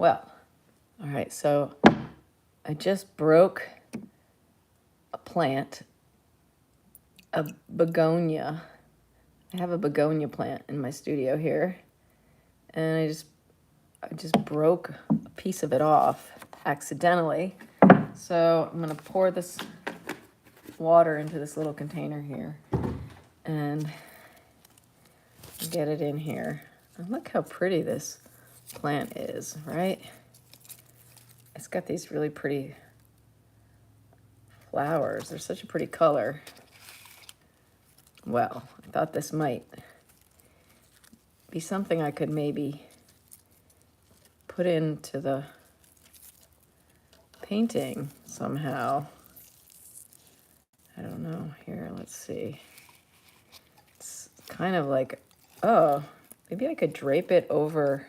Well, all right, so I just broke a plant, a begonia. I have a begonia plant in my studio here, and I just broke a piece of it off accidentally. So I'm gonna pour this water into this little container here and get it in here. And look how pretty this plant is, right? It's got these really pretty flowers. They're such a pretty color. Well, I thought this might be something I could maybe put into the painting somehow. I don't know. Here, let's see. It's kind of like, oh, maybe I could drape it over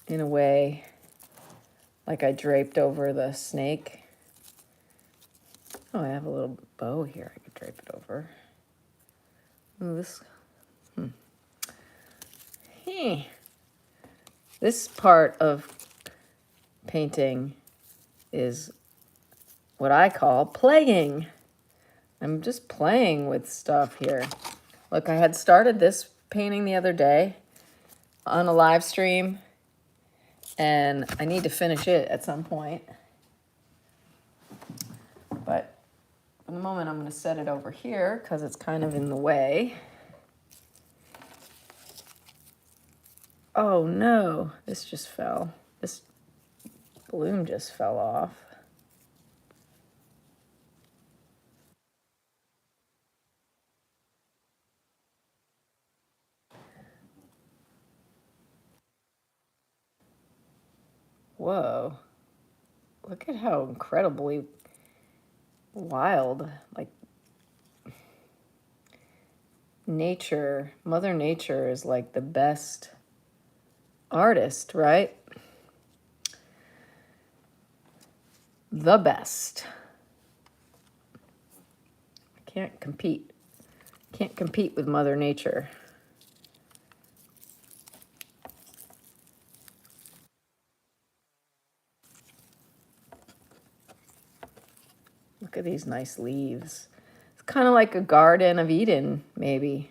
in a way like I draped over the snake. Oh, I have a little bow here. I could drape it over. Ooh, this part of painting is what I call playing. I'm just playing with stuff here. Look, I had started this painting the other day on a live stream, and I need to finish it at some point. But for the moment, I'm going to set it over here because it's kind of in the way. Oh no, this just fell. This bloom just fell off. Whoa. Look at how incredibly wild, like nature, Mother Nature is like the best artist, right? The best. I can't compete. Can't compete with Mother Nature. Look at these nice leaves. It's kind of like a Garden of Eden, maybe.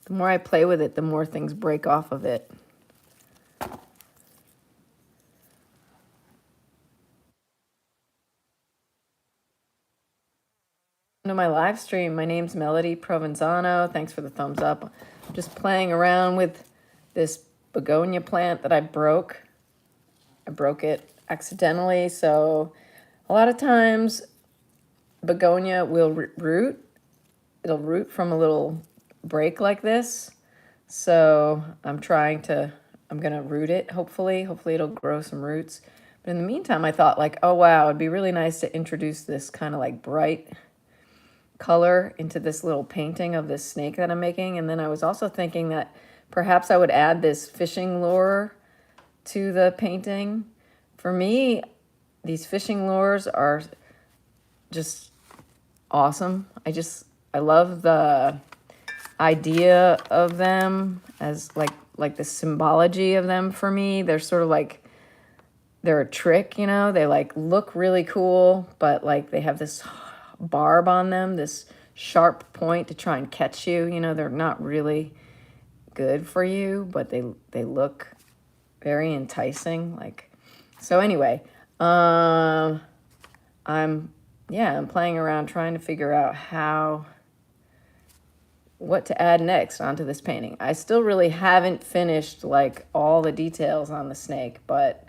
The more I play with it, the more things break off of it. To my live stream. My name's Melodie Provenzano. Thanks for the thumbs up. I'm just playing around with this begonia plant that I broke. I broke it accidentally, so a lot of times begonia will root. It'll root from a little break like this. So I'm gonna root it, hopefully. Hopefully it'll grow some roots. But in the meantime, I thought like, oh wow, it'd be really nice to introduce this kind of like bright color into this little painting of this snake that I'm making. And then I was also thinking that perhaps I would add this fishing lure to the painting. For me, these fishing lures are just awesome. I love the idea of them as like the symbology of them for me. They're sort of like, they're a trick, you know? They like look really cool, but like they have this barb on them, this sharp point to try and catch you. You know, they're not really good for you, but they look very enticing. Like, so anyway, I'm playing around trying to figure out what to add next onto this painting. I still really haven't finished like all the details on the snake, but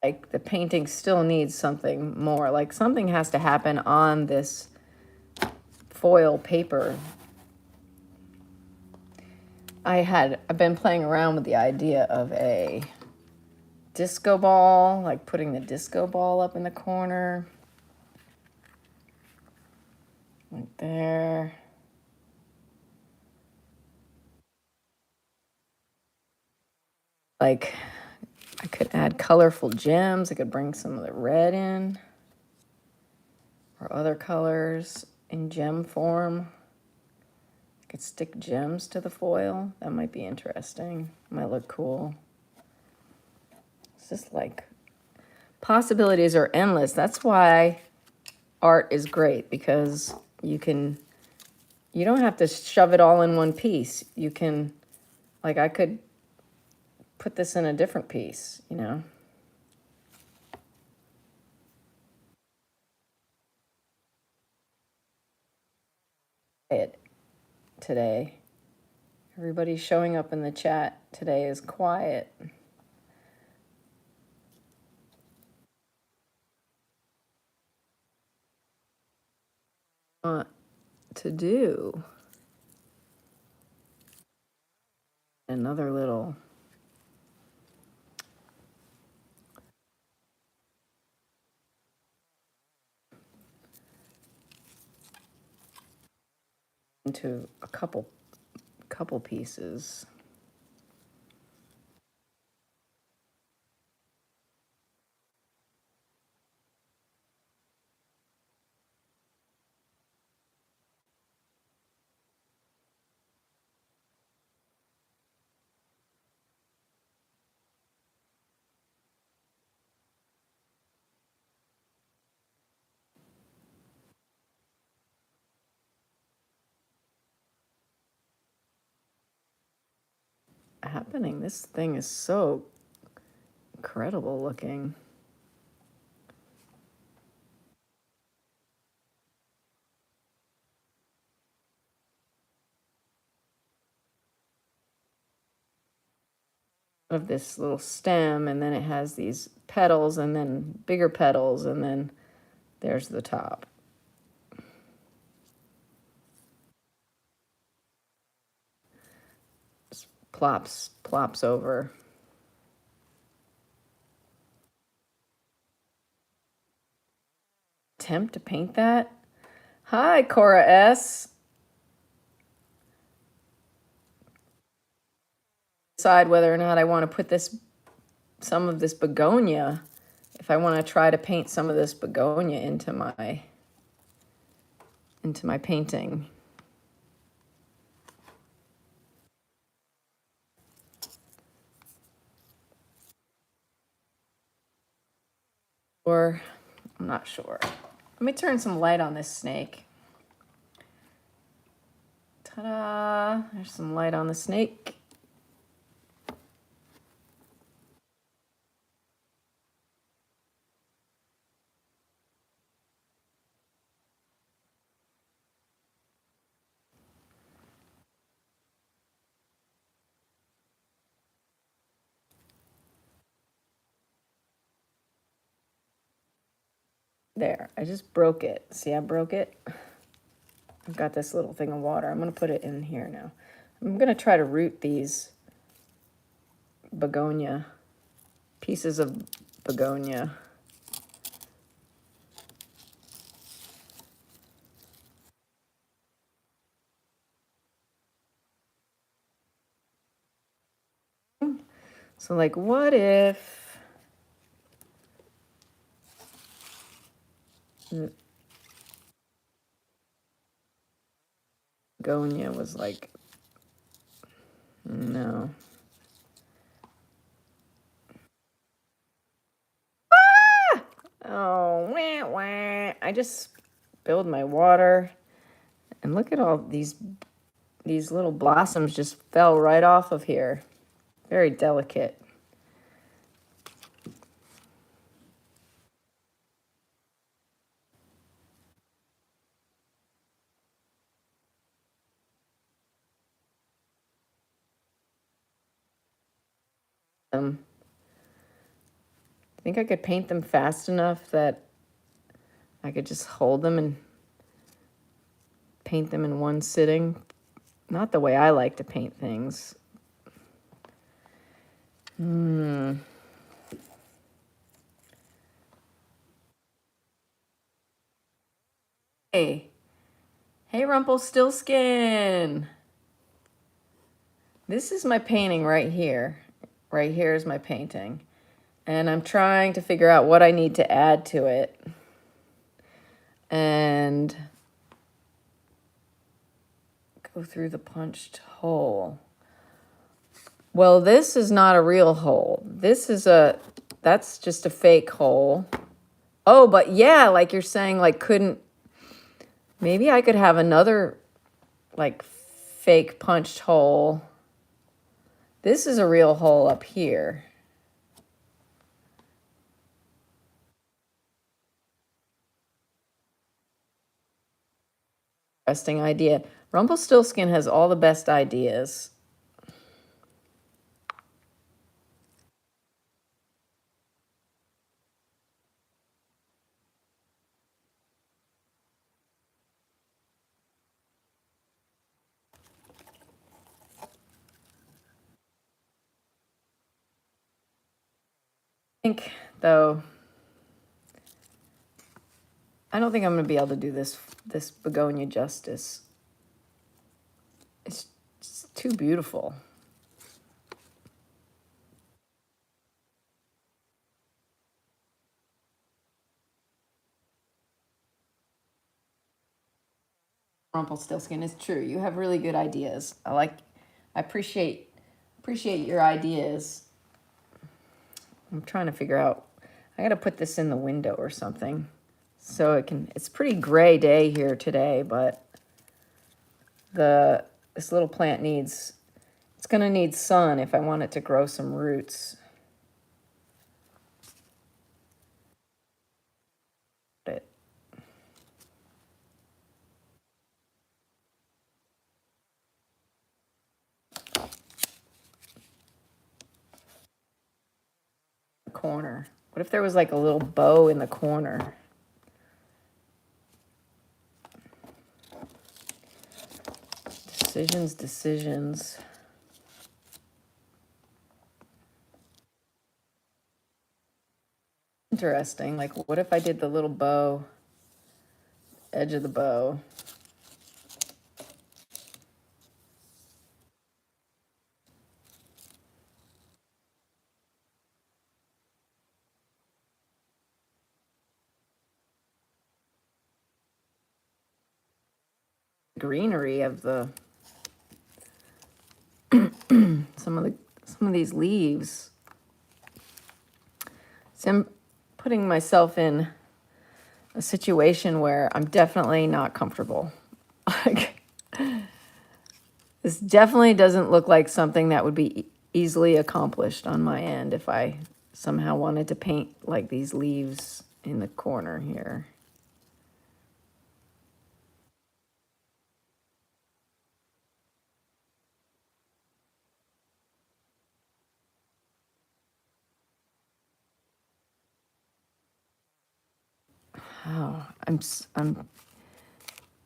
like the painting still needs something more. Like something has to happen on this foil paper. I've been playing around with the idea of a disco ball, like putting the disco ball up in the corner. Right there. Like, I could add colorful gems. I could bring some of the red in or other colors in gem form. I could stick gems to the foil. That might be interesting. Might look cool. It's just like possibilities are endless. That's why art is great, because you don't have to shove it all in one piece. You can, like, I could put this in a different piece, you know? It today. Everybody showing up in the chat today is quiet. To do another little into a couple pieces. Happening. This thing is so incredible looking. Of this little stem, and then it has these petals, and then bigger petals, and then there's the top. Just plops over. Attempt to paint that. Hi, Cora S. Decide whether or not I want to put some of this begonia, if I want to try to paint some of this begonia into my painting. Or I'm not sure. Let me turn some light on this snake. Ta-da! There's some light on the snake. There, I just broke it. See, I broke it. I've got this little thing of water. I'm going to put it in here now. I'm going to try to root these begonia, pieces of begonia. So, like, what if begonia was like, no. Ah! Oh, wah, wah. I just spilled my water. And look at all these little blossoms just fell right off of here. Very delicate. I think I could paint them fast enough that I could just hold them and paint them in one sitting. Not the way I like to paint things. Hey. Hey, Rumpelstiltskin. This is my painting right here. right here is my painting. And I'm trying to figure out what I need to add to it. And go through the punched hole. Well, this is not a real hole. That's just a fake hole. Oh, but yeah, like you're saying, like maybe I could have another like fake punched hole. This is a real hole up here. Interesting idea. Rumpelstiltskin has all the best ideas. I think, though, I don't think I'm going to be able to do this begonia justice. It's too beautiful. Rumpelstiltskin is true. You have really good ideas. I appreciate your ideas. I'm trying to figure out. I got to put this in the window or something, so it's a pretty gray day here today, but this little plant it's going to need sun if I want it to grow some roots. Corner. What if there was like a little bow in the corner? Decisions. Interesting. Like, what if I did the little bow, edge of the bow? Greenery of some of these leaves. So I'm putting myself in a situation where I'm definitely not comfortable. This definitely doesn't look like something that would be easily accomplished on my end if I somehow wanted to paint like these leaves in the corner here. Oh, I'm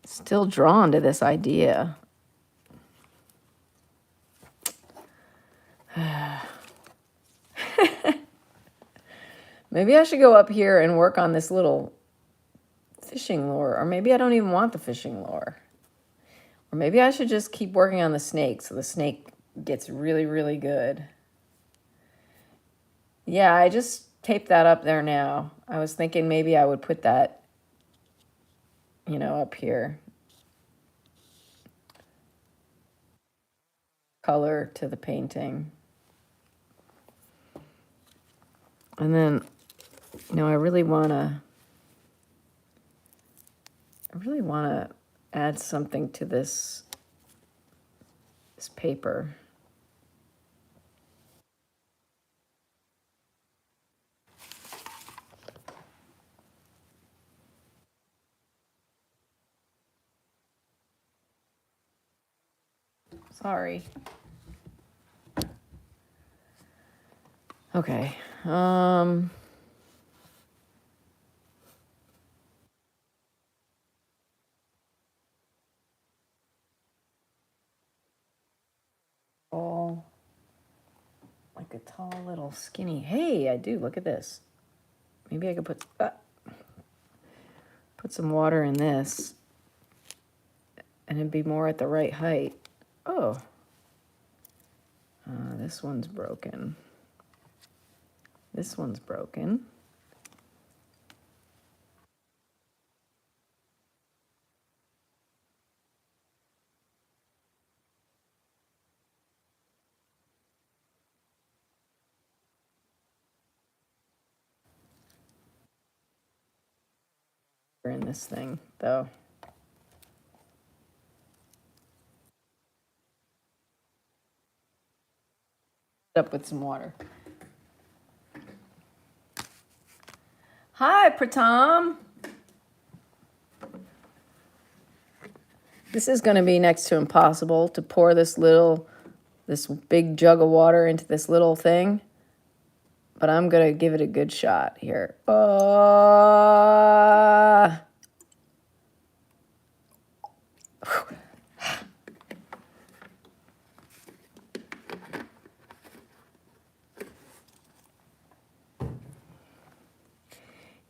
still drawn to this idea. Maybe I should go up here and work on this little fishing lure, or maybe I don't even want the fishing lure. Or maybe I should just keep working on the snake so the snake gets really, really good. Yeah, I just taped that up there now. I was thinking maybe I would put that, up here. Color to the painting. And then, I really want to add something to this paper. Sorry. Okay. All like a tall little skinny. Hey, I do. Look at this. Maybe I could put some water in this and it'd be more at the right height. Oh. This one's broken. This one's broken. In this thing, though. Up with some water. Hi, Pratam. This is going to be next to impossible to pour this big jug of water into this little thing. But I'm going to give it a good shot here.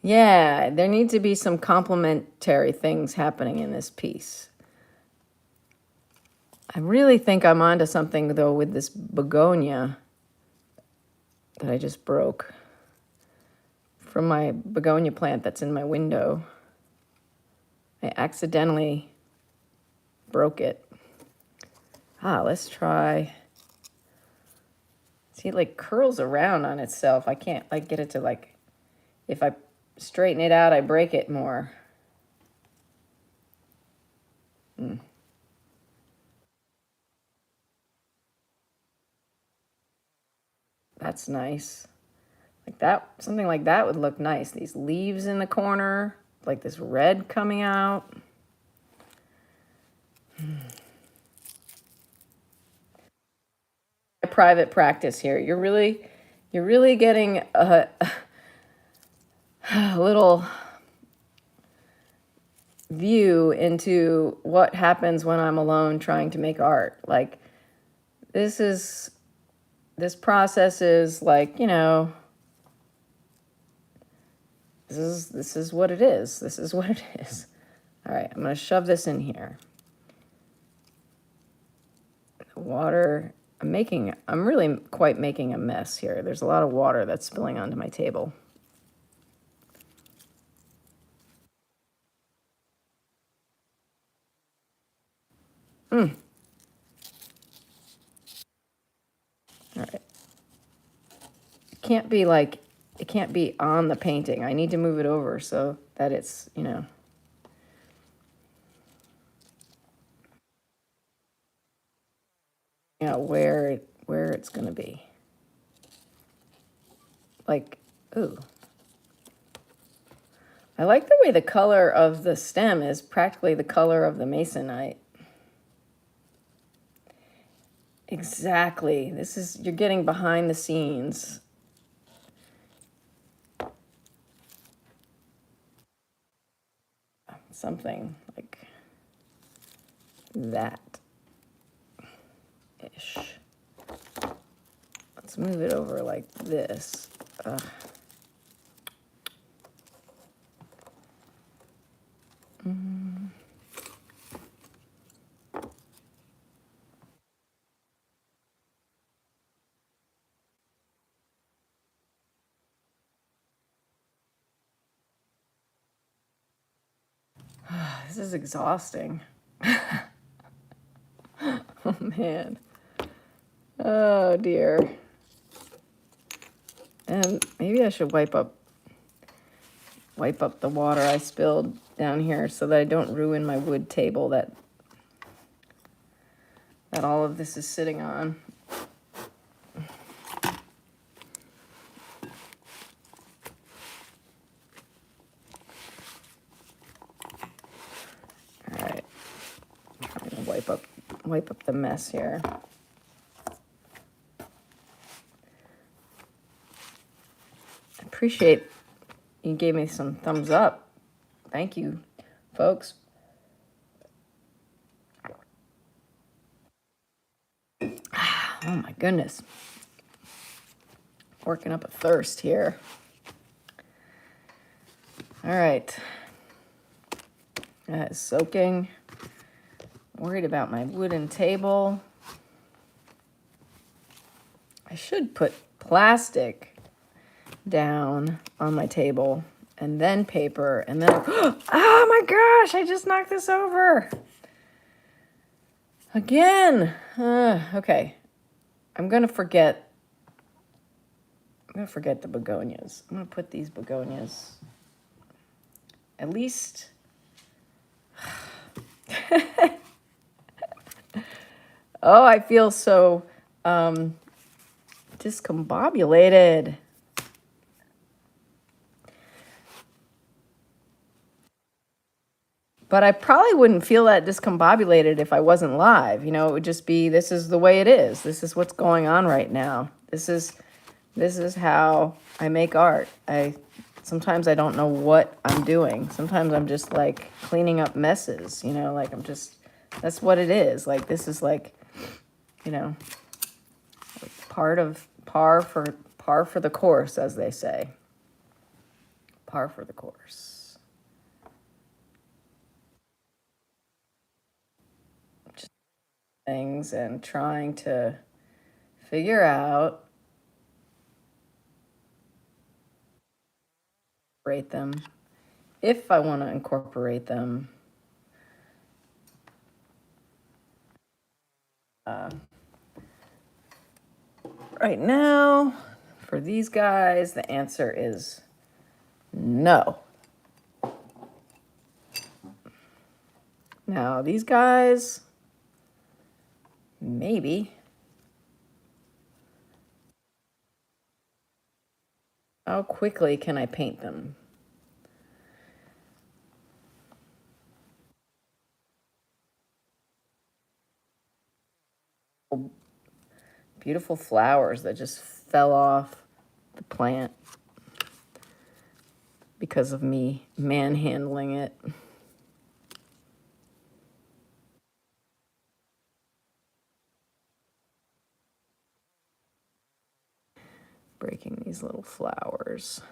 Yeah, there need to be some complementary things happening in this piece. I really think I'm onto something, though, with this begonia that I just broke from my begonia plant that's in my window. I accidentally broke it. Let's try. See, it like curls around on itself. I can't like get it to like, if I straighten it out, I break it more. That's nice. Like that, something like that would look nice. These leaves in the corner, like this red coming out. Private practice here. You're really getting a little view into what happens when I'm alone trying to make art. Like this process is like, you know, this is what it is. This is what it is. All right, I'm going to shove this in here. The water, I'm really quite making a mess here. There's a lot of water that's spilling onto my table. All right. It can't be on the painting. I need to move it over so that it's, you know. You know, where it's going to be. Like, ooh. I like the way the color of the stem is practically the color of the masonite. Exactly. You're getting behind the scenes. Something like that-ish. Let's move it over like this. This is exhausting. Oh, man. Oh, dear. And maybe I should wipe up the water I spilled down here so that I don't ruin my wood table that all of this is sitting on. All right. I'm gonna wipe up the mess here. I appreciate you gave me some thumbs up. Thank you, folks. Oh my goodness. Working up a thirst here. All right. That is soaking. Worried about my wooden table. I should put plastic down on my table, and then paper, and then, oh my gosh, I just knocked this over. Again. Okay. I'm going to forget the begonias. I'm going to put these begonias, at least. Oh, I feel so discombobulated. But I probably wouldn't feel that discombobulated if I wasn't live. You know, it would just be, this is the way it is. This is what's going on right now. This is how I make art. Sometimes I don't know what I'm doing. Sometimes I'm just like cleaning up messes, you know, like that's what it is. Like, this is like, you know, par for the course, as they say. Par for the course. Just things and trying to figure out, rate them, if I want to incorporate them. Right now, for these guys, the answer is no. Now, these guys, maybe. How quickly can I paint them? Beautiful flowers that just fell off the plant because of me manhandling it. Breaking these little flowers.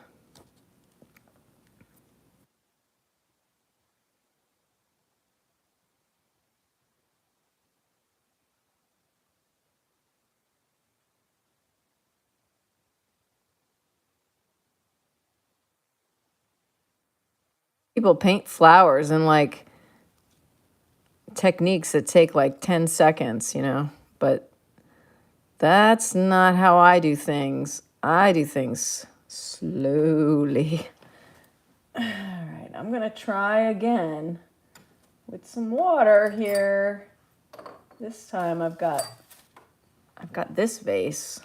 People paint flowers in like techniques that take like 10 seconds, you know, but that's not how I do things. I do things slowly. All right, I'm gonna try again with some water here. This time I've got this vase.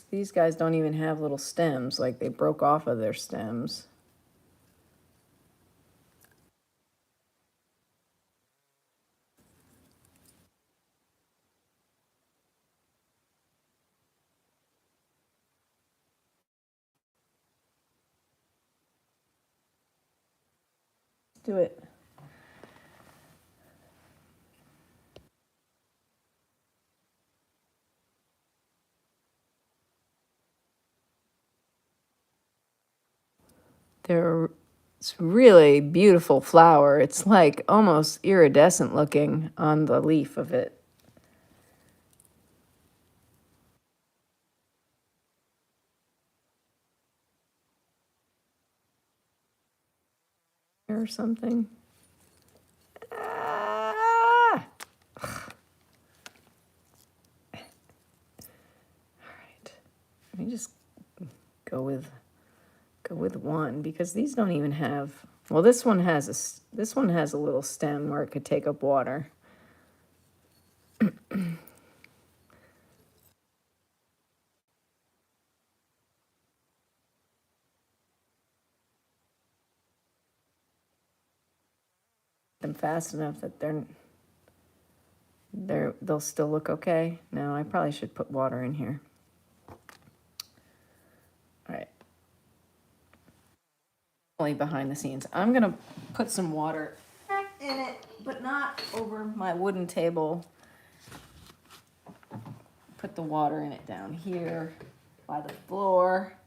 These guys don't even have little stems, like they broke off of their stems. Let's do it. It's really beautiful flower. It's like almost iridescent looking on the leaf of it. Or something. Ah! All right. Let me just go with one, because these don't even have, well, this one has a little stem where it could take up water. Them fast enough that they'll still look okay. No, I probably should put water in here. All right. Only behind the scenes. I'm gonna put some water in it, but not over my wooden table. Put the water in it down here by the floor.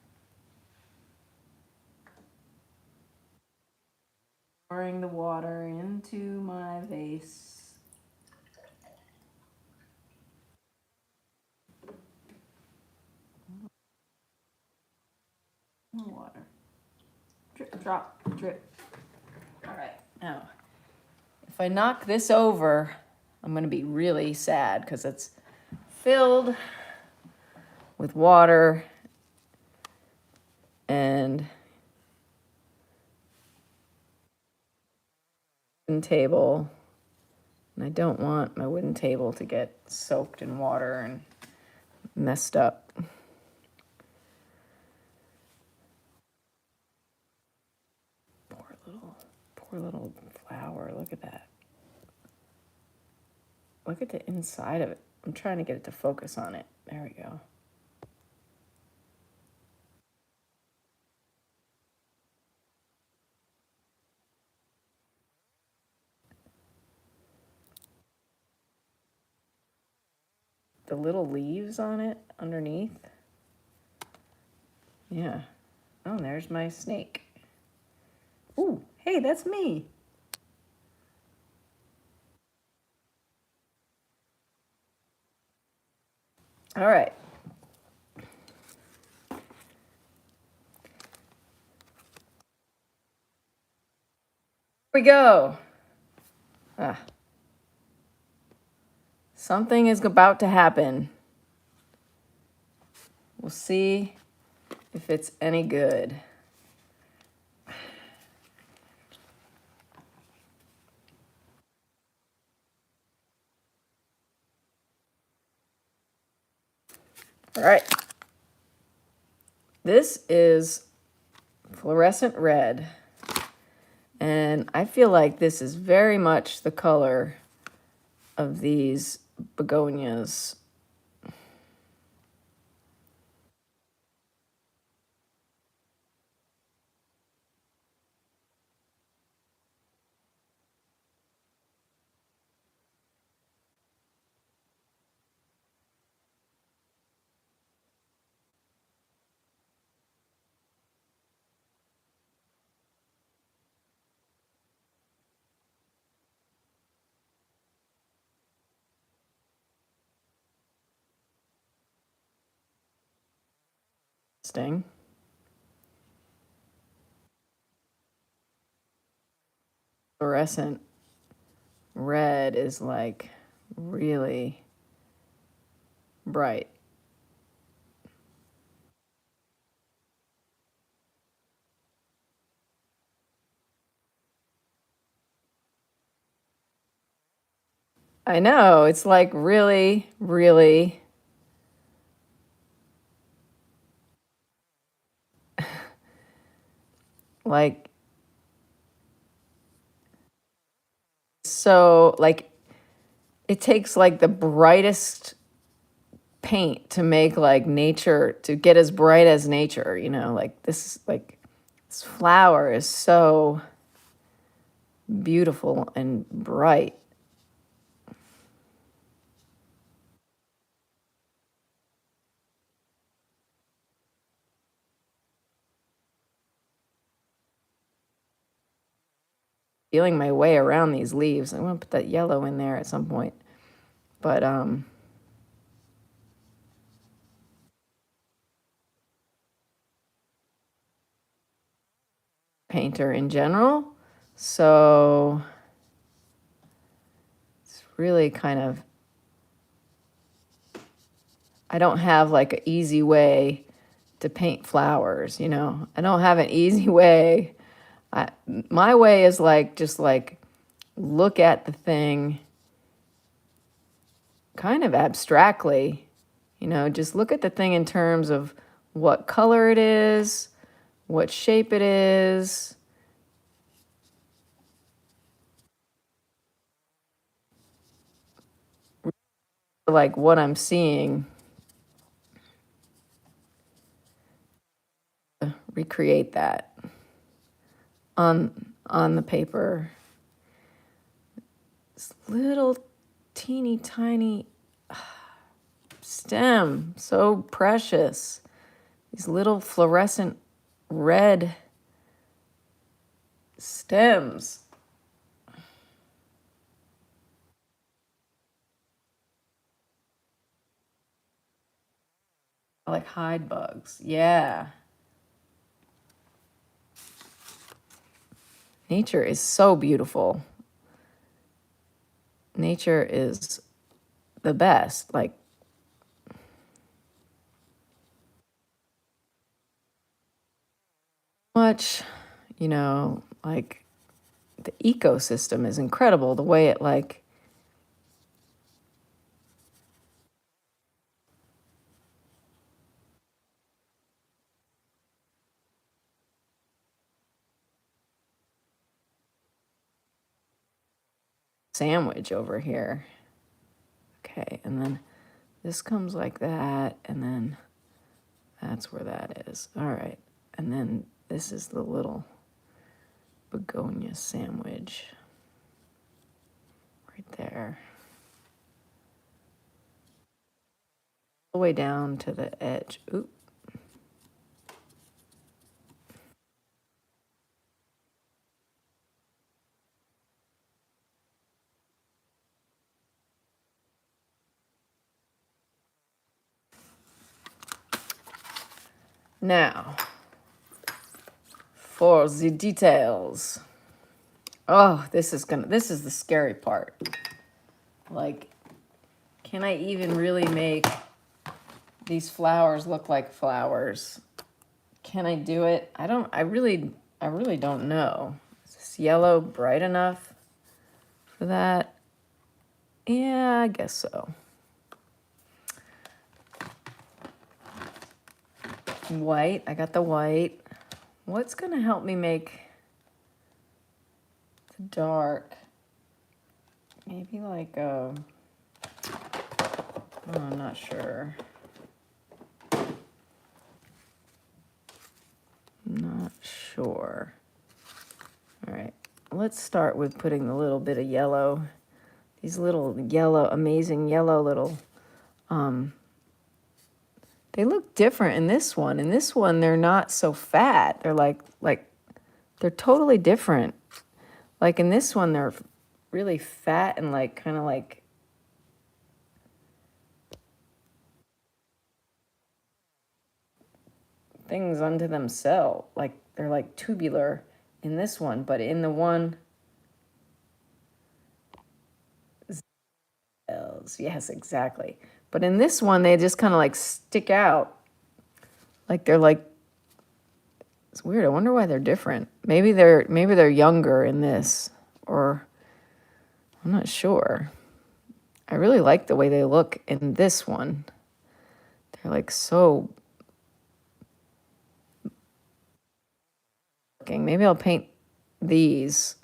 Pouring the water into my vase. Water. Drip, drop, drip. All right, now, if I knock this over, I'm going to be really sad because it's filled with water and wooden table. And I don't want my wooden table to get soaked in water and messed up. Poor little flower. Look at that. Look at the inside of it. I'm trying to get it to focus on it. There we go. The little leaves on it underneath. Yeah. Oh, there's my snake. Ooh, hey, that's me. All right. Here we go. Something is about to happen. We'll see if it's any good. All right. This is fluorescent red. And I feel like this is very much the color of these begonias. Interesting. Fluorescent red is like really bright. I know, it's like really, really like so like it takes like the brightest paint to make like nature to get as bright as nature, you know, like this flower is so beautiful and bright. Feeling my way around these leaves. I'm gonna put that yellow in there at some point. But painter in general. So it's really kind of, I don't have like an easy way to paint flowers, you know. I don't have an easy way. My way is like just like look at the thing kind of abstractly, you know, just look at the thing in terms of what color it is, what shape it is. Like what I'm seeing, recreate that on the paper. This little teeny tiny stem, so precious. These little fluorescent red Stems. I like hide bugs. Yeah. Nature is so beautiful. Nature is the best. Like, much, like the ecosystem is incredible. The way it like sandwich over here. Okay, and then this comes like that, and then that's where that is. All right, and then this is the little begonia sandwich right there. All the way down to the edge. Oop. Now, for the details. Oh, this is the scary part. Like, can I even really make these flowers look like flowers? Can I do it? I really don't know. Is this yellow bright enough for that? Yeah, I guess so. White, I got the white. What's gonna help me make the dark? Maybe like oh, I'm not sure. Not sure. All right, let's start with putting a little bit of yellow. These little yellow, amazing yellow little, they look different in this one. In this one, they're not so fat. They're like they're totally different. Like in this one, they're really fat and like kind of like things unto themselves. Like they're like tubular in this one, but in the one, yes, exactly. But in this one, they just kind of like stick out. Like they're like, it's weird. I wonder why they're different. Maybe they're younger in this, or I'm not sure. I really like the way they look in this one. They're like so looking. Maybe I'll paint these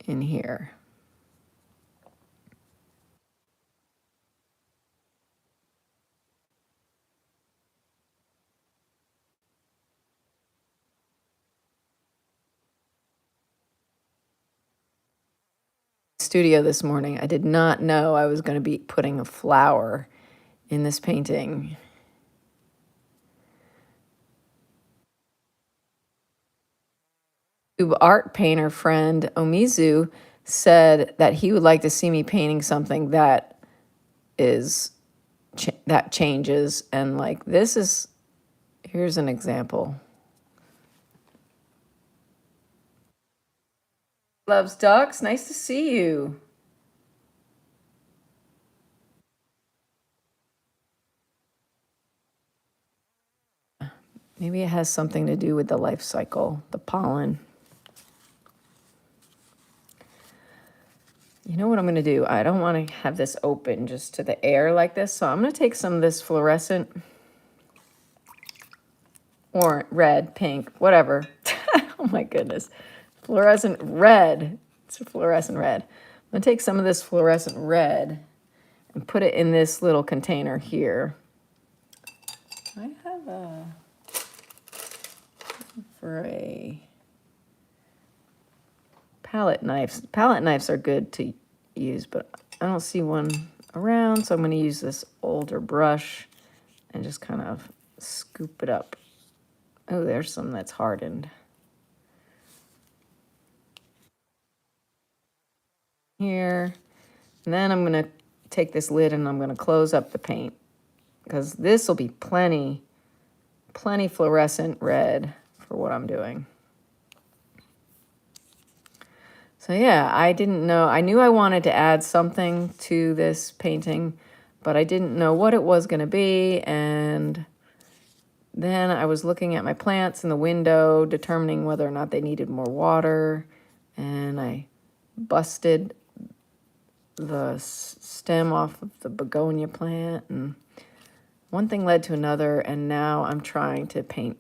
in here. Studio this morning, I did not know I was going to be putting a flower in this painting. Art painter friend Omizu said that he would like to see me painting something that is that changes, and like this is, here's an example. Loves ducks, nice to see you. Maybe it has something to do with the life cycle, the pollen. You know what I'm going to do? I don't want to have this open just to the air like this, so I'm going to take some of this fluorescent, or red, pink, whatever. Oh my goodness. Fluorescent red. It's a fluorescent red. I'm going to take some of this fluorescent red and put it in this little container here. I have a, for a palette knives. Palette knives are good to use, but I don't see one around, so I'm going to use this older brush and just kind of scoop it up. Oh, there's some that's hardened. here. And then I'm going to take this lid and I'm going to close up the paint because this will be plenty fluorescent red for what I'm doing. So yeah, I didn't know. I knew I wanted to add something to this painting, but I didn't know what it was going to be. And then I was looking at my plants in the window, determining whether or not they needed more water. And I busted the stem off of the begonia plant. And one thing led to another. And now I'm trying to paint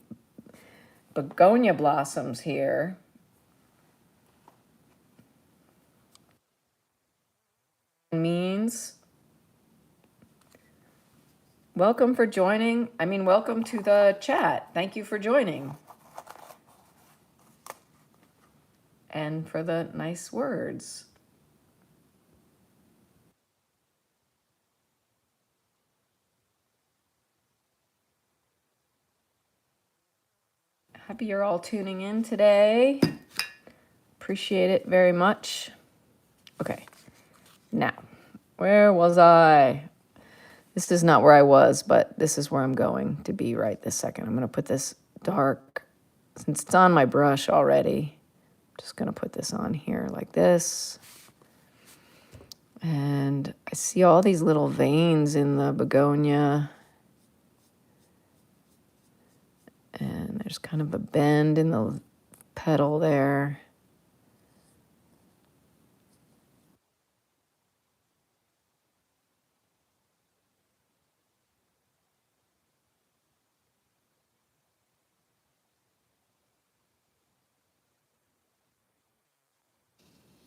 begonia blossoms here. Means welcome for joining. Welcome to the chat. Thank you for joining. And for the nice words. Happy you're all tuning in today. Appreciate it very much. Okay. Now, where was I? This is not where I was, but this is where I'm going to be right this second. I'm going to put this dark, since it's on my brush already, I'm just going to put this on here like this. And I see all these little veins in the begonia. And there's kind of a bend in the petal there.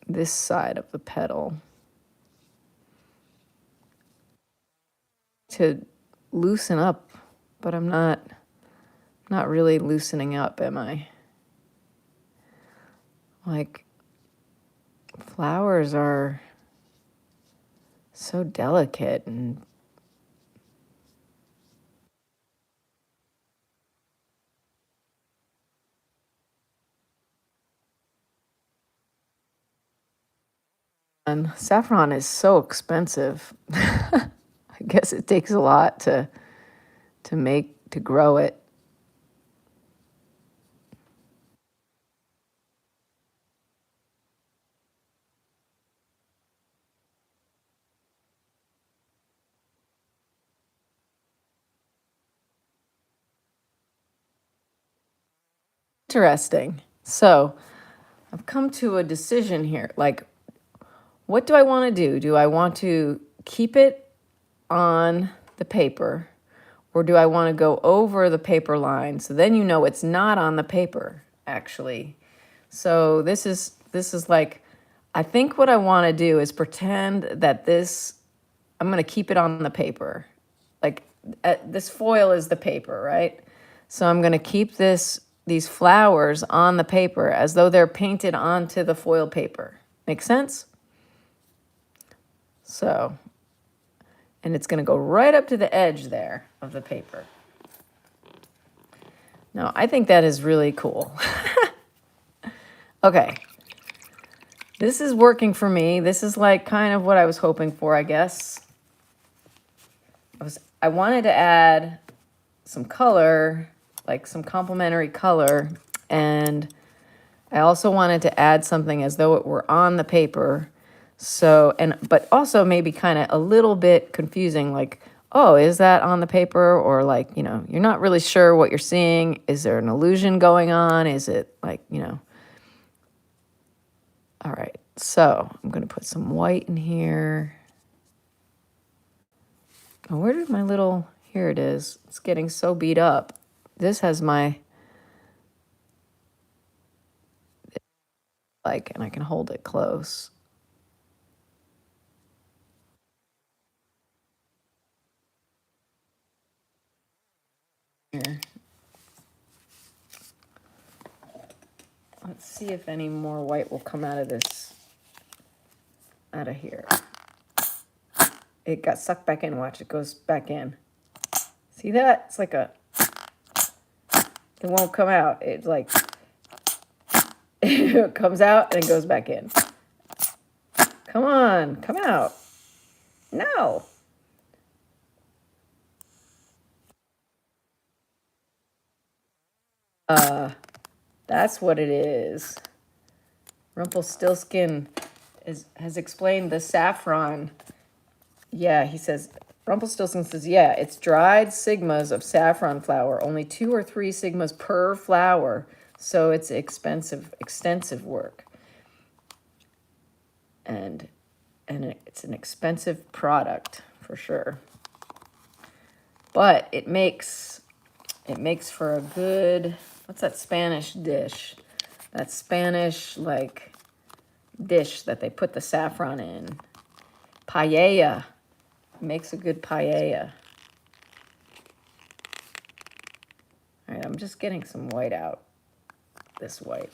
This side of the petal to loosen up, but I'm not really loosening up, am I? Like, flowers are so delicate and saffron is so expensive. I guess it takes a lot to grow it. Interesting. So I've come to a decision here. Like, what do I want to do? Do I want to keep it on the paper, or do I want to go over the paper line so then you know it's not on the paper, actually? So this is like, I think what I want to do is pretend that I'm going to keep it on the paper. Like, this foil is the paper, right? So I'm going to keep these flowers on the paper as though they're painted onto the foil paper. Make sense? So, and it's going to go right up to the edge there of the paper. Now, I think that is really cool. Okay. This is working for me. This is like kind of what I was hoping for, I guess. I wanted to add some color, like some complementary color, and I also wanted to add something as though it were on the paper. So, but also maybe kind of a little bit confusing, like, oh, is that on the paper? Or like, you're not really sure what you're seeing. Is there an illusion going on? Is it like, all right. So I'm going to put some white in here. Oh, where did my little, here it is. It's getting so beat up. This has my, and I can hold it close. Here. Let's see if any more white will come out of here. It got sucked back in. Watch, it goes back in. See that? It's like it won't come out. It's like, it comes out and it goes back in. Come on, come out. No. That's what it is. Rumpelstiltskin has explained the saffron. Yeah, he says, Rumpelstiltskin says, yeah, it's dried sigmas of saffron flower, only 2 or 3 sigmas per flower, so it's extensive work. And it's an expensive product for sure. But it makes for a good, what's that Spanish dish? That Spanish like dish that they put the saffron in. Paella. Makes a good paella. All right, I'm just getting some white out. This white.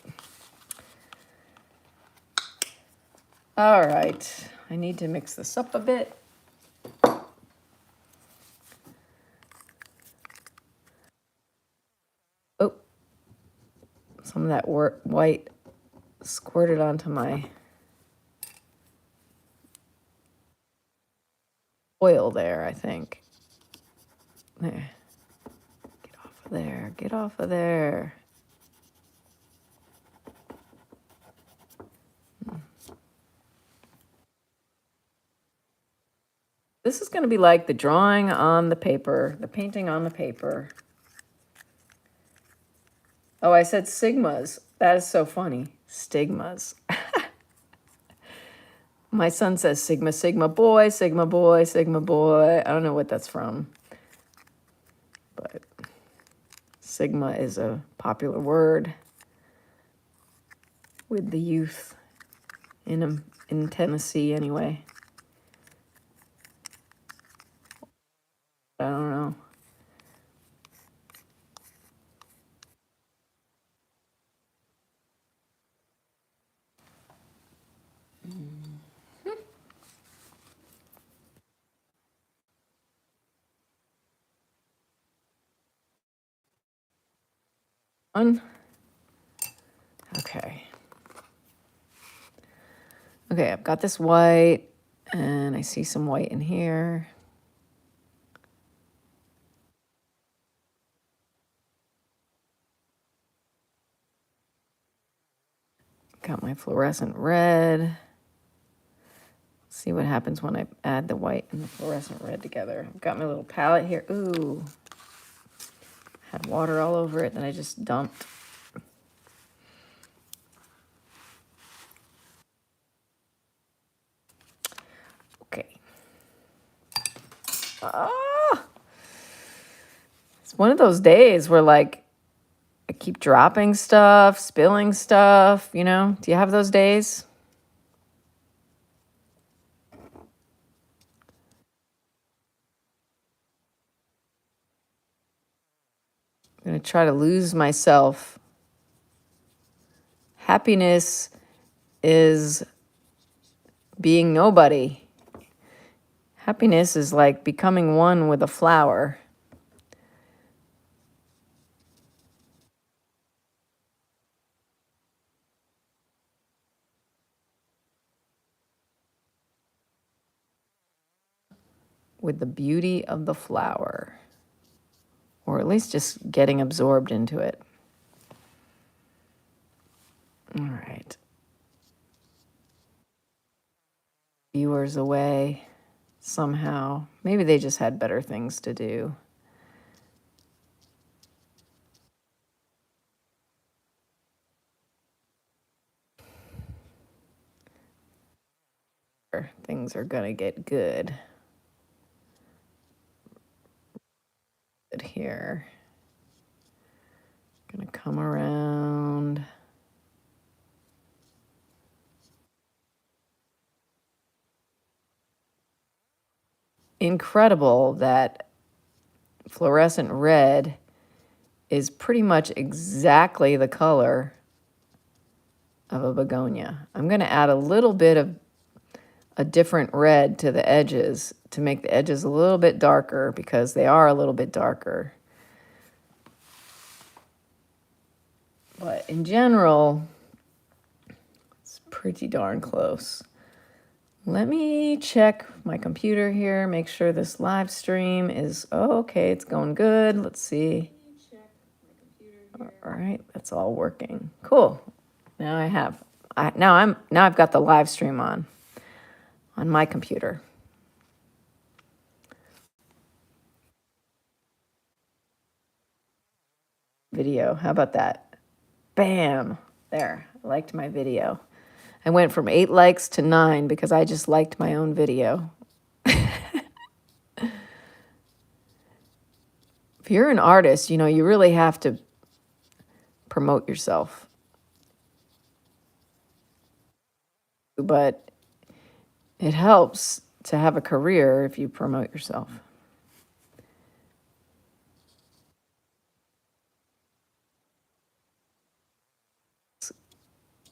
All right, I need to mix this up a bit. Oh, some of that white squirted onto my oil there, I think. There. Get off of there. Get off of there. This is going to be like the drawing on the paper, the painting on the paper. Oh, I said sigmas. That is so funny. Stigmas. My son says sigma, sigma boy, sigma boy, sigma boy. I don't know what that's from. But sigma is a popular word with the youth in Tennessee anyway. I don't know. Okay. Okay, I've got this white, and I see some white in here. Got my fluorescent red. See what happens when I add the white and the fluorescent red together. I've got my little palette here. Ooh. Had water all over it that I just dumped. Okay. Ah! It's one of those days where, like, I keep dropping stuff, spilling stuff, you know? Do you have those days? I'm going to try to lose myself. Happiness is being nobody. Happiness is like becoming one with a flower. With the beauty of the flower. Or at least just getting absorbed into it. All right. Viewers away somehow. Maybe they just had better things to do. Things are gonna get good. Good here. Gonna come around. Incredible that fluorescent red is pretty much exactly the color of a begonia. I'm going to add a little bit of a different red to the edges to make the edges a little bit darker because they are a little bit darker. But in general, it's pretty darn close. Let me check my computer here, make sure this live stream is okay. It's going good. Let's see. All right, that's all working. Cool. Now I've got the live stream on my computer. Video. How about that? Bam. There. I liked my video. I went from 8 likes to 9 because I just liked my own video. If you're an artist, you really have to promote yourself. But it helps to have a career if you promote yourself.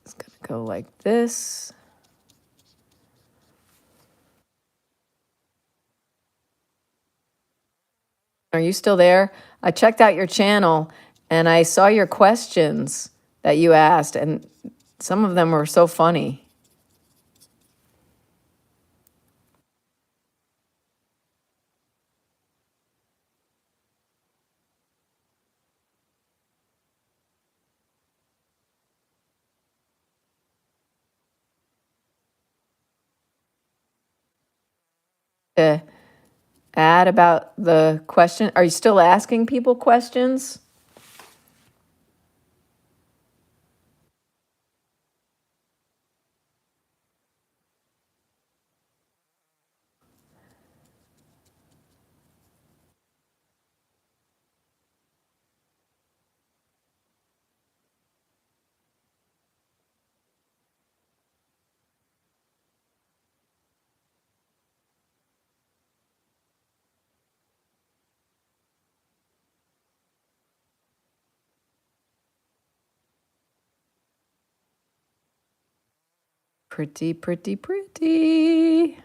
It's going to go like this. Are you still there? I checked out your channel and I saw your questions that you asked, and some of them were so funny. To add about the question, are you still asking people questions? Pretty, pretty, pretty.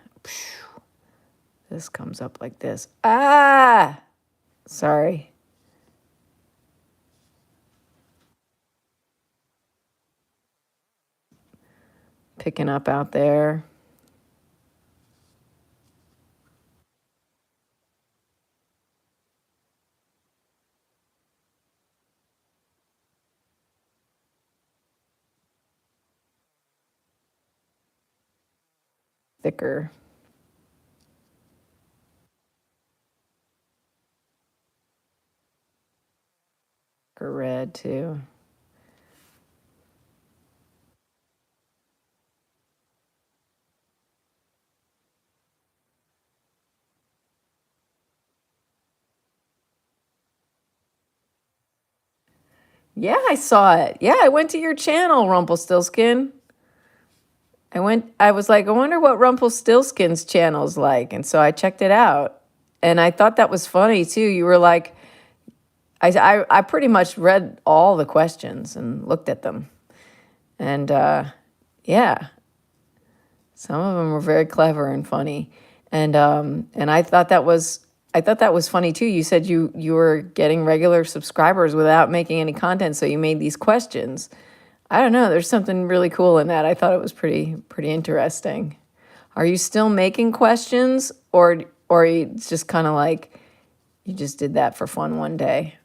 This comes up like this. Ah! Sorry. Picking up out there. Thicker. Thicker red too. Yeah, I saw it. Yeah, I went to your channel, Rumpelstiltskin. I was like, I wonder what Rumpelstiltskin's channel's like. And so I checked it out. And I thought that was funny too. You were like, I pretty much read all the questions and looked at them. And yeah, some of them were very clever and funny. And I thought that was funny too. You said you were getting regular subscribers without making any content, so you made these questions. I don't know. There's something really cool in that. I thought it was pretty interesting. Are you still making questions, or it's just kind of like you just did that for fun one day?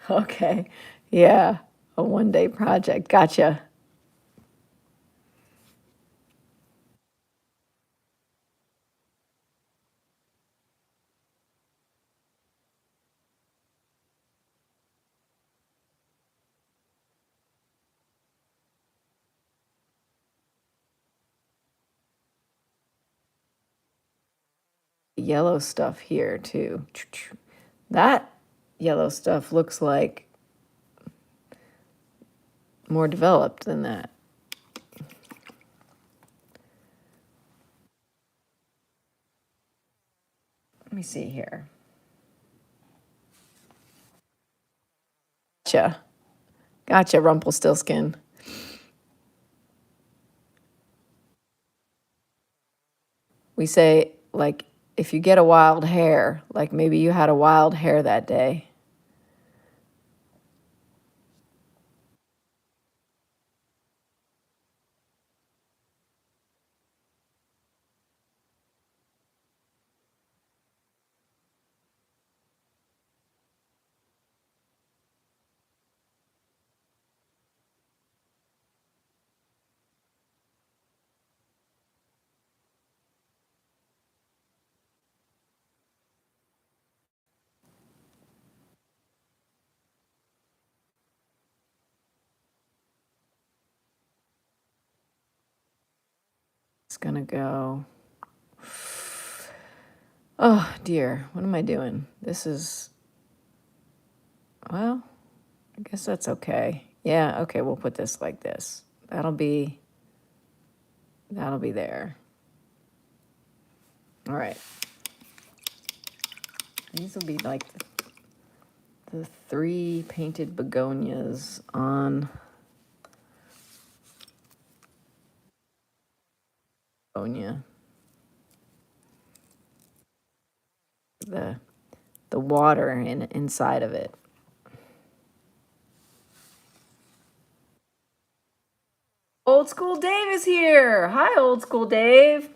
Okay. Yeah. A one-day project. Gotcha. yellow stuff here too. That yellow stuff looks like more developed than that. Let me see here. Gotcha, Rumpelstiltskin. We say, like, if you get a wild hair, like maybe you had a wild hair that day. It's gonna go. Oh dear, what am I doing? This is, well, I guess that's okay. Yeah, okay, we'll put this like this. That'll be there. All right. These will be like the 3 painted begonias on begonia. The water inside of it. Old School Dave is here. Hi, Old School Dave.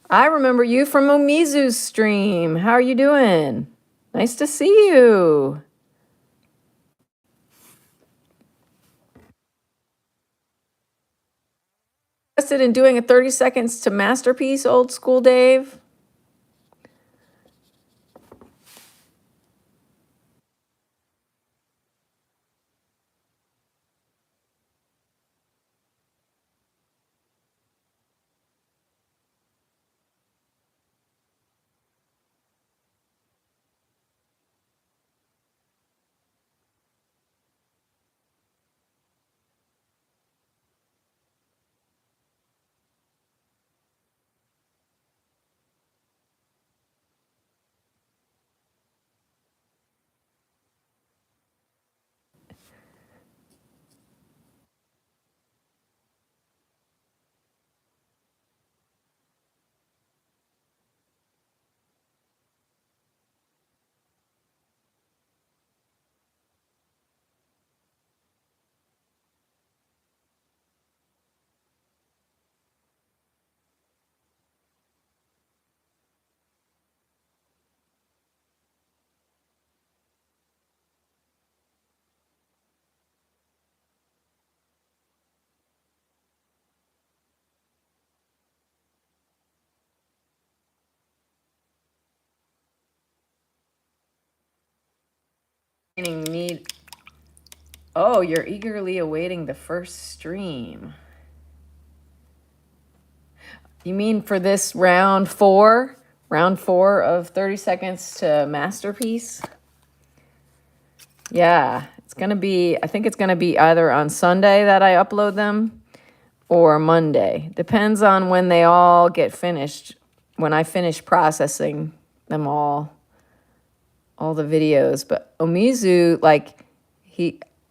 I remember you from Omizu's stream. How are you doing? Nice to see you. Interested in doing a 30 seconds to masterpiece, Old School Dave? Need. Oh, you're eagerly awaiting the first stream. You mean for this round 4? Round 4 of 30 seconds to masterpiece? Yeah, it's going to be, I think it's going to be either on Sunday that I upload them or Monday. Depends on when they all get finished, when I finish processing them all the videos. But Omizu, like,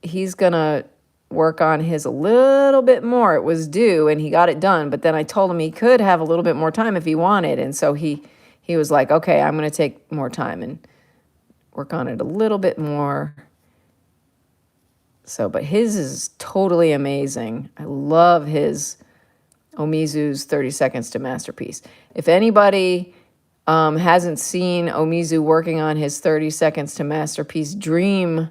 he's going to work on his a little bit more. It was due and he got it done, but then I told him he could have a little bit more time if he wanted. And so he was like, okay, I'm going to take more time and work on it a little bit more. So, but his is totally amazing. I love his Omizu's 30 seconds to masterpiece. If anybody hasn't seen Omizu working on his 30 seconds to masterpiece dream,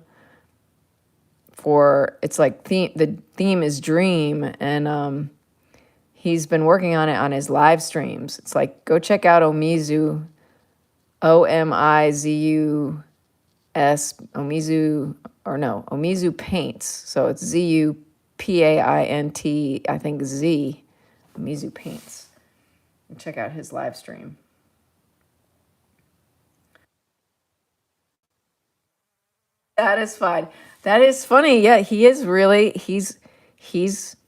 it's like the theme is dream, and he's been working on it on his live streams. It's like, go check out Omizu, Omizus, Omizu Paints. So it's ZUPAINT, I think Z, Omizu Paints. And check out his live stream. Satisfied. That is funny. Yeah, he is really,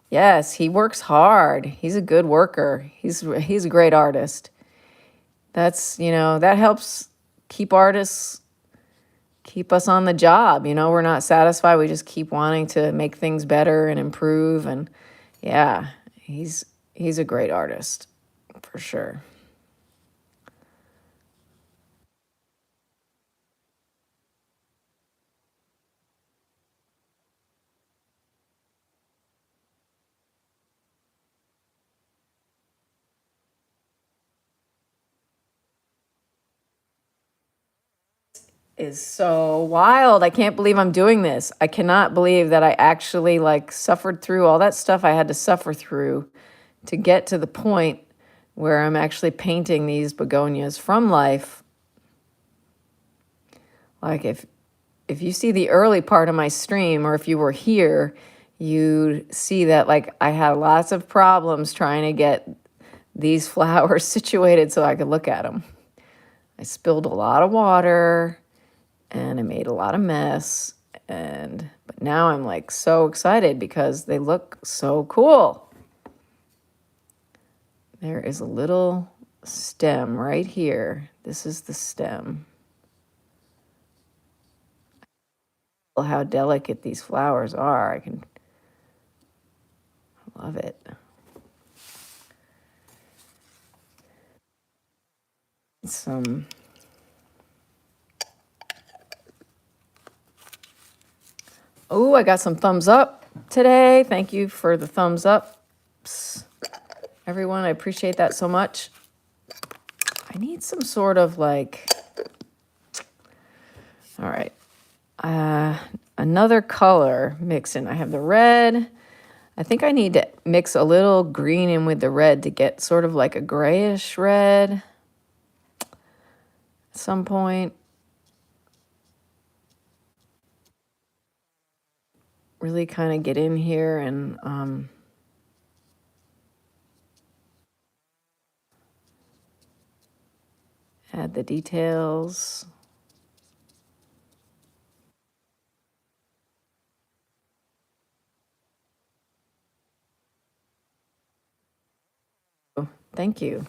yes, he works hard. He's a good worker. He's a great artist. That's, that helps keep artists, keep us on the job. We're not satisfied. We just keep wanting to make things better and improve. And yeah, he's a great artist for sure. Is so wild. I can't believe I'm doing this. I cannot believe that I actually like suffered through all that stuff I had to suffer through to get to the point where I'm actually painting these begonias from life. Like if you see the early part of my stream, or if you were here, you'd see that like I had lots of problems trying to get these flowers situated so I could look at them. I spilled a lot of water and I made a lot of mess, but now I'm like so excited because they look so cool. There is a little stem right here. This is the stem. How delicate these flowers are. I love it. Some Oh, I got some thumbs up today. Thank you for the thumbs up, everyone. I appreciate that so much. I need some sort of like, all right, another color mix in. I have the red. I think I need to mix a little green in with the red to get sort of like a grayish red at some point. Really kind of get in here and add the details. Oh, thank you.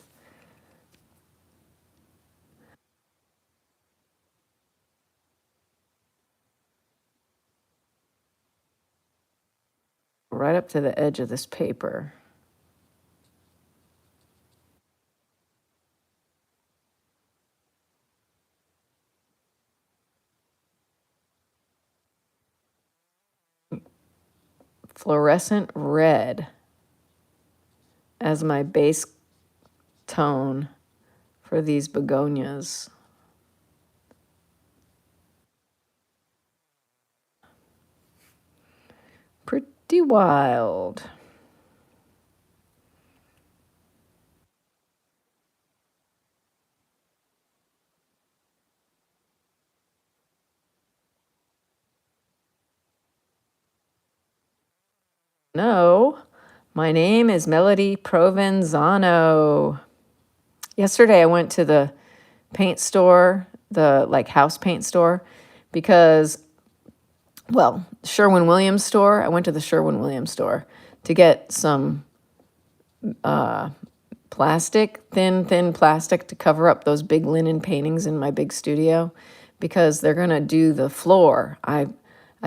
Right up to the edge of this paper. Fluorescent red as my base tone for these begonias. Pretty wild. No, my name is Melodie Provenzano. Yesterday I went to the paint store, the like house paint store, because, well, Sherwin-Williams store. I went to the Sherwin-Williams store to get some plastic, thin plastic to cover up those big linen paintings in my big studio, because they're gonna do the floor. I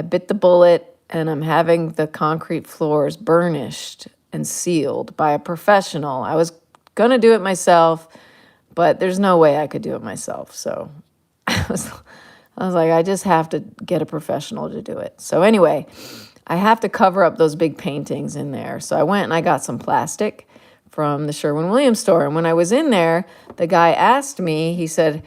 bit the bullet and I'm having the concrete floors burnished and sealed by a professional. I was gonna do it myself, but there's no way I could do it myself. So I was like, I just have to get a professional to do it. So anyway, I have to cover up those big paintings in there. So I went and I got some plastic from the Sherwin-Williams store. And when I was in there, the guy asked me, he said,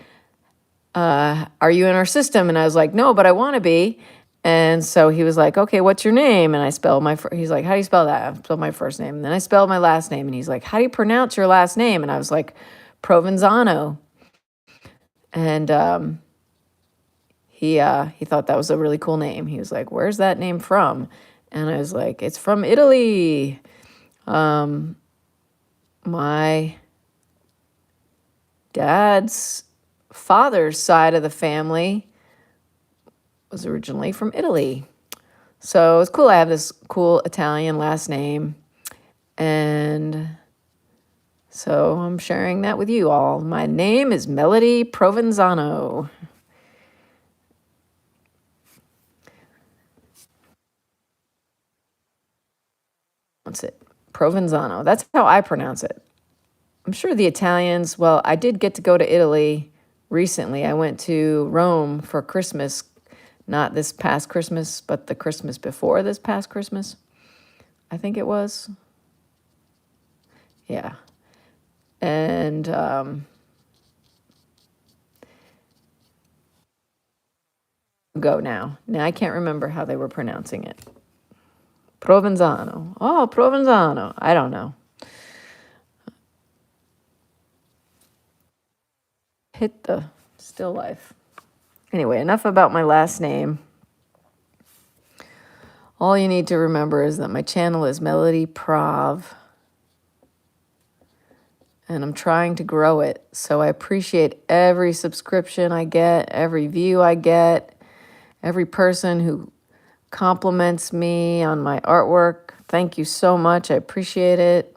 are you in our system? And I was like, no, but I want to be. And so he was like, okay, what's your name? And I spelled he's like, how do you spell that? I spelled my first name. And then I spelled my last name. And he's like, how do you pronounce your last name? And I was like, Provenzano. And he thought that was a really cool name. He was like, where's that name from? And I was like, it's from Italy. My dad's father's side of the family was originally from Italy. So it's cool. I have this cool Italian last name. And so I'm sharing that with you all. My name is Melodie Provenzano. What's it? Provenzano. That's how I pronounce it. I'm sure the Italians, well, I did get to go to Italy recently. I went to Rome for Christmas, not this past Christmas, but the Christmas before this past Christmas. I think it was. Yeah. And go now. Now I can't remember how they were pronouncing it. Provenzano. Oh, Provenzano. I don't know. Hit the still life. Anyway, enough about my last name. All you need to remember is that my channel is Melodie Prov. And I'm trying to grow it. So I appreciate every subscription I get, every view I get, every person who compliments me on my artwork. Thank you so much. I appreciate it.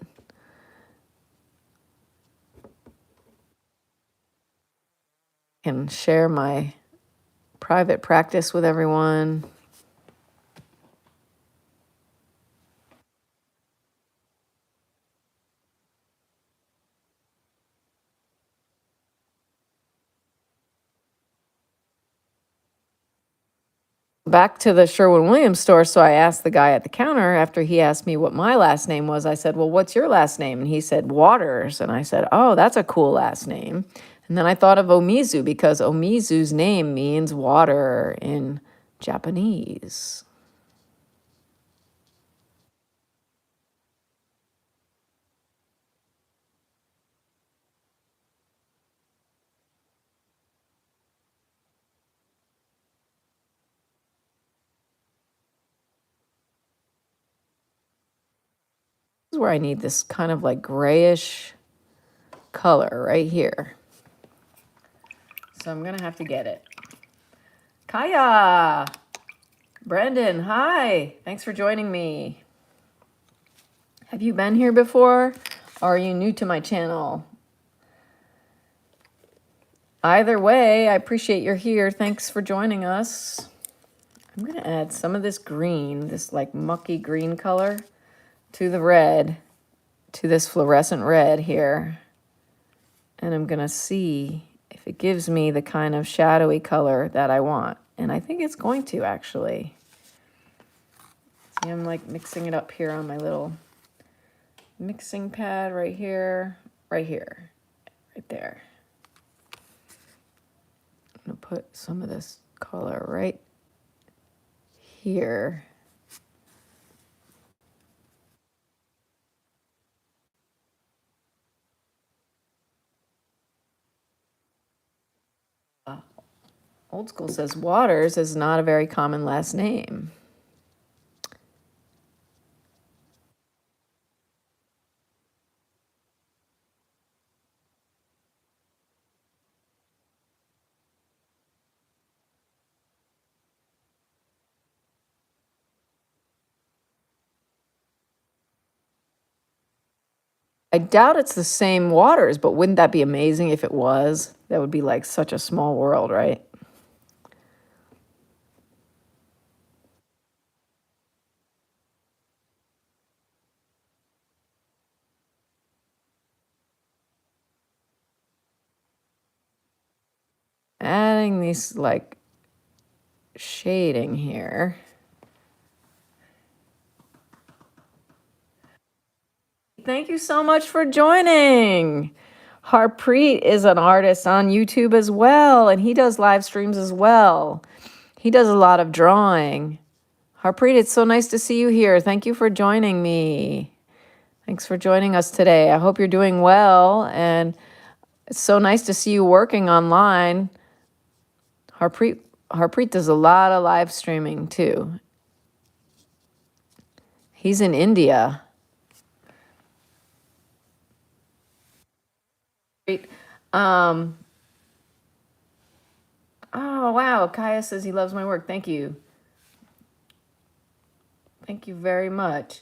Can share my private practice with everyone. Back to the Sherwin-Williams store. So I asked the guy at the counter after he asked me what my last name was. I said, well, what's your last name? And he said, Waters. And I said, oh, that's a cool last name. And then I thought of Omizu because Omizu's name means water in Japanese. This is where I need this kind of like grayish color right here. So I'm going to have to get it. Kaya! Brendan, hi! Thanks for joining me. Have you been here before? Or are you new to my channel? Either way, I appreciate you're here. Thanks for joining us. I'm going to add some of this green, this like mucky green color, to the red, to this fluorescent red here. And I'm going to see if it gives me the kind of shadowy color that I want. And I think it's going to, actually. See, I'm like mixing it up here on my little mixing pad right here, right there. I'm going to put some of this color right here. Old School says Waters is not a very common last name. I doubt it's the same Waters, but wouldn't that be amazing if it was? That would be like such a small world, right? Adding these like shading here. Thank you so much for joining. Harpreet is an artist on YouTube as well, and he does live streams as well. He does a lot of drawing. Harpreet, it's so nice to see you here. Thank you for joining me. Thanks for joining us today. I hope you're doing well, and it's so nice to see you working online. Harpreet does a lot of live streaming too. He's in India. Um, Oh, wow. Kaya says he loves my work. Thank you. Thank you very much.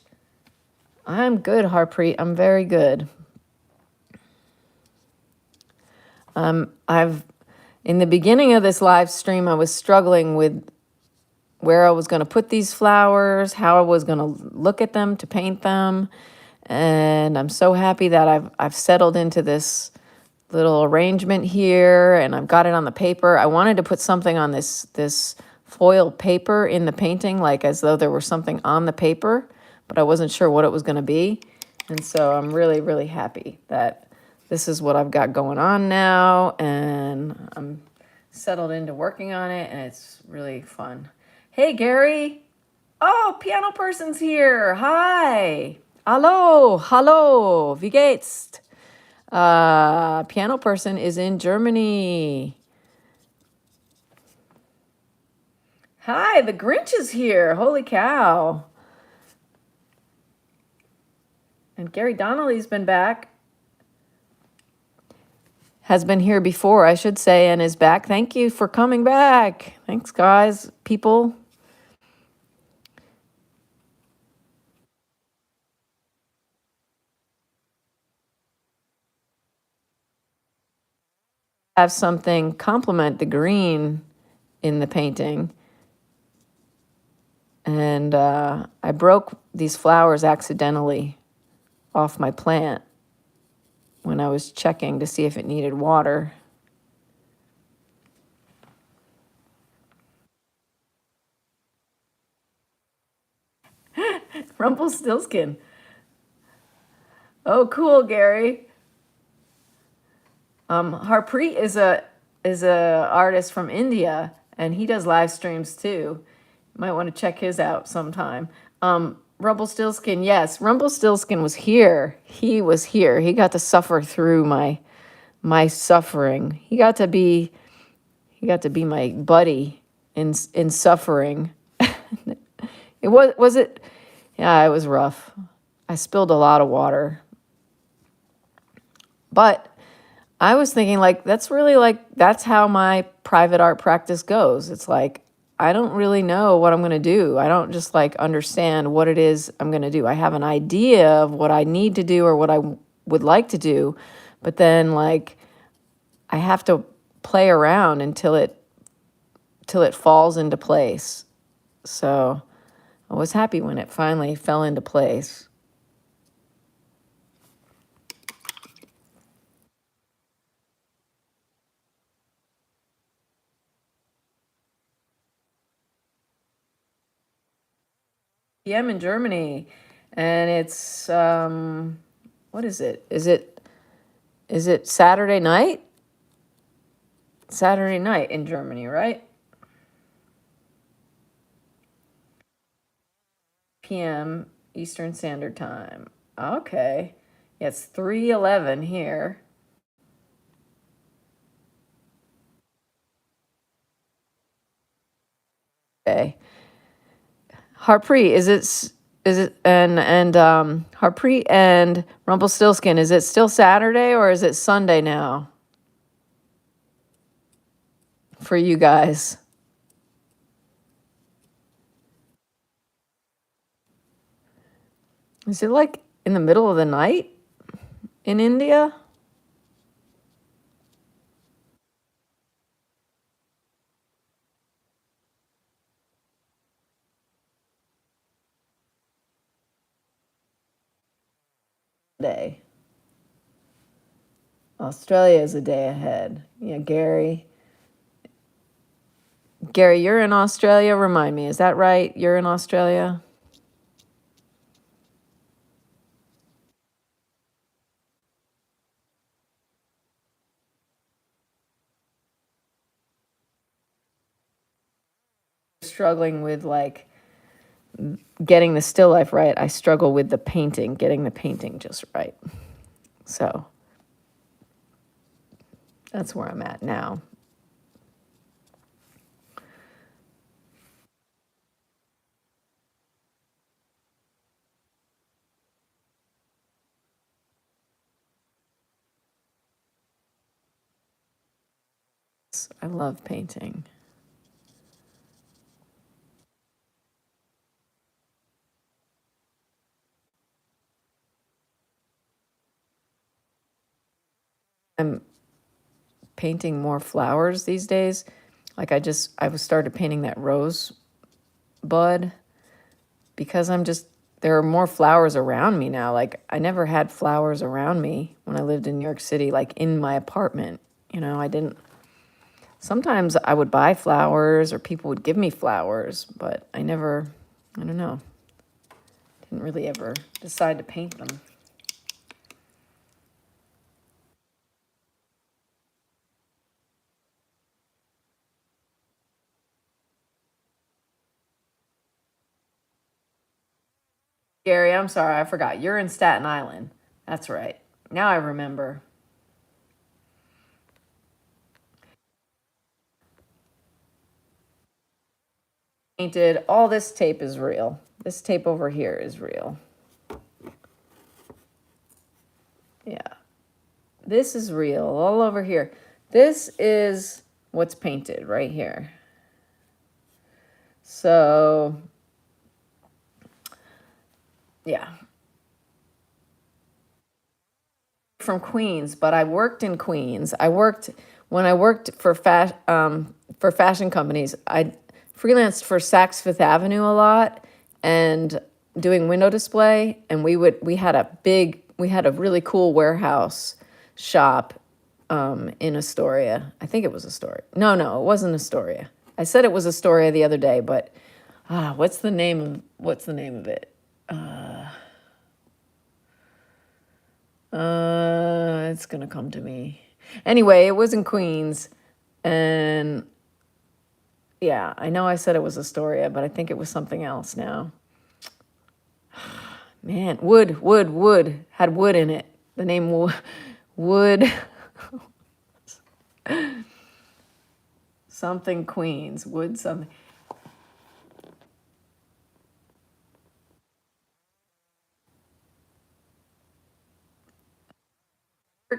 I'm good, Harpreet. I'm very good. I've in the beginning of this live stream, I was struggling with where I was going to put these flowers, how I was going to look at them to paint them, and I'm so happy that I've settled into this little arrangement here, and I've got it on the paper. I wanted to put something on this foil paper in the painting, like as though there was something on the paper, but I wasn't sure what it was going to be. And so I'm really, really happy that this is what I've got going on now, and I'm settled into working on it, and it's really fun. Hey, Gary. Oh, piano person's here. Hi. Hallo, hallo, wie geht's? Piano person is in Germany. Hi, the Grinch is here. Holy cow. And Gary Donnelly's been back. Has been here before, I should say, and is back. Thank you for coming back. Thanks, guys, people. Have something complement the green in the painting. And I broke these flowers accidentally off my plant when I was checking to see if it needed water. Rumpelstiltskin. Oh, cool, Gary. Harpreet is a artist from India, and he does live streams too. You might want to check his out sometime. Rumpelstiltskin, yes, Rumpelstiltskin was here. He was here. He got to suffer through my suffering. He got to be my buddy in suffering. It was it. Yeah, it was rough. I spilled a lot of water, but I was thinking, like, that's really like, that's how my private art practice goes. It's like, I don't really know what I'm going to do. I don't just like understand what it is I'm going to do. I have an idea of what I need to do or what I would like to do, but then like I have to play around until it falls into place. So I was happy when it finally fell into place. PM in Germany, and it's what is it? Is it Saturday night? Saturday night in Germany, right? PM Eastern Standard Time. Okay. Yeah, it's 3:11 here. Okay. Harpreet, is it and Harpreet and Rumpelstiltskin, is it still Saturday or is it Sunday now for you guys? Is it like in the middle of the night in India? Day. Australia is a day ahead. Yeah, Gary. Gary, you're in Australia. Remind me, is that right? You're in Australia? Struggling with like getting the still life right. I struggle with the painting, getting the painting just right. So that's where I'm at now. I love painting. I'm painting more flowers these days. Like I was started painting that rose bud because there are more flowers around me now. Like I never had flowers around me when I lived in New York City, like in my apartment. I didn't, sometimes I would buy flowers or people would give me flowers, but I don't know, didn't really ever decide to paint them. Gary, I'm sorry, I forgot. You're in Staten Island. That's right. Now I remember. Painted, all this tape is real. This tape over here is real. Yeah. This is real all over here. This is what's painted right here. So, yeah. From Queens, but I worked in Queens. When I worked for fashion companies. I freelanced for Saks Fifth Avenue a lot and doing window display. And we had a really cool warehouse shop in Astoria. I think it was Astoria. No, it wasn't Astoria. I said it was Astoria the other day, but what's the name of it? It's gonna come to me. Anyway, it was in Queens, and yeah, I know I said it was Astoria, but I think it was something else now. Man, wood had wood in it. The name wood something Queens, wood something.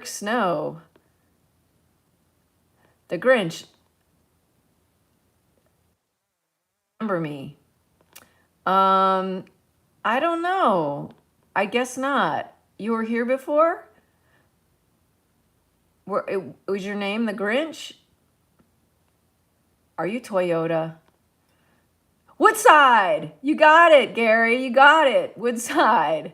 Snow. The Grinch. Remember me. I don't know. I guess not. You were here before? Was your name the Grinch? Are you Toyota? Woodside! You got it, Gary. You got it. Woodside.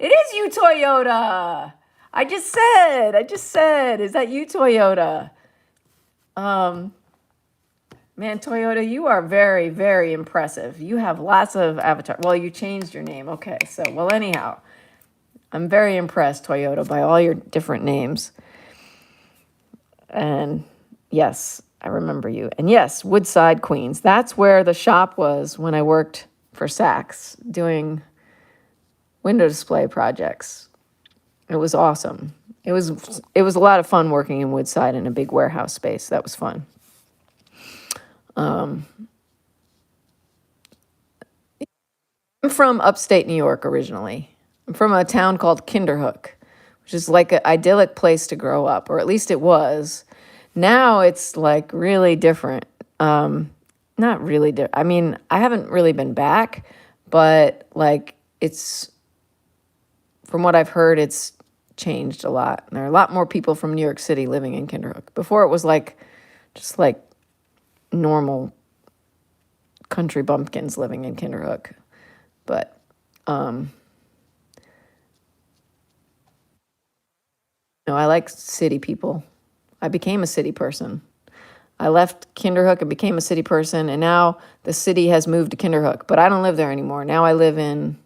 It is you, Toyota. I just said, is that you, Toyota? Man, Toyota, you are very, very impressive. You have lots of avatar. Well, you changed your name. Okay, so, well, anyhow, I'm very impressed, Toyota, by all your different names. And yes, I remember you. And yes, Woodside, Queens. That's where the shop was when I worked for Saks doing window display projects. It was awesome. It was a lot of fun working in Woodside in a big warehouse space. That was fun. I'm from upstate New York originally. I'm from a town called Kinderhook, which is like an idyllic place to grow up, or at least it was. Now it's like really different. Not really different. I mean, I haven't really been back, but like from what I've heard, it's changed a lot. There are a lot more people from New York City living in Kinderhook. Before it was just like normal country bumpkins living in Kinderhook. But I like city people. I became a city person. I left Kinderhook and became a city person, and now the city has moved to Kinderhook, but I don't live there anymore. Now I live in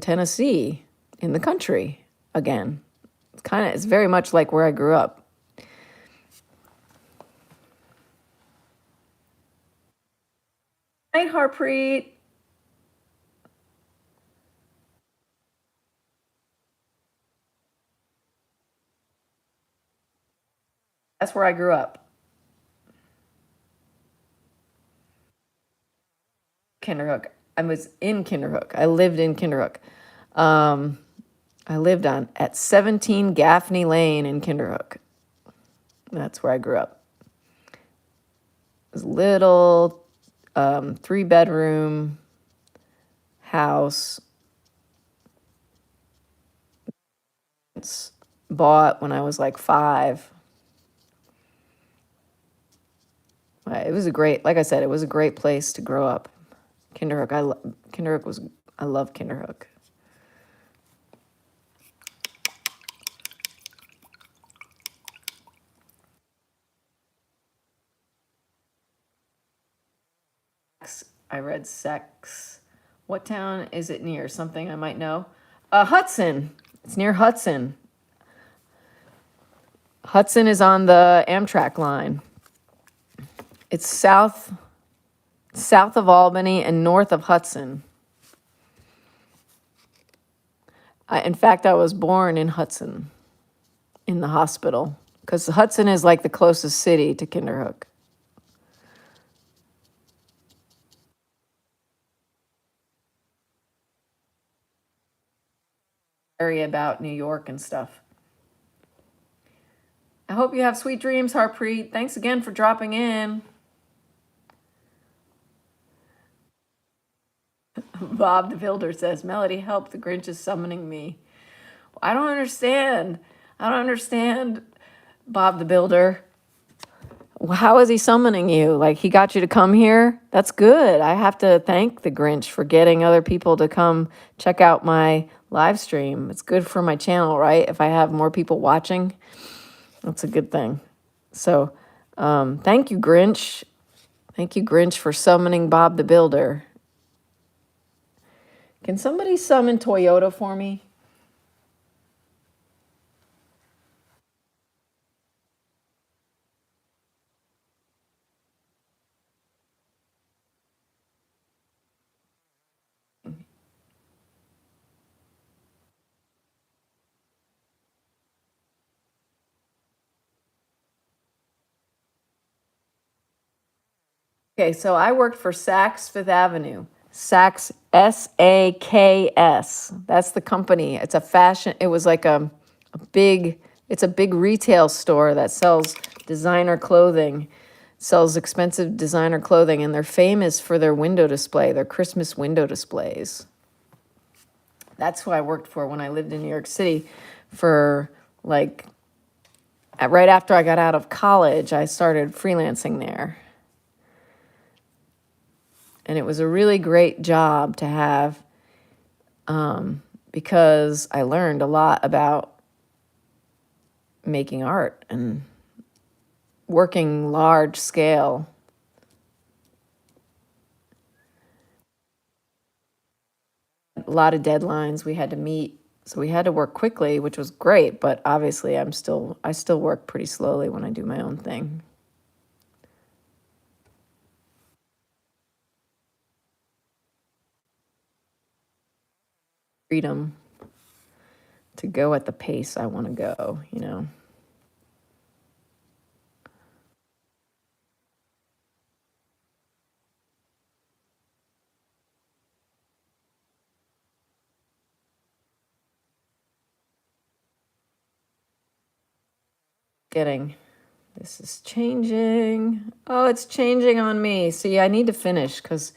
Tennessee, in the country again. It's very much like where I grew up. Night, Harpreet. That's where I grew up. Kinderhook. I was in Kinderhook. I lived in Kinderhook. I lived at 17 Gaffney Lane in Kinderhook. That's where I grew up. It was a little 3-bedroom house. It's bought when I was like 5. It was a great, like I said, it was a great place to grow up. Kinderhook, I love Kinderhook. I read Sex. What town is it near? Something I might know. Hudson. It's near Hudson. Hudson is on the Amtrak line. It's south of Albany and north of Hudson. In fact, I was born in Hudson, in the hospital, because Hudson is like the closest city to Kinderhook. Area about New York and stuff. I hope you have sweet dreams, Harpreet. Thanks again for dropping in. Bob the Builder says, Melody, help, the Grinch is summoning me. I don't understand. I don't understand, Bob the Builder. How is he summoning you? Like, he got you to come here? That's good. I have to thank the Grinch for getting other people to come check out my live stream. It's good for my channel, right? If I have more people watching, that's a good thing. So, thank you, Grinch. Thank you, Grinch, for summoning Bob the Builder. Can somebody summon Toyota for me? Okay, so I worked for Saks Fifth Avenue. Saks, Saks. That's the company. It's a fashion, it was like it's a big retail store that sells designer clothing, sells expensive designer clothing, and they're famous for their window display, their Christmas window displays. That's who I worked for when I lived in New York City for like, right after I got out of college, I started freelancing there. And it was a really great job to have because I learned a lot about making art and working large scale. A lot of deadlines we had to meet. So we had to work quickly, which was great, but obviously I still work pretty slowly when I do my own thing. Freedom to go at the pace I want to go, you know. This is changing. Oh, it's changing on me. See, I need to finish because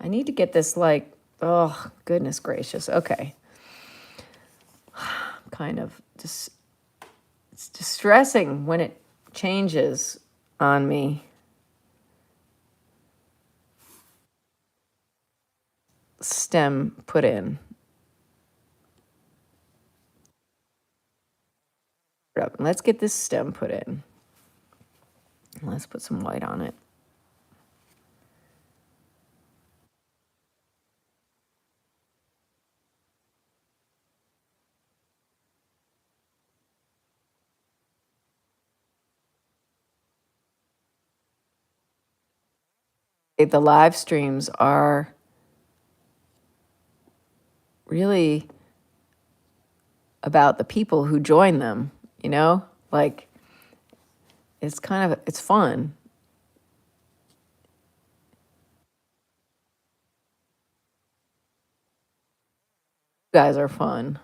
I need to get this like, oh, goodness gracious. Okay. Kind of just, it's distressing when it changes on me. Stem put in. Let's get this stem put in. Let's put some white on it. The live streams are really about the people who join them, you know? Like, it's fun. You guys are fun.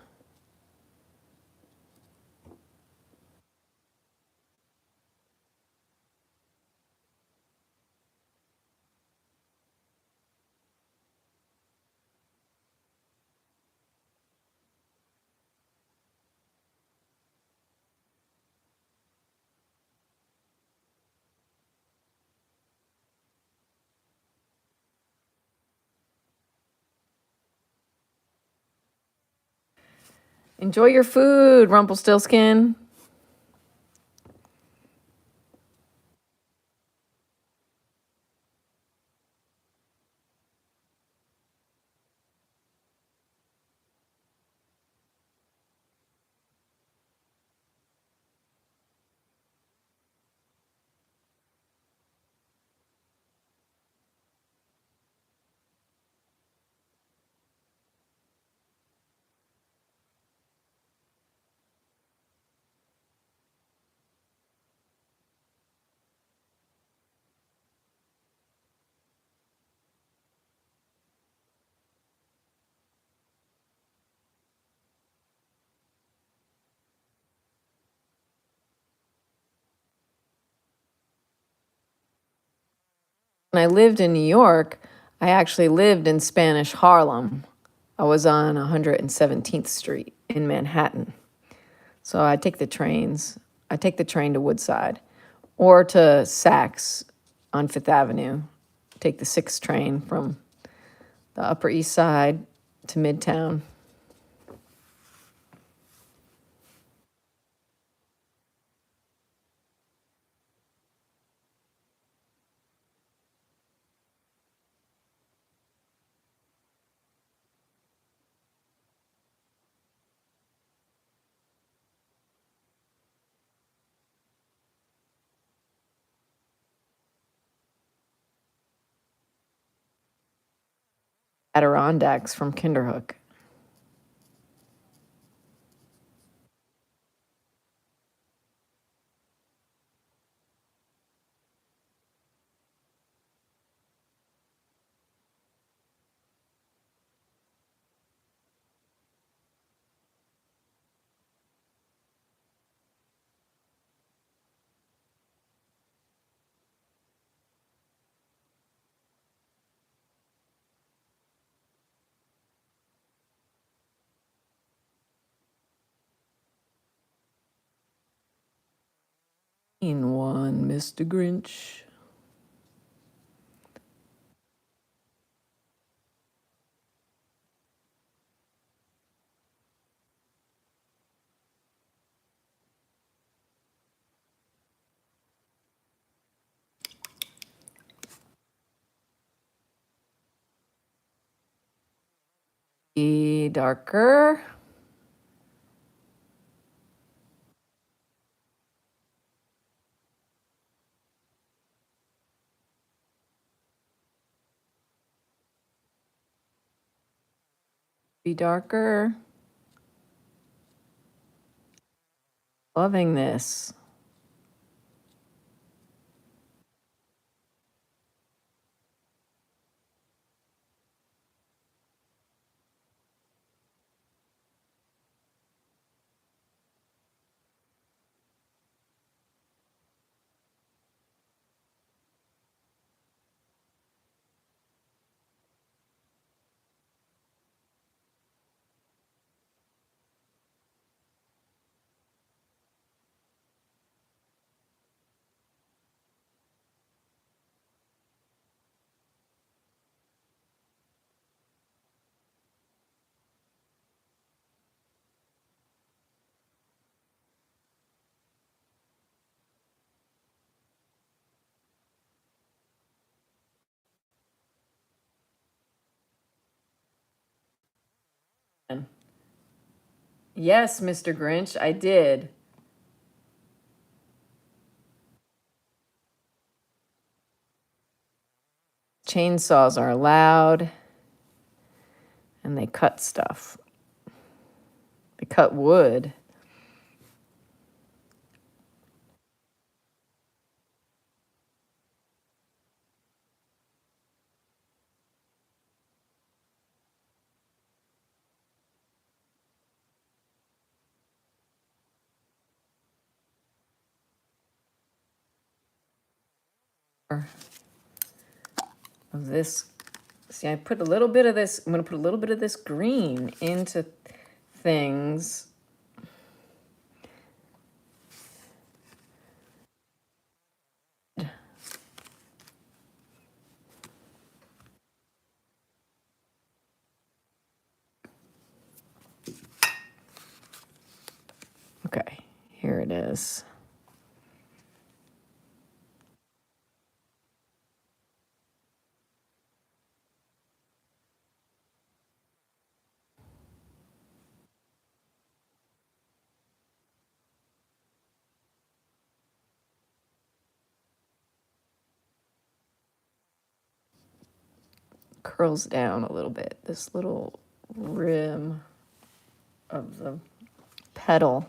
Enjoy your food, Rumpelstiltskin. When I lived in New York, I actually lived in Spanish Harlem. I was on 117th Street in Manhattan. So I take the trains. I take the train to Woodside or to Saks on Fifth Avenue. Take the 6th train from the Upper East Side to Midtown. Adirondacks from Kinderhook. In one, Mr. Grinch. Be darker. Be darker. Loving this. Yes, Mr. Grinch, I did. Chainsaws are loud and they cut stuff. They cut wood. Of this. See, I put a little bit of this, I'm going to put a little bit of this green into things. is. Curls down a little bit, this little rim of the petal.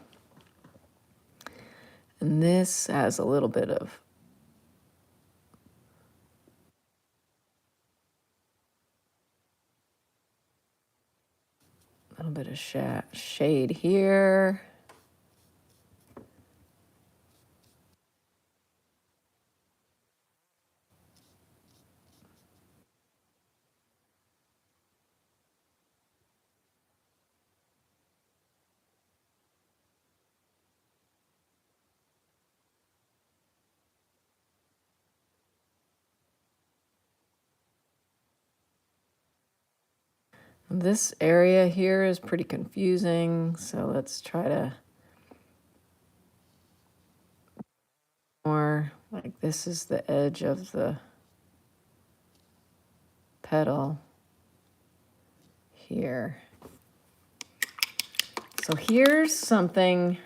And this has a little bit of shade here. This area here is pretty confusing, so let's try to more like this is the edge of the petal here. So here's something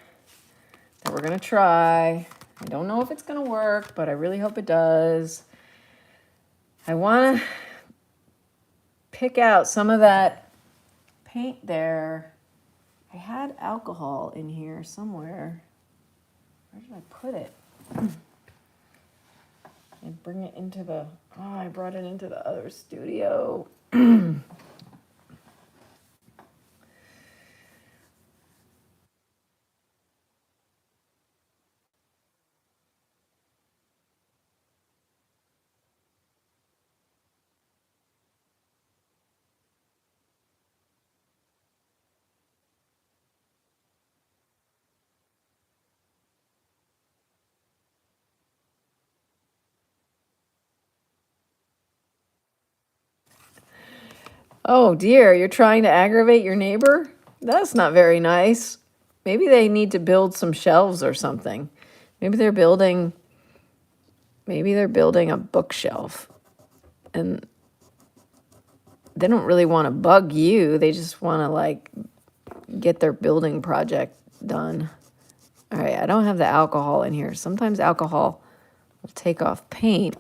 that we're gonna try. I don't know if it's gonna work, but I really hope it does. I wanna pick out some of that paint there. I had alcohol in here somewhere. Where did I put it? And bring it into the, oh, I brought it into the other studio. Oh dear, you're trying to aggravate your neighbor? That's not very nice. Maybe they need to build some shelves or something. Maybe they're building a bookshelf. And they don't really want to bug you. They just want to like get their building project done. All right, I don't have the alcohol in here. Sometimes alcohol will take off paint.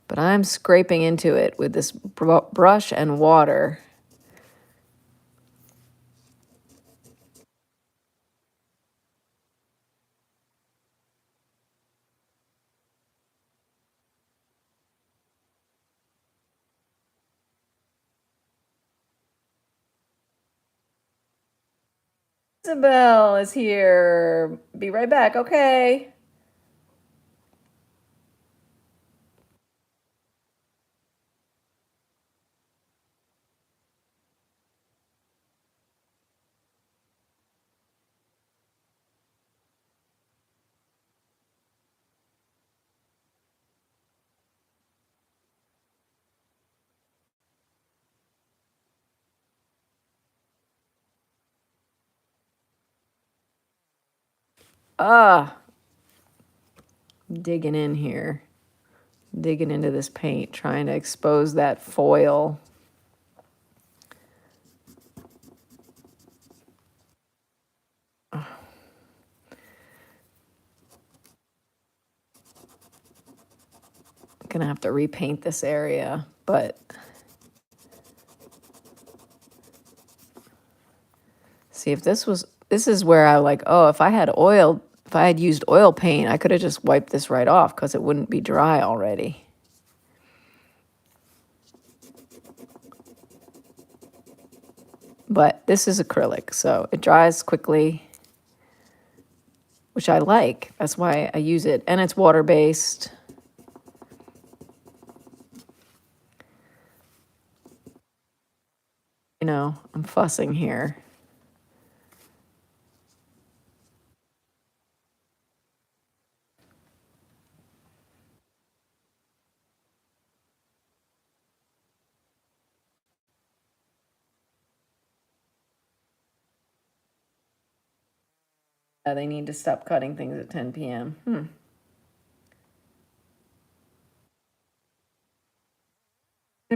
But I'm scraping into it with this brush and water. Isabel is here. Be right back, okay? Ah, digging in here. Digging into this paint, trying to expose that foil. Gonna have to repaint this area, but see if this is where I like, oh, if I had used oil paint, I could have just wiped this right off because it wouldn't be dry already. But this is acrylic, so it dries quickly, which I like. That's why I use it. And it's water-based. You know, I'm fussing here. They need to stop cutting things at 10 p.m. Gonna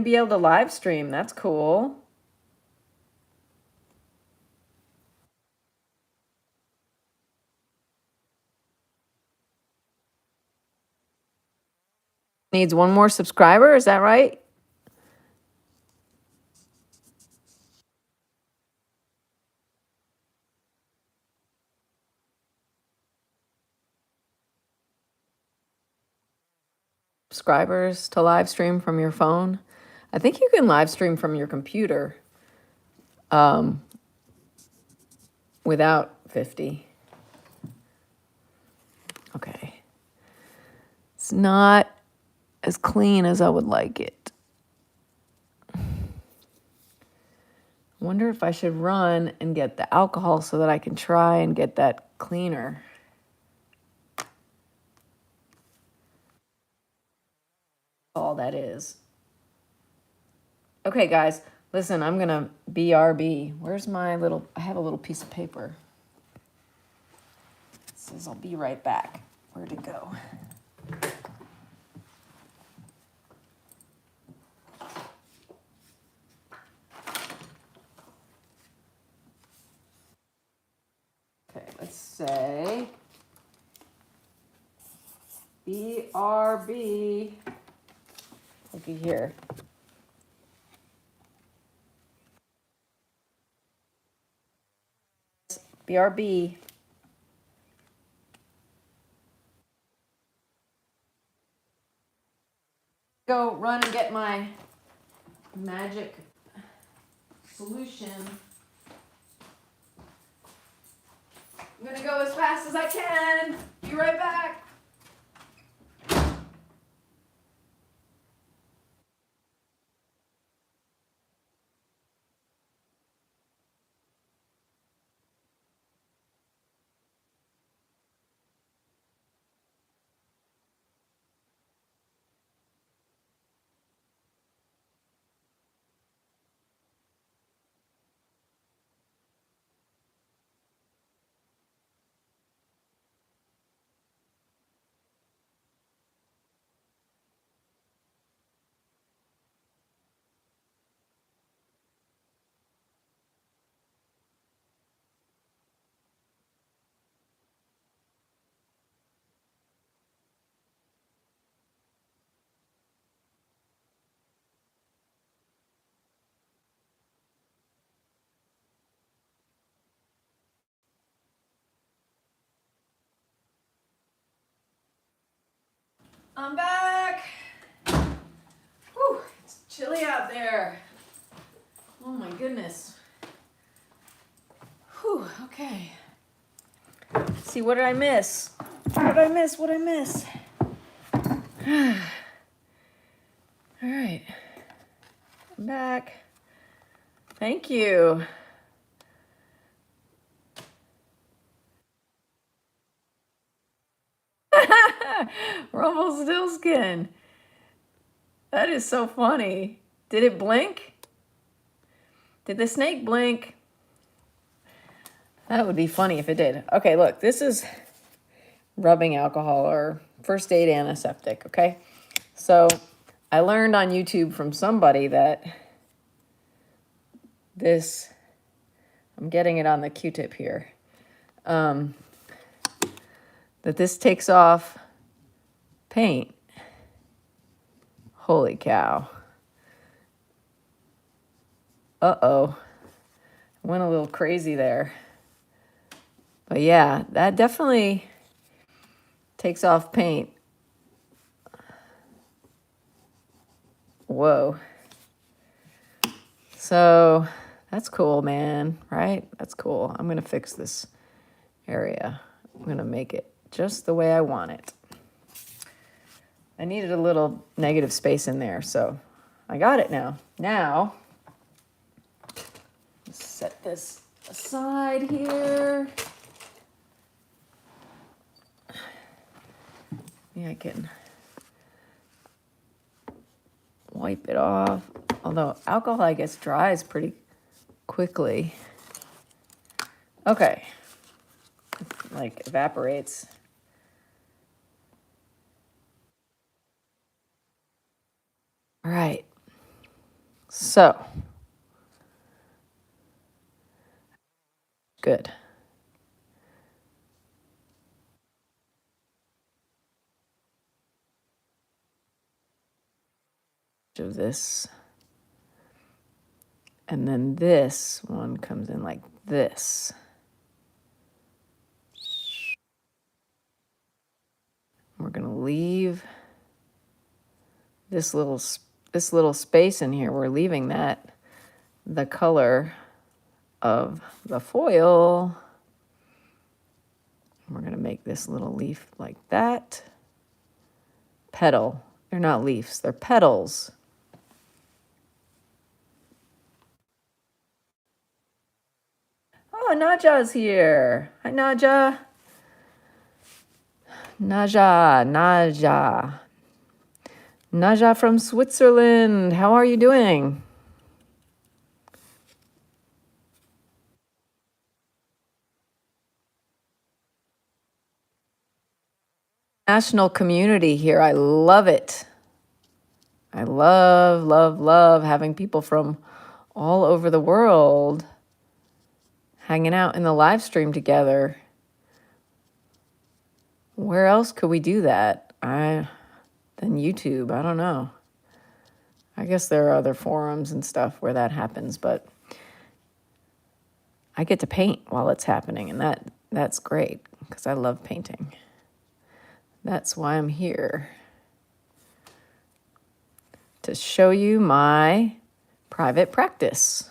be able to live stream. That's cool. Needs one more subscriber, is that right? Subscribers to live stream from your phone. I think you can live stream from your computer without 50. Okay. It's not as clean as I would like it. I wonder if I should run and get the alcohol so that I can try and get that cleaner. All that is. Okay, guys, listen, I'm gonna BRB. Where's my little, I have a little piece of paper. It says I'll be right back. Where'd it go? Okay, let's say BRB. Looky here. BRB. Go run and get my magic solution. I'm gonna go as fast as I can. Be right back. I'm back. Whew, it's chilly out there. Oh my goodness. Whew, okay. Let's see, what did I miss? What did I miss? What did I miss? All right. I'm back. Thank you. Rumpelstiltskin. That is so funny. Did it blink? Did the snake blink? That would be funny if it did. Okay, look, this is rubbing alcohol or first aid antiseptic, okay? So I learned on YouTube from somebody that this, I'm getting it on the Q-tip here, that this takes off paint. Holy cow. Uh-oh. Went a little crazy there. But yeah, that definitely takes off paint. Whoa. So that's cool, man, right? That's cool. I'm going to fix this area. I'm going to make it just the way I want it. I needed a little negative space in there, so I got it now. Now, let's set this aside here. Maybe I can wipe it off. Although alcohol, I guess, dries pretty quickly. Okay. like evaporates. All right. So, good. Of this. And then this one comes in like this. We're going to leave this little space in here. We're leaving that the color of the foil. We're going to make this little leaf like that. Petal. They're not leaves, they're petals. Oh, Naja's here. Hi, Naja. Naja. Naja from Switzerland. How are you doing? National community here. I love it. I love having people from all over the world hanging out in the live stream together. Where else could we do that? Than YouTube? I don't know. I guess there are other forums and stuff where that happens, but I get to paint while it's happening, and that's great because I love painting. That's why I'm here, to show you my private practice.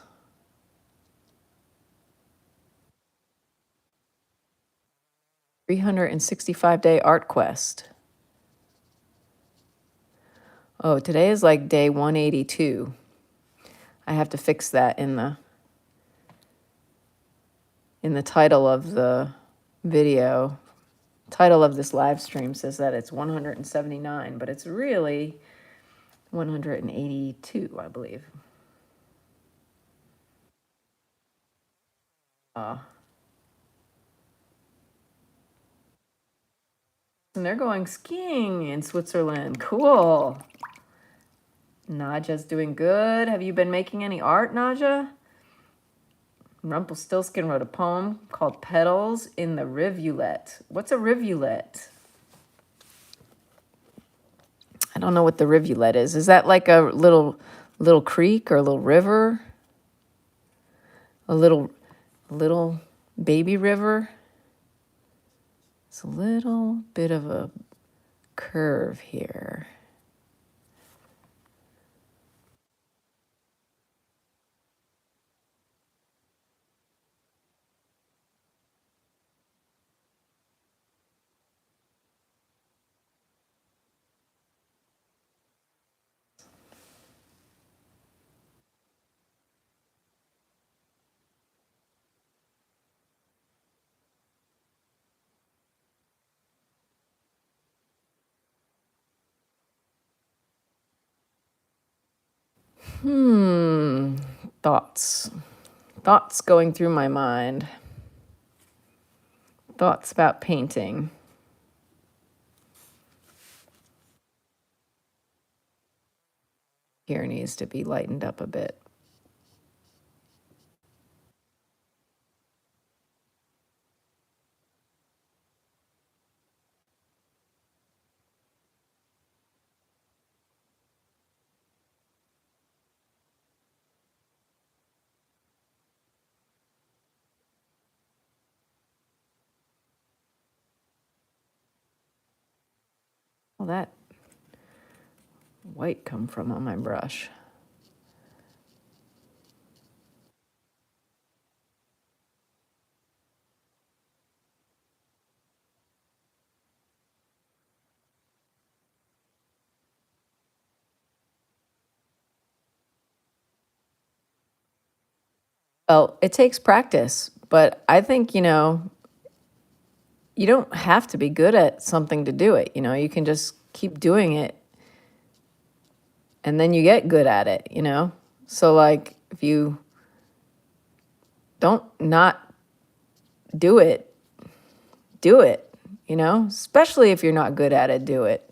$365-day art quest. Oh, today is like day 182. I have to fix that in the title of the video. Title of this live stream says that it's 179, but it's really 182, I believe. And they're going skiing in Switzerland. Cool. Naja's doing good. Have you been making any art, Naja? Rumpelstiltskin wrote a poem called Petals in the Rivulet. What's a rivulet? I don't know what the rivulet is. Is that like a little creek or a little river? A little baby river? It's a little bit of a curve here. Thoughts going through my mind. Thoughts about painting. Here needs to be lightened up a bit. Well, that white come from on my brush? Well, it takes practice, but I think, you don't have to be good at something to do it. You can just keep doing it and then you get good at it, So like if you don't not do it, do it, you know, especially if you're not good at it, do it.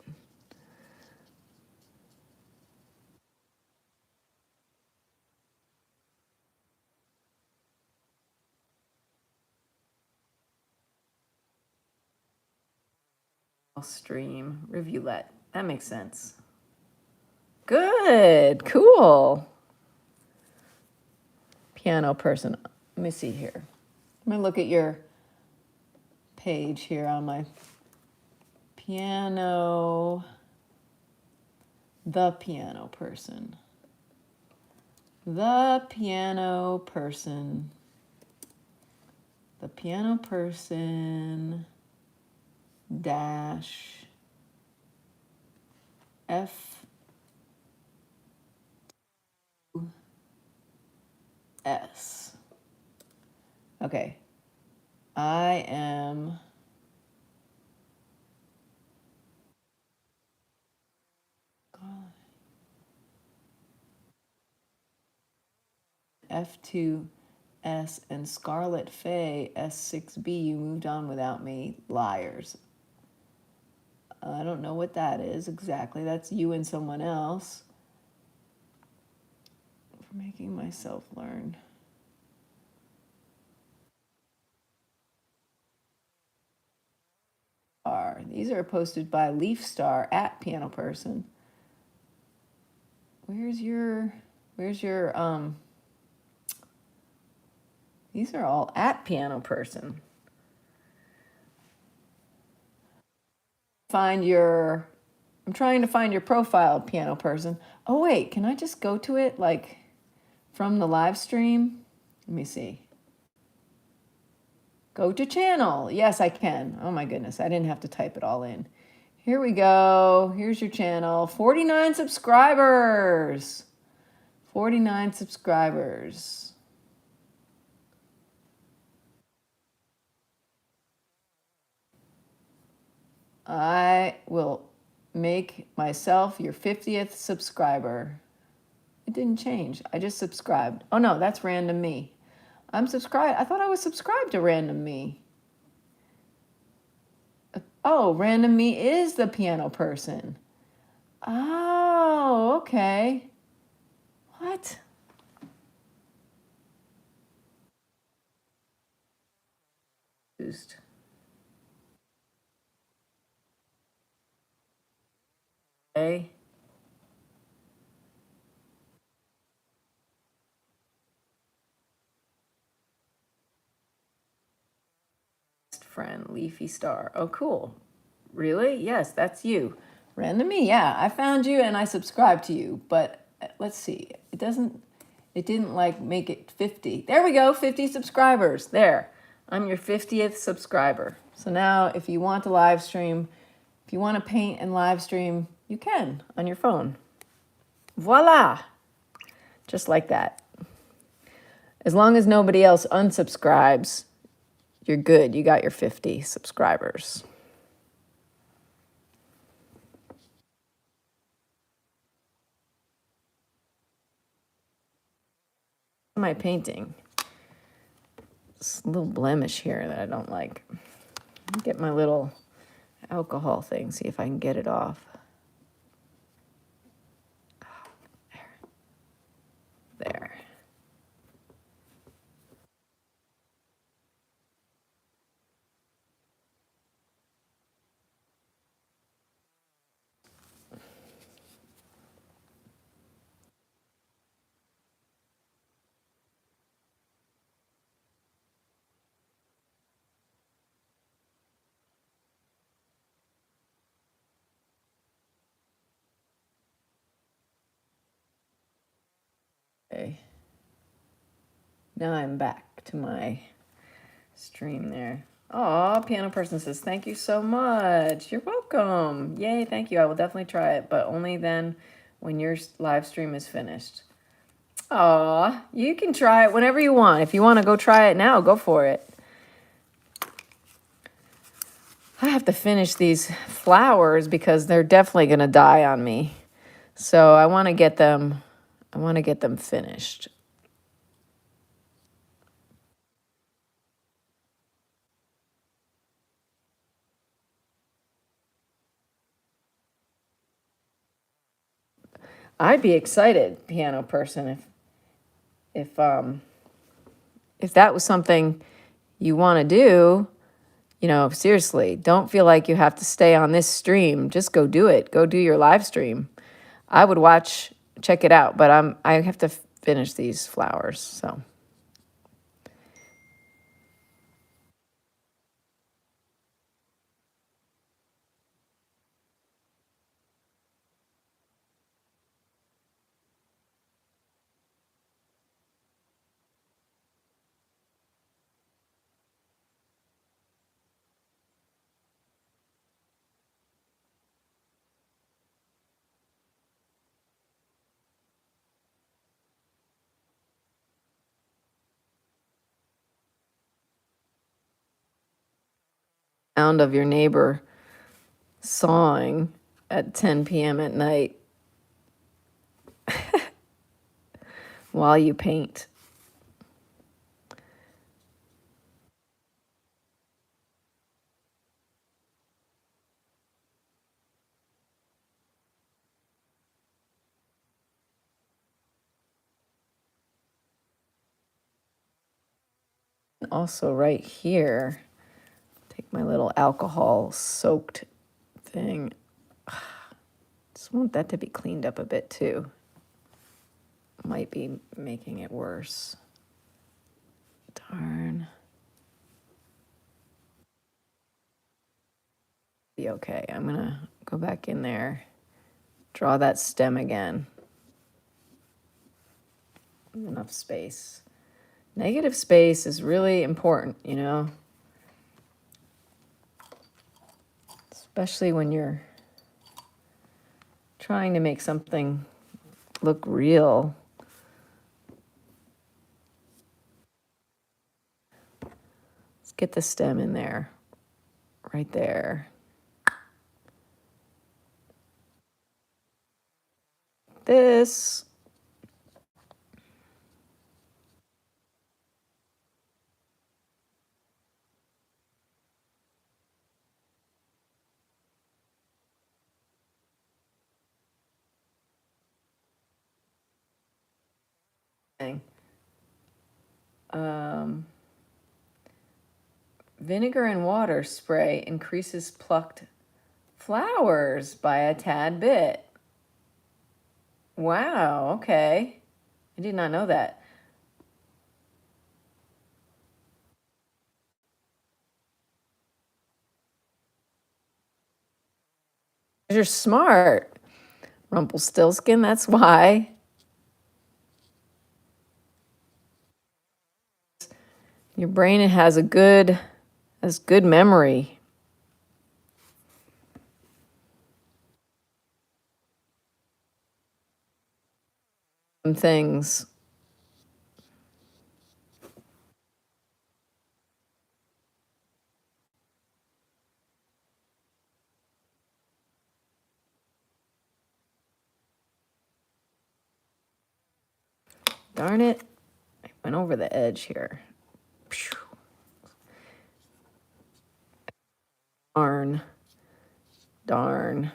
Stream, reviewlet. That makes sense. Good, cool. Piano person. Let me see here. Let me look at your page here on my piano. The piano person. The piano person. The piano person dash F S. Okay. I am F2S and Scarlet Faye S6B. You moved on without me. Liars. I don't know what that is exactly. That's you and someone else. For making myself learn. These are posted by Leaf Star at Piano Person. Where's your these are all at Piano Person. I'm trying to find your profile, Piano Person. Oh wait, can I just go to it like from the live stream? Let me see. Go to channel. Yes, I can. Oh my goodness, I didn't have to type it all in. Here we go. Here's your channel. 49 subscribers. 49 subscribers. I will make myself your 50th subscriber. It didn't change. I just subscribed. Oh no, that's Random Me. I'm subscribed. I thought I was subscribed to Random Me. Oh, Random Me is the piano person. Oh, okay. What? Okay. Friend, Leafy Star. Oh, cool. Really? Yes, that's you. Random Me. Yeah, I found you and I subscribed to you. But let's see. It didn't like make it 50. There we go. 50 subscribers. There. I'm your 50th subscriber. So now if you want to live stream, if you want to paint and live stream, you can on your phone. Voila. Just like that. As long as nobody else unsubscribes, you're good. You got your 50 subscribers. What am I painting? This little blemish here that I don't like. Get my little alcohol thing, see if I can get it off. There. Okay. Now I'm back to my stream there. Aw, Piano Person says, thank you so much. You're welcome. Yay, thank you. I will definitely try it, but only then when your live stream is finished. Aw, you can try it whenever you want. If you want to go try it now, go for it. I have to finish these flowers because they're definitely going to die on me. So I want to get them finished. I'd be excited, piano person, if that was something you want to do. Seriously, don't feel like you have to stay on this stream. Just go do it. Go do your live stream. I would check it out, but I have to finish these flowers, so. Sound of your neighbor sawing at 10 p.m. at night while you paint. Also right here, take my little alcohol soaked thing. Just want that to be cleaned up a bit too. Might be making it worse. Darn. Be okay. I'm gonna go back in there, draw that stem again. Enough space. Negative space is really important, especially when you're trying to make something look real. Let's get the stem in there, right there. This. Vinegar and water spray increases plucked flowers by a tad bit. Wow, okay. I did not know that. You're smart, Rumpelstiltskin, that's why. Your brain has good memory. Some things. Darn it. I went over the edge here. Darn. Darn.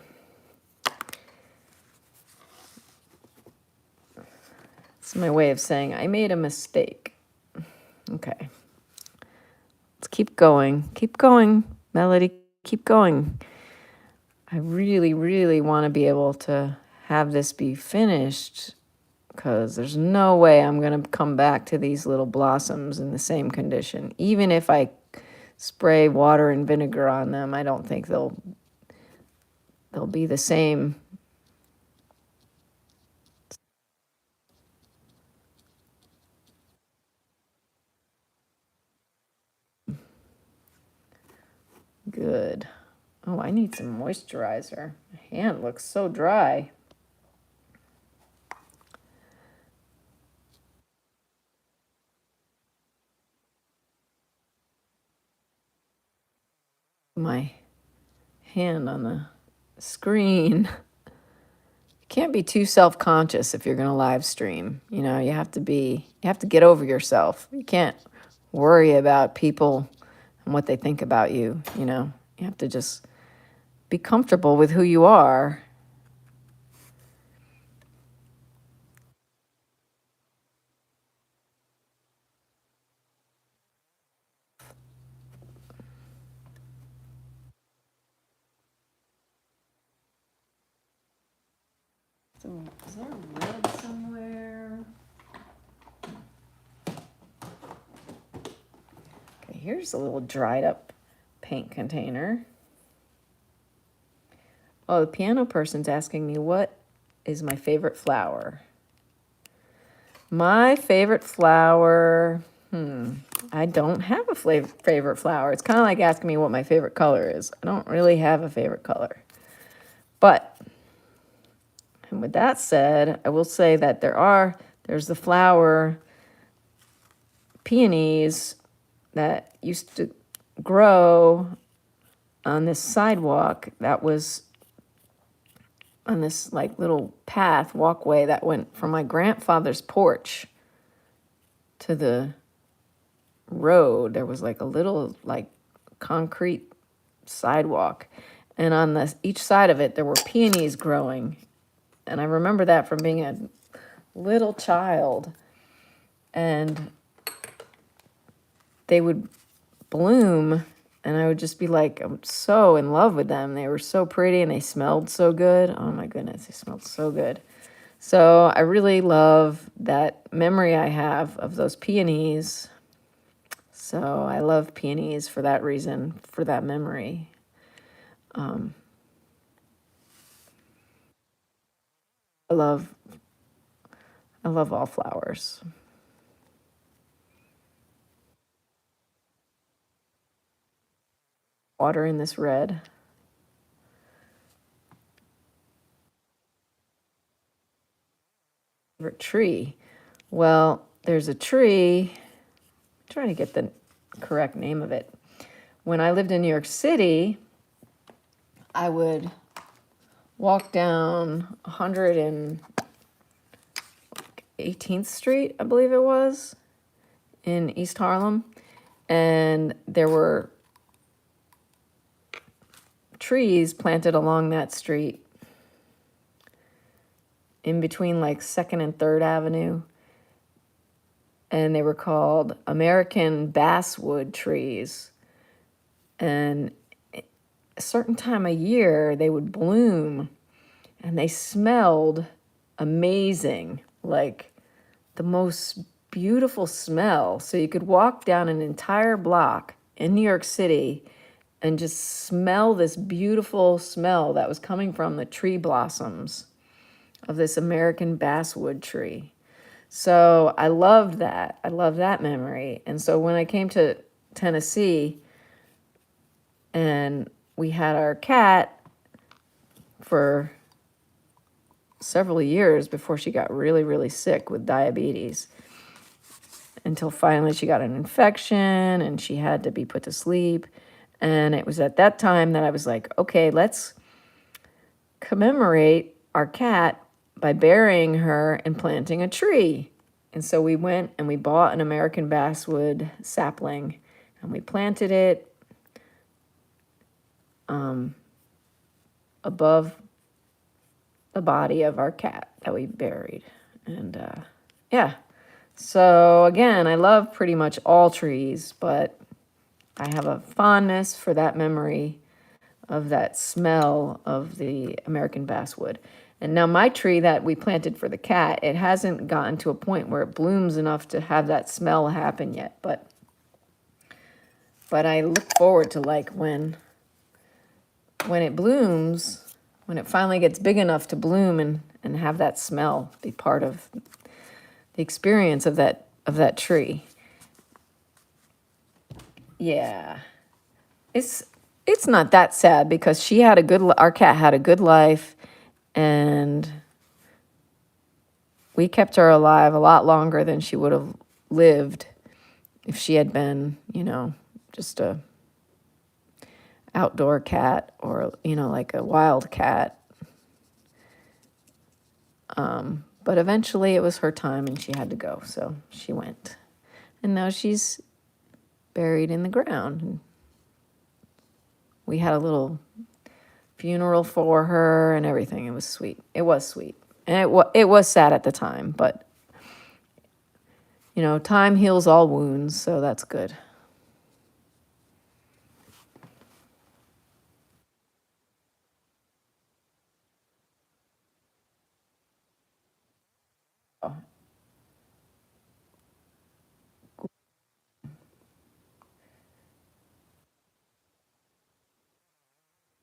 It's my way of saying I made a mistake. Okay. Let's keep going. Keep going, Melody. Keep going. I really, really want to be able to have this be finished because there's no way I'm going to come back to these little blossoms in the same condition. Even if I spray water and vinegar on them, I don't think they'll be the same. Good. Oh, I need some moisturizer. My hand looks so dry. My hand on the screen. You can't be too self-conscious if you're going to live stream. You have to get over yourself. You can't worry about people and what they think about you. You have to just be comfortable with who you are. Is there red somewhere? Okay, here's a little dried up paint container. Oh, the piano person's asking me what is my favorite flower. My favorite flower, I don't have a favorite flower. It's kind of like asking me what my favorite color is. I don't really have a favorite color. But, and with that said, I will say that there's the flower peonies that used to grow on this sidewalk that was on this like little walkway that went from my grandfather's porch to the road. There was like a little like concrete sidewalk, and on each side of it there were peonies growing, and I remember that from being a little child, and they would bloom, and I would just be like, I'm so in love with them. They were so pretty and they smelled so good. Oh my goodness, they smelled so good. So I really love that memory I have of those peonies. So I love peonies for that reason, for that memory. I love all flowers. Water in this red. Favorite tree. Well, there's a tree. I'm trying to get the correct name of it. When I lived in New York City, I would walk down 118th Street, I believe it was, in East Harlem. And there were trees planted along that street in between like 2nd and 3rd Avenue. And they were called American basswood trees. And a certain time of year, they would bloom, and they smelled amazing, like the most beautiful smell. So you could walk down an entire block in New York City and just smell this beautiful smell that was coming from the tree blossoms of this American basswood tree. So I loved that. I love that memory. And so when I came to Tennessee and we had our cat for several years before she got really, really sick with diabetes, until finally she got an infection and she had to be put to sleep. And it was at that time that I was like, okay, let's commemorate our cat by burying her and planting a tree. And so we went and we bought an American basswood sapling and we planted it above the body of our cat that we buried. And yeah, so again, I love pretty much all trees, but I have a fondness for that memory of that smell of the American basswood. And now my tree that we planted for the cat, it hasn't gotten to a point where it blooms enough to have that smell happen yet. But I look forward to like when it blooms, when it finally gets big enough to bloom and have that smell be part of the experience of that tree. Yeah. It's not that sad because our cat had a good life, and we kept her alive a lot longer than she would have lived if she had been, just a outdoor cat or, like a wild cat. But eventually it was her time and she had to go, so she went. And now she's buried in the ground. And we had a little funeral for her and everything. It was sweet. It was sweet. And it was sad at the time, but, time heals all wounds, so that's good.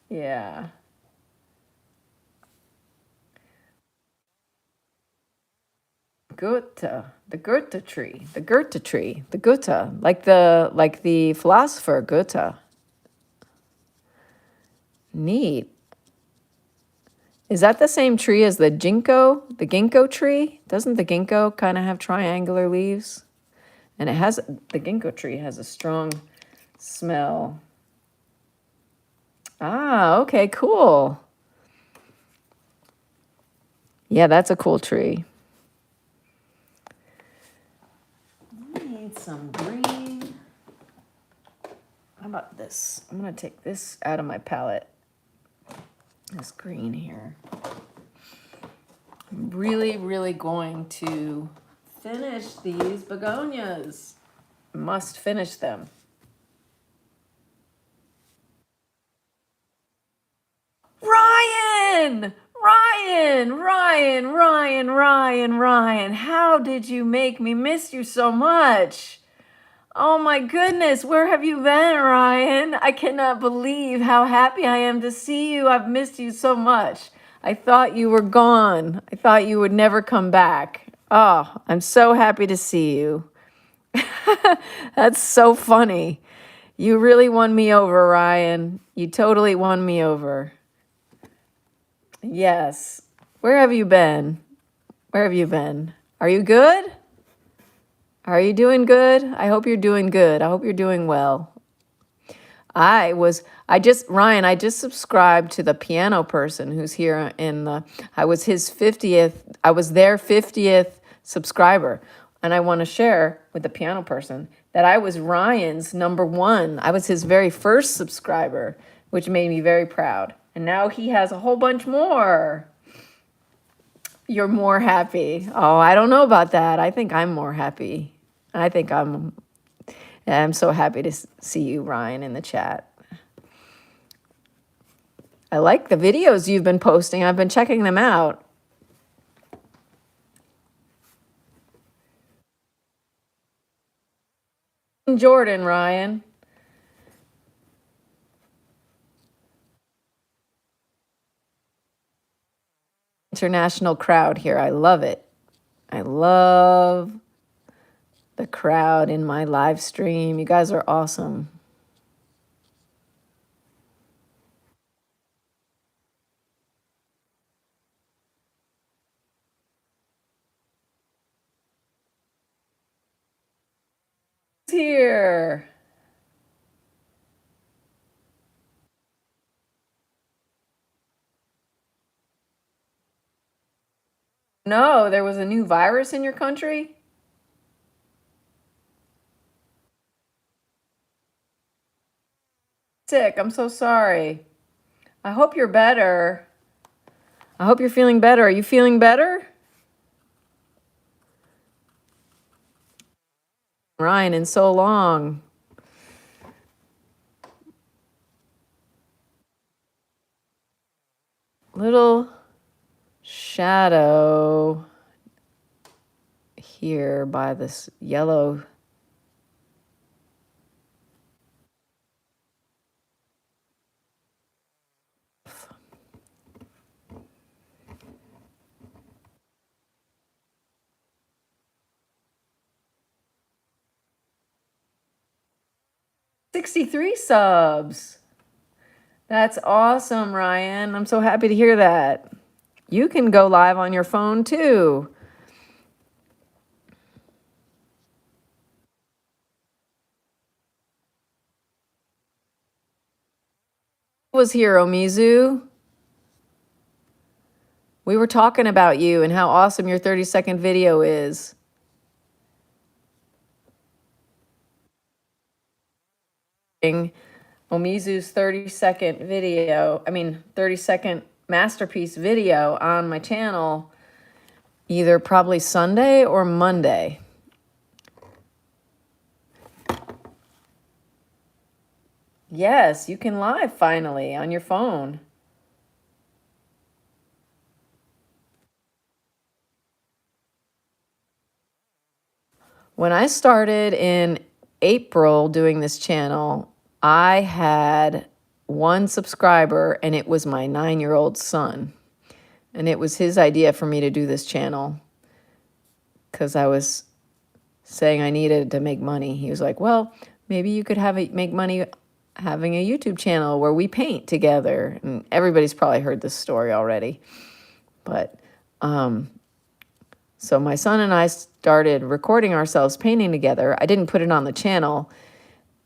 Yeah. Goethe, the Goethe tree, the Goethe tree, the Goethe, like the philosopher Goethe. Neat. Is that the same tree as the ginkgo tree? Doesn't the ginkgo kind of have triangular leaves? And the ginkgo tree has a strong smell. Ah, okay, cool. Yeah, that's a cool tree. Need some green. How about this? I'm gonna take this out of my palette. This green here. I'm really, really going to finish these begonias. Must finish them. Ryan! Ryan, how did you make me miss you so much? Oh my goodness, where have you been, Ryan? I cannot believe how happy I am to see you. I've missed you so much. I thought you were gone. I thought you would never come back. Oh, I'm so happy to see you. That's so funny. You really won me over, Ryan. You totally won me over. Yes. Where have you been? Where have you been? Are you good? Are you doing good? I hope you're doing good. I hope you're doing well. Ryan, I just subscribed to the piano person who's here I was their 50th subscriber. And I want to share with the piano person that I was Ryan's #1. I was his very first subscriber, which made me very proud. And now he has a whole bunch more. You're more happy. Oh, I don't know about that. I think I'm more happy. I'm so happy to see you, Ryan, in the chat. I like the videos you've been posting. I've been checking them out. Jordan, Ryan. International crowd here. I love it. I love the crowd in my live stream. You guys are awesome. Here. No, there was a new virus in your country? Sick. I'm so sorry. I hope you're better. I hope you're feeling better. Are you feeling better? Ryan, in so long. Little shadow here by this yellow. $63 subs. That's awesome, Ryan. I'm so happy to hear that. You can go live on your phone too. Was here, Omizu. We were talking about you and how awesome your 30-second video is. Omizu's 30-second masterpiece video on my channel, either probably Sunday or Monday. Yes, you can live finally on your phone. When I started in April doing this channel, I had one subscriber, and it was my 9-year-old son. And it was his idea for me to do this channel because I was saying I needed to make money. He was like, well, maybe you could make money having a YouTube channel where we paint together. And everybody's probably heard this story already. But so my son and I started recording ourselves painting together. I didn't put it on the channel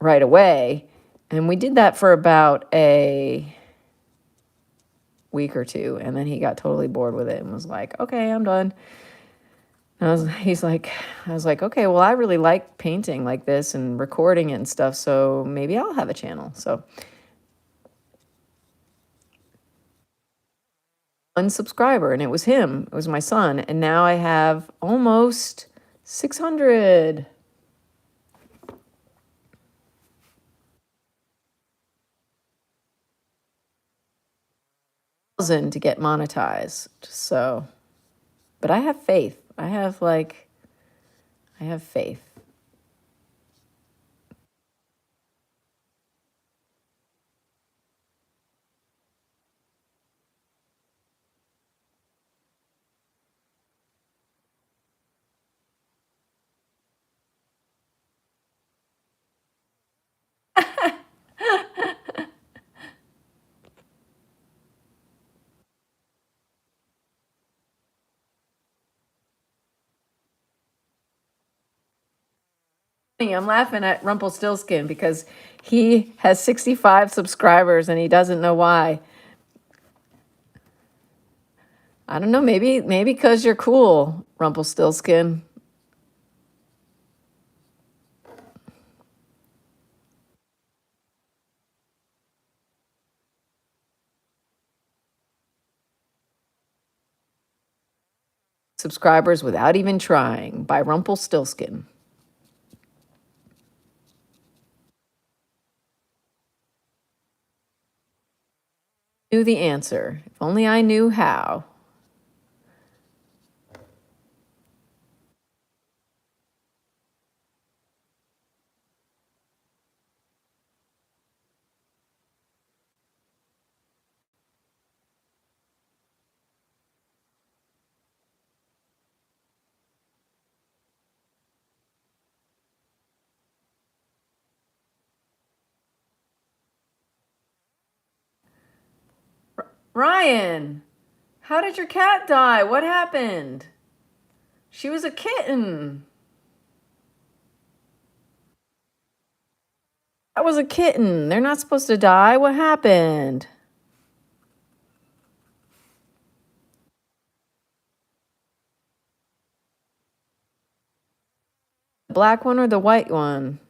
right away. And we did that for about a week or two. And then he got totally bored with it and was like, okay, I'm done. And I was like, okay, well, I really like painting like this and recording it and stuff. So maybe I'll have a channel. So one subscriber, and it was him. It was my son. And now I have almost 600. To get monetized. So, but I have faith. I have faith. I'm laughing at Rumpelstiltskin because he has 65 subscribers and he doesn't know why. I don't know, maybe because you're cool, Rumpelstiltskin. Subscribers without even trying by Rumpelstiltskin. Knew the answer. If only I knew how. Ryan, how did your cat die? What happened? She was a kitten. That was a kitten. They're not supposed to die. What happened? The black one or the white one?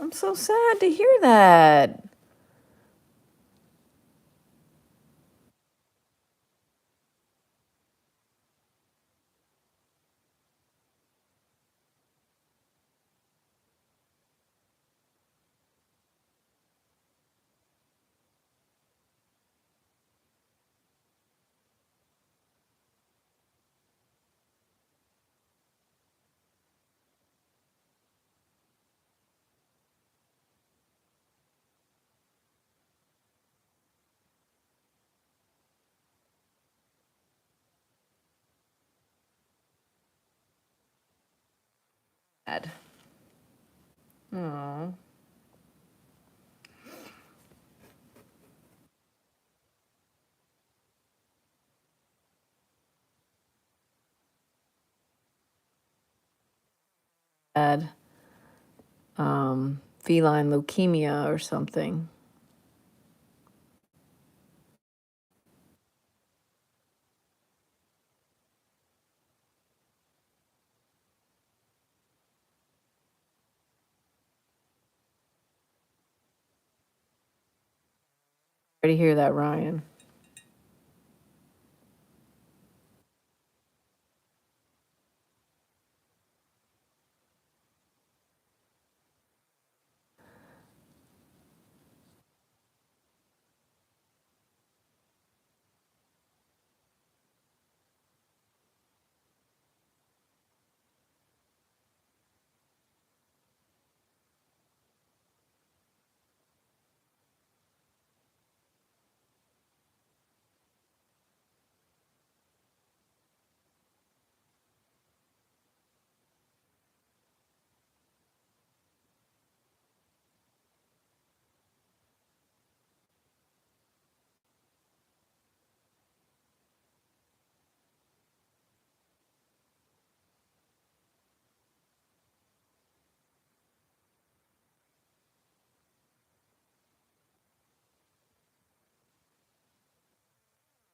I'm so sad to hear that. Sad. Oh. Sad. Feline leukemia or something. Sorry to hear that, Ryan.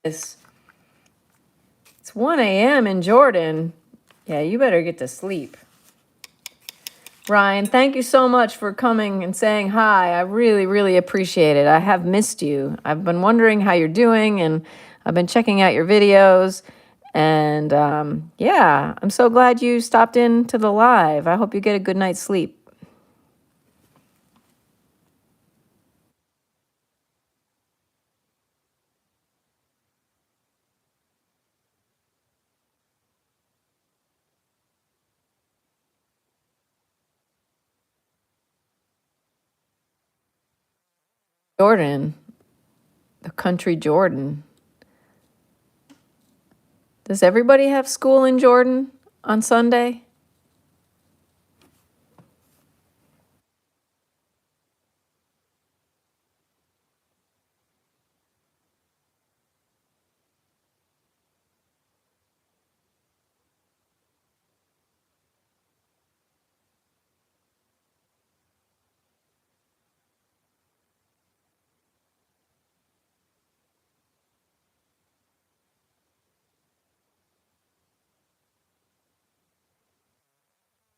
It's 1 a.m. in Jordan. Yeah, you better get to sleep. Ryan, thank you so much for coming and saying hi. I really, really appreciate it. I have missed you. I've been wondering how you're doing, and I've been checking out your videos. And yeah, I'm so glad you stopped in to the live. I hope you get a good night's sleep. Jordan, the country Jordan. Does everybody have school in Jordan on Sunday?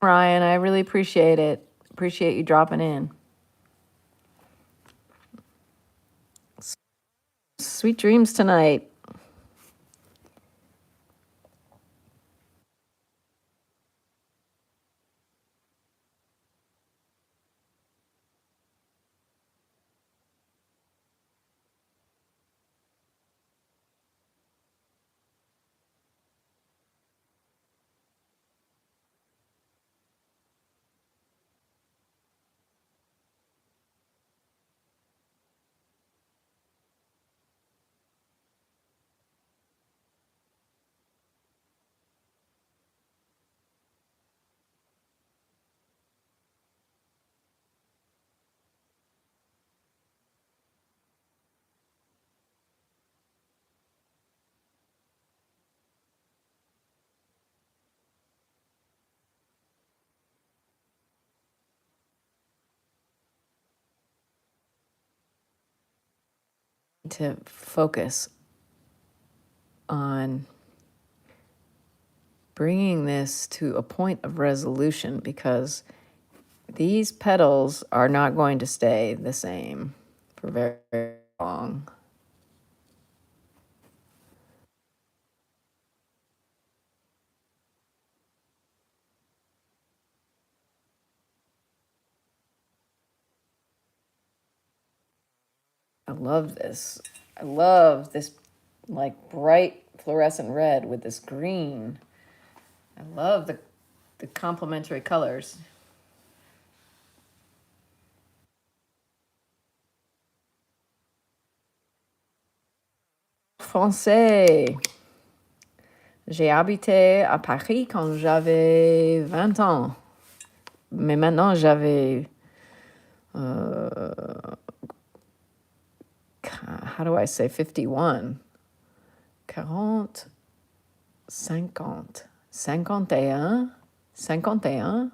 Ryan, I really appreciate it. Appreciate you dropping in. Sweet dreams tonight. To focus on bringing this to a point of resolution, because these petals are not going to stay the same for very, very long. I love this. I love this like bright fluorescent red with this green. I love the complementary colors. Français. J'ai habité à Paris quand j'avais 20 ans. Mais maintenant, j'avais... how do I say 51? 40, 50, 51, 51.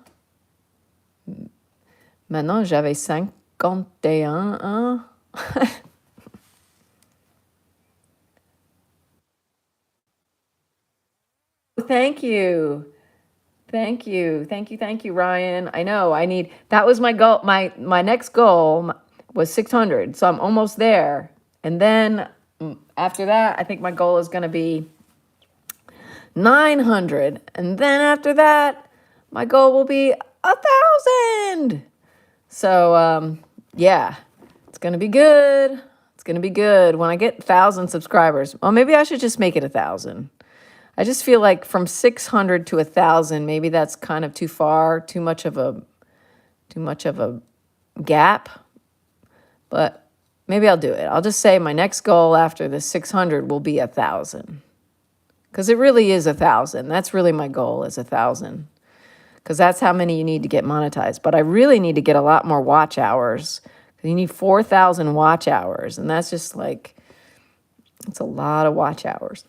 Maintenant, j'avais 51 ans. Thank you. Thank you. Thank you. Thank you, Ryan. I know I need, that was my goal. My next goal was 600. So I'm almost there. And then after that, I think my goal is going to be 900. And then after that, my goal will be 1,000. So, yeah, it's going to be good. It's going to be good when I get 1,000 subscribers. Well, maybe I should just make it 1,000. I just feel like from 600 to 1,000, maybe that's kind of too far, too much of a gap. But maybe I'll do it. I'll just say my next goal after the 600 will be 1,000. Because it really is 1,000. That's really my goal, is 1,000. Because that's how many you need to get monetized. But I really need to get a lot more watch hours. You need 4,000 watch hours. And that's just like, it's a lot of watch hours.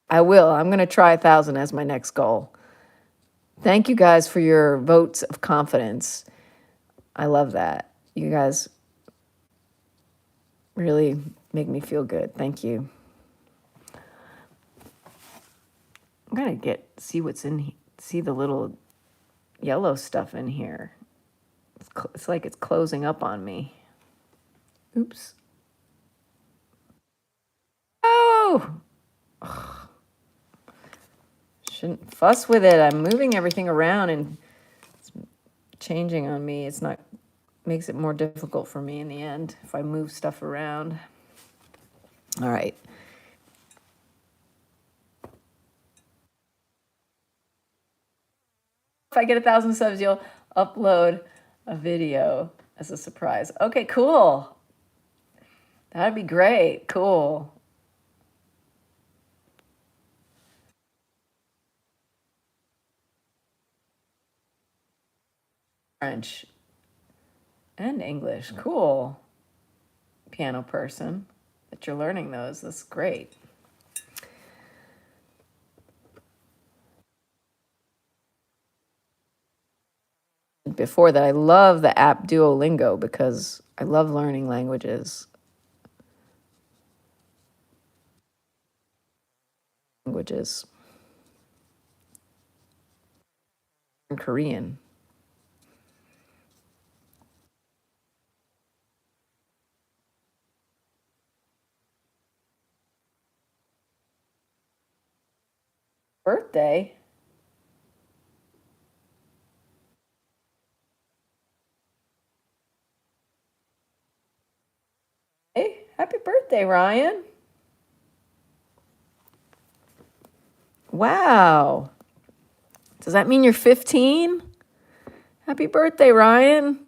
I will. I'm going to try 1,000 as my next goal. Thank you guys for your votes of confidence. I love that. You guys really make me feel good. Thank you. I'm going to see what's in, see the little yellow stuff in here. It's like it's closing up on me. Oops. Oh! Ugh. Shouldn't fuss with it. I'm moving everything around and it's changing on me. It's not, makes it more difficult for me in the end if I move stuff around. All right. If I get 1,000 subs, you'll upload a video as a surprise. Okay, cool. That'd be great. Cool. French and English. Cool. Piano person that you're learning those. That's great. Before that, I love the app Duolingo because I love learning languages. Korean. Birthday? Hey, happy birthday, Ryan. Wow. Does that mean you're 15? Happy birthday, Ryan.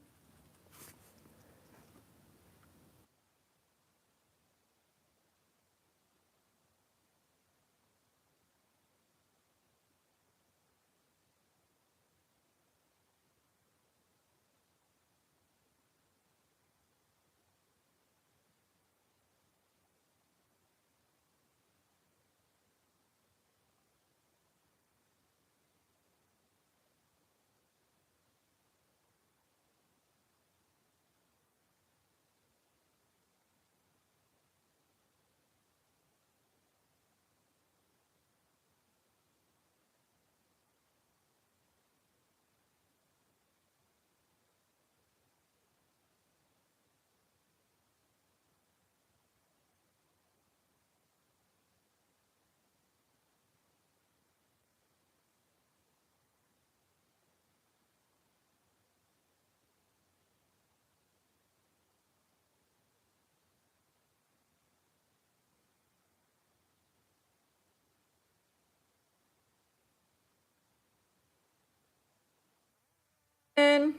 And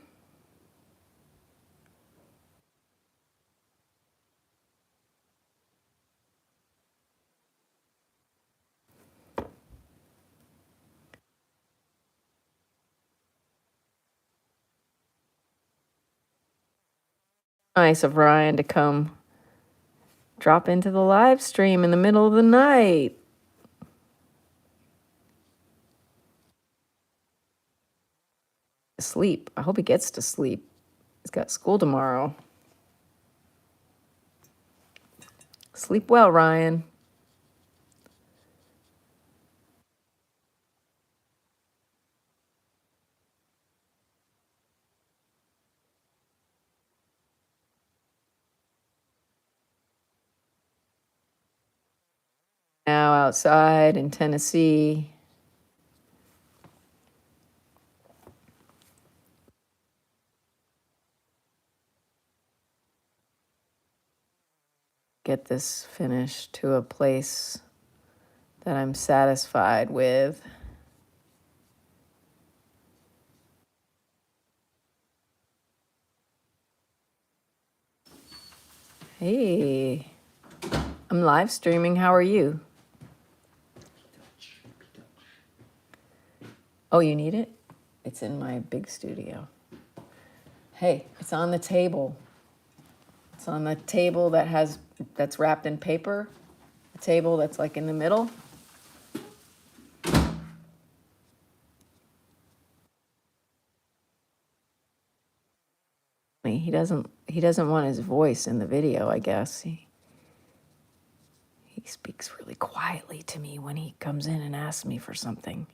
nice of Ryan to come drop into the live stream in the middle of the night. Sleep. I hope he gets to sleep. He's got school tomorrow. Sleep well, Ryan. Now outside in Tennessee. Get this finished to a place that I'm satisfied with. Hey, I'm live streaming. How are you? Oh, you need it? It's in my big studio. Hey, it's on the table. It's on the table that's wrapped in paper. The table that's like in the middle. he doesn't want his voice in the video, I guess. He speaks really quietly to me when he comes in and asks me for something.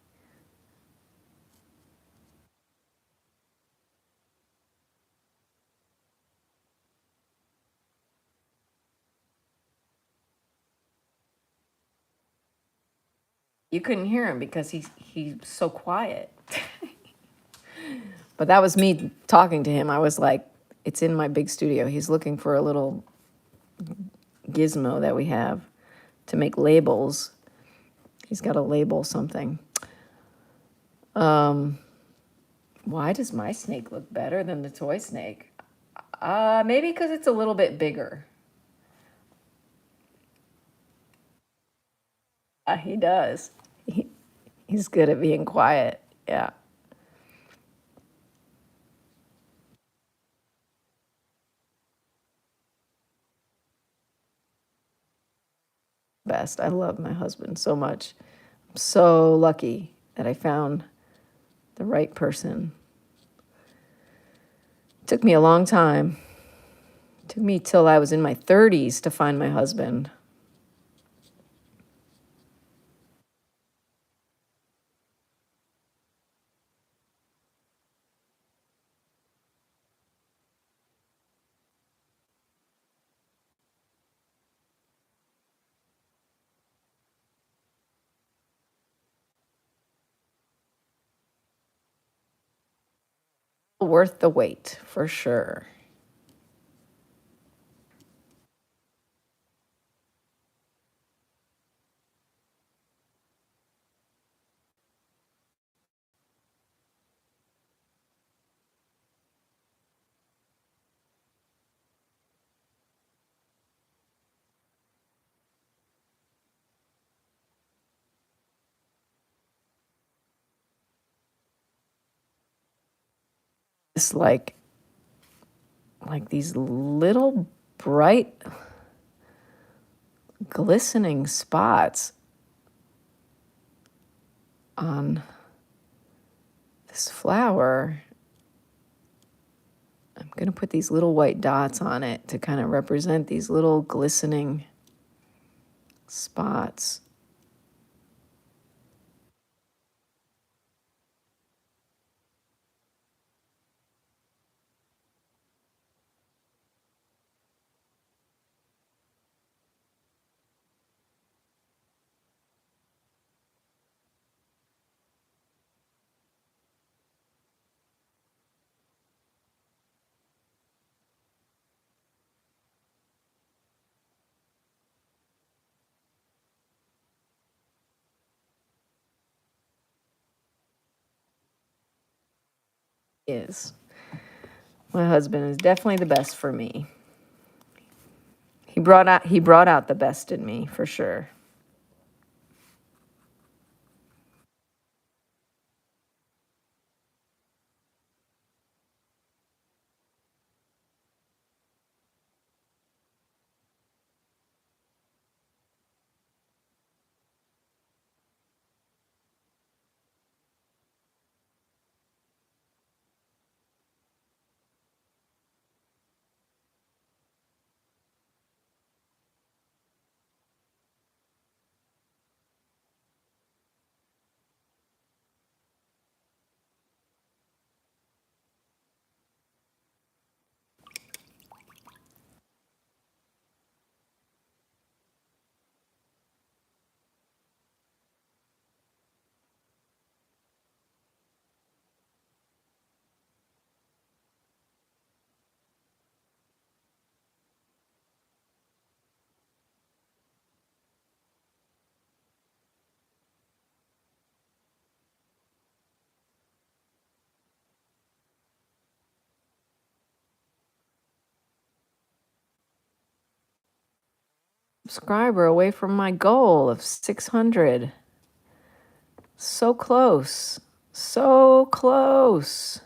You couldn't hear him because he's so quiet. But that was me talking to him. I was like, it's in my big studio. He's looking for a little gizmo that we have to make labels. He's got to label something. Why does my snake look better than the toy snake? Maybe because it's a little bit bigger. He does. He's good at being quiet. Yeah. Best. I love my husband so much. I'm so lucky that I found the right person. It took me a long time. It took me till I was in my 30s to find my husband. Worth the wait, for sure. It's like these little bright glistening spots on this flower. I'm going to put these little white dots on it to kind of represent these little glistening spots. Is my husband is definitely the best for me. He brought out the best in me for sure. Subscriber away from my goal of 600. So close. So close.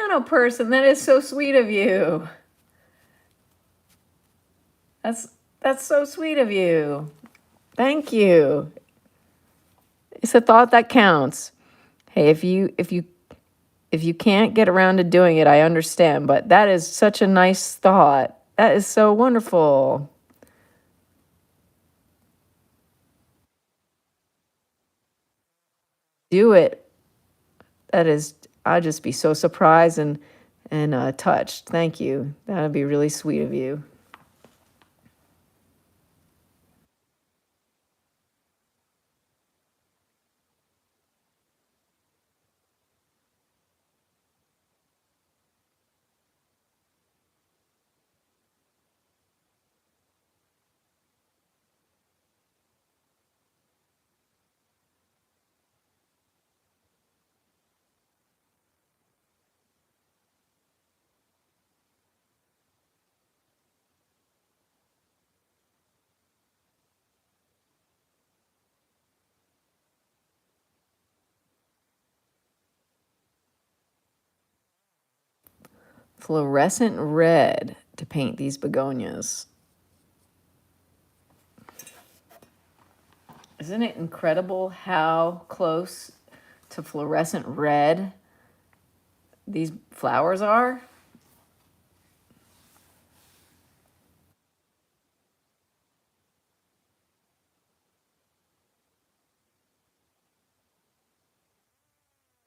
piano person. That is so sweet of you. That's that's so sweet of you. Thank you. It's a thought that counts. Hey, if you can't get around to doing it, I understand, but that is such a nice thought. That is so wonderful. Do it. That is, I'd just be so surprised and touched. Thank you. That would be really sweet of you. Fluorescent red to paint these begonias. Isn't it incredible how close to fluorescent red these flowers are?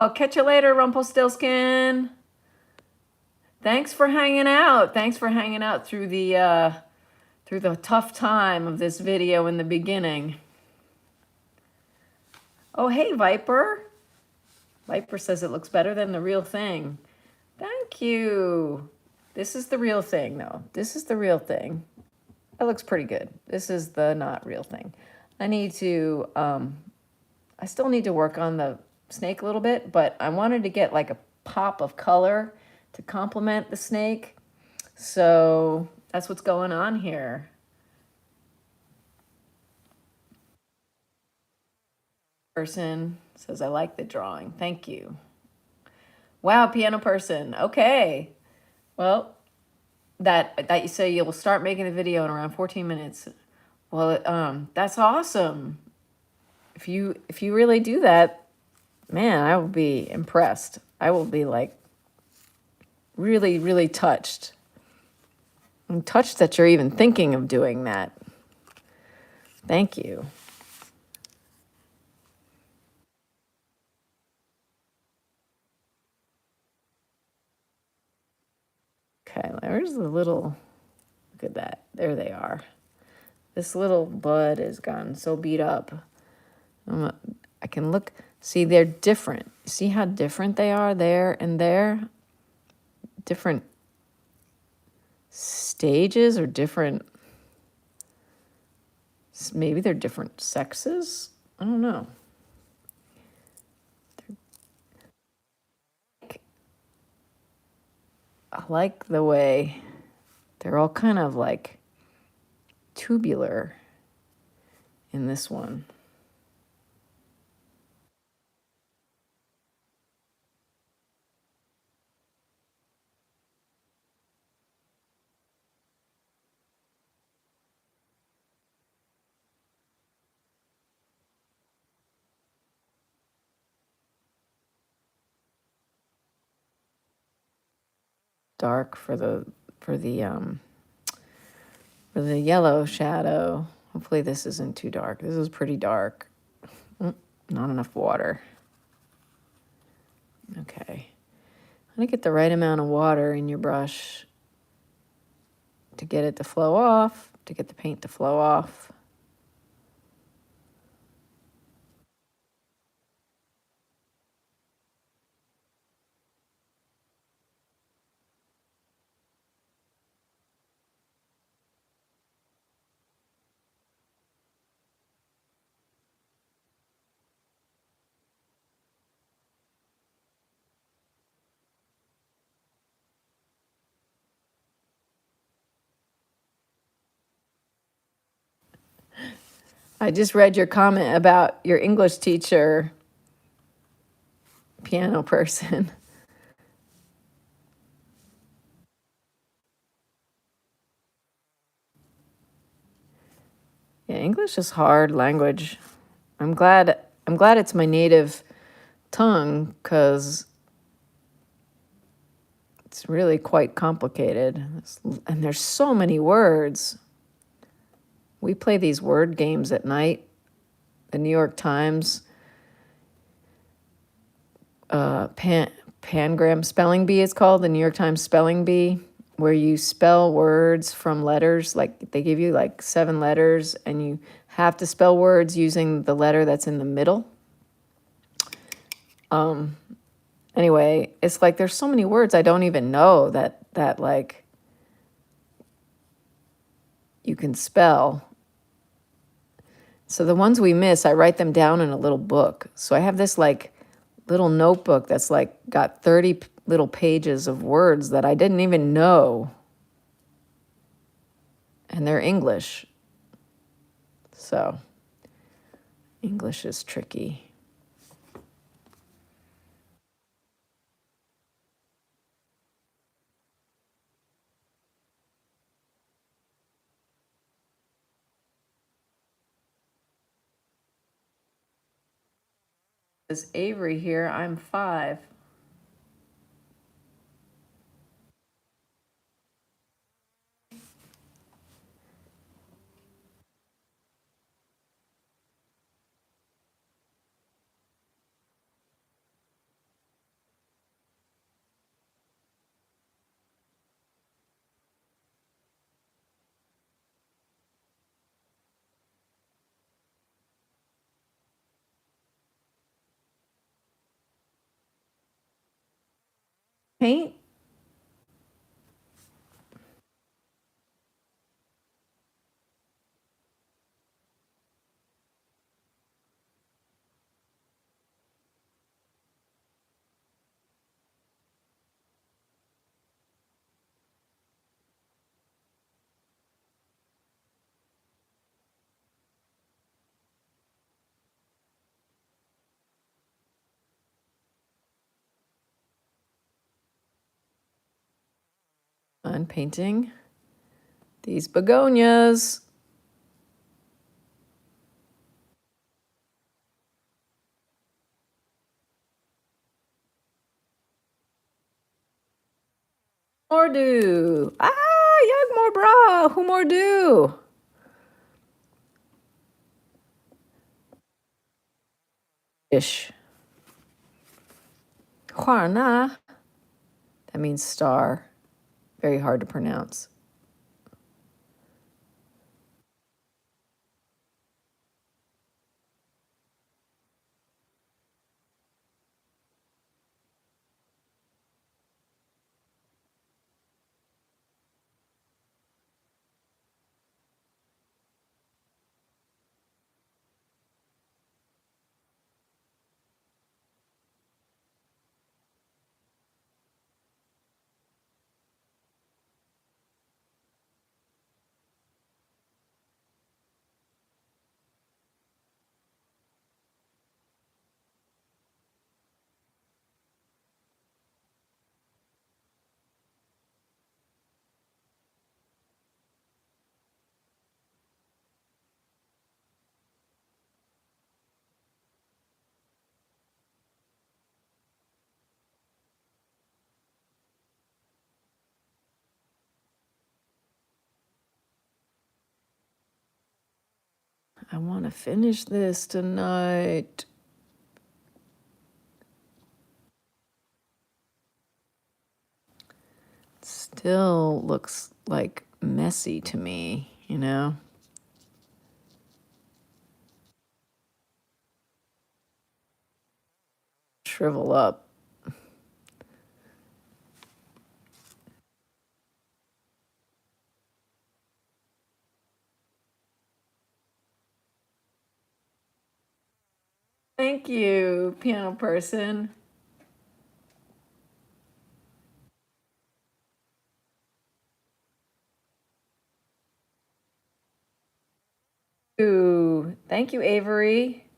I'll catch you later, Rumpelstiltskin. Thanks for hanging out. Thanks for hanging out through the tough time of this video in the beginning. Oh, hey, Viper. Viper says it looks better than the real thing. Thank you. This is the real thing, though. This is the real thing. That looks pretty good. This is the not real thing. I still need to work on the snake a little bit, but I wanted to get like a pop of color to complement the snake. So that's what's going on here. Person says, I like the drawing. Thank you. Wow, piano person. Okay. Well, that you say you'll start making the video in around 14 minutes. Well, that's awesome. If you really do that, man, I will be impressed. I will be like really, really touched. I'm touched that you're even thinking of doing that. Thank you. Okay, there's the little, look at that. There they are. This little bud is gone so beat up. I can look, see, they're different. See how different they are there and there? Different stages or different, maybe they're different sexes? I don't know. I like the way they're all kind of like tubular in this one. Dark for the yellow shadow. Hopefully this isn't too dark. This is pretty dark. Not enough water. Okay. I'm gonna get the right amount of water in your brush to get it to flow off, to get the paint to flow off. I just read your comment about your English teacher, piano person. English is hard language. I'm glad it's my native tongue because it's really quite complicated. And there's so many words. We play these word games at night. The New York Times, Pangram Spelling Bee is called, the New York Times Spelling Bee, where you spell words from letters. Like they give you like 7 letters and you have to spell words using the letter that's in the middle. Anyway, it's like there's so many words I don't even know that like you can spell. So the ones we miss, I write them down in a little book. So I have this like little notebook that's like got 30 little pages of words that I didn't even know. And they're English. So English is tricky. This Avery here, I'm 5. Paint? I'm painting these begonias. Mordu. Ah, jag mår bra. Hur mår du? Ish. Juana. That means star. Very hard to pronounce. I want to finish this tonight. Still looks like messy to me, you know? Shrivel up. Thank you, piano person. Ooh, thank you, Avery.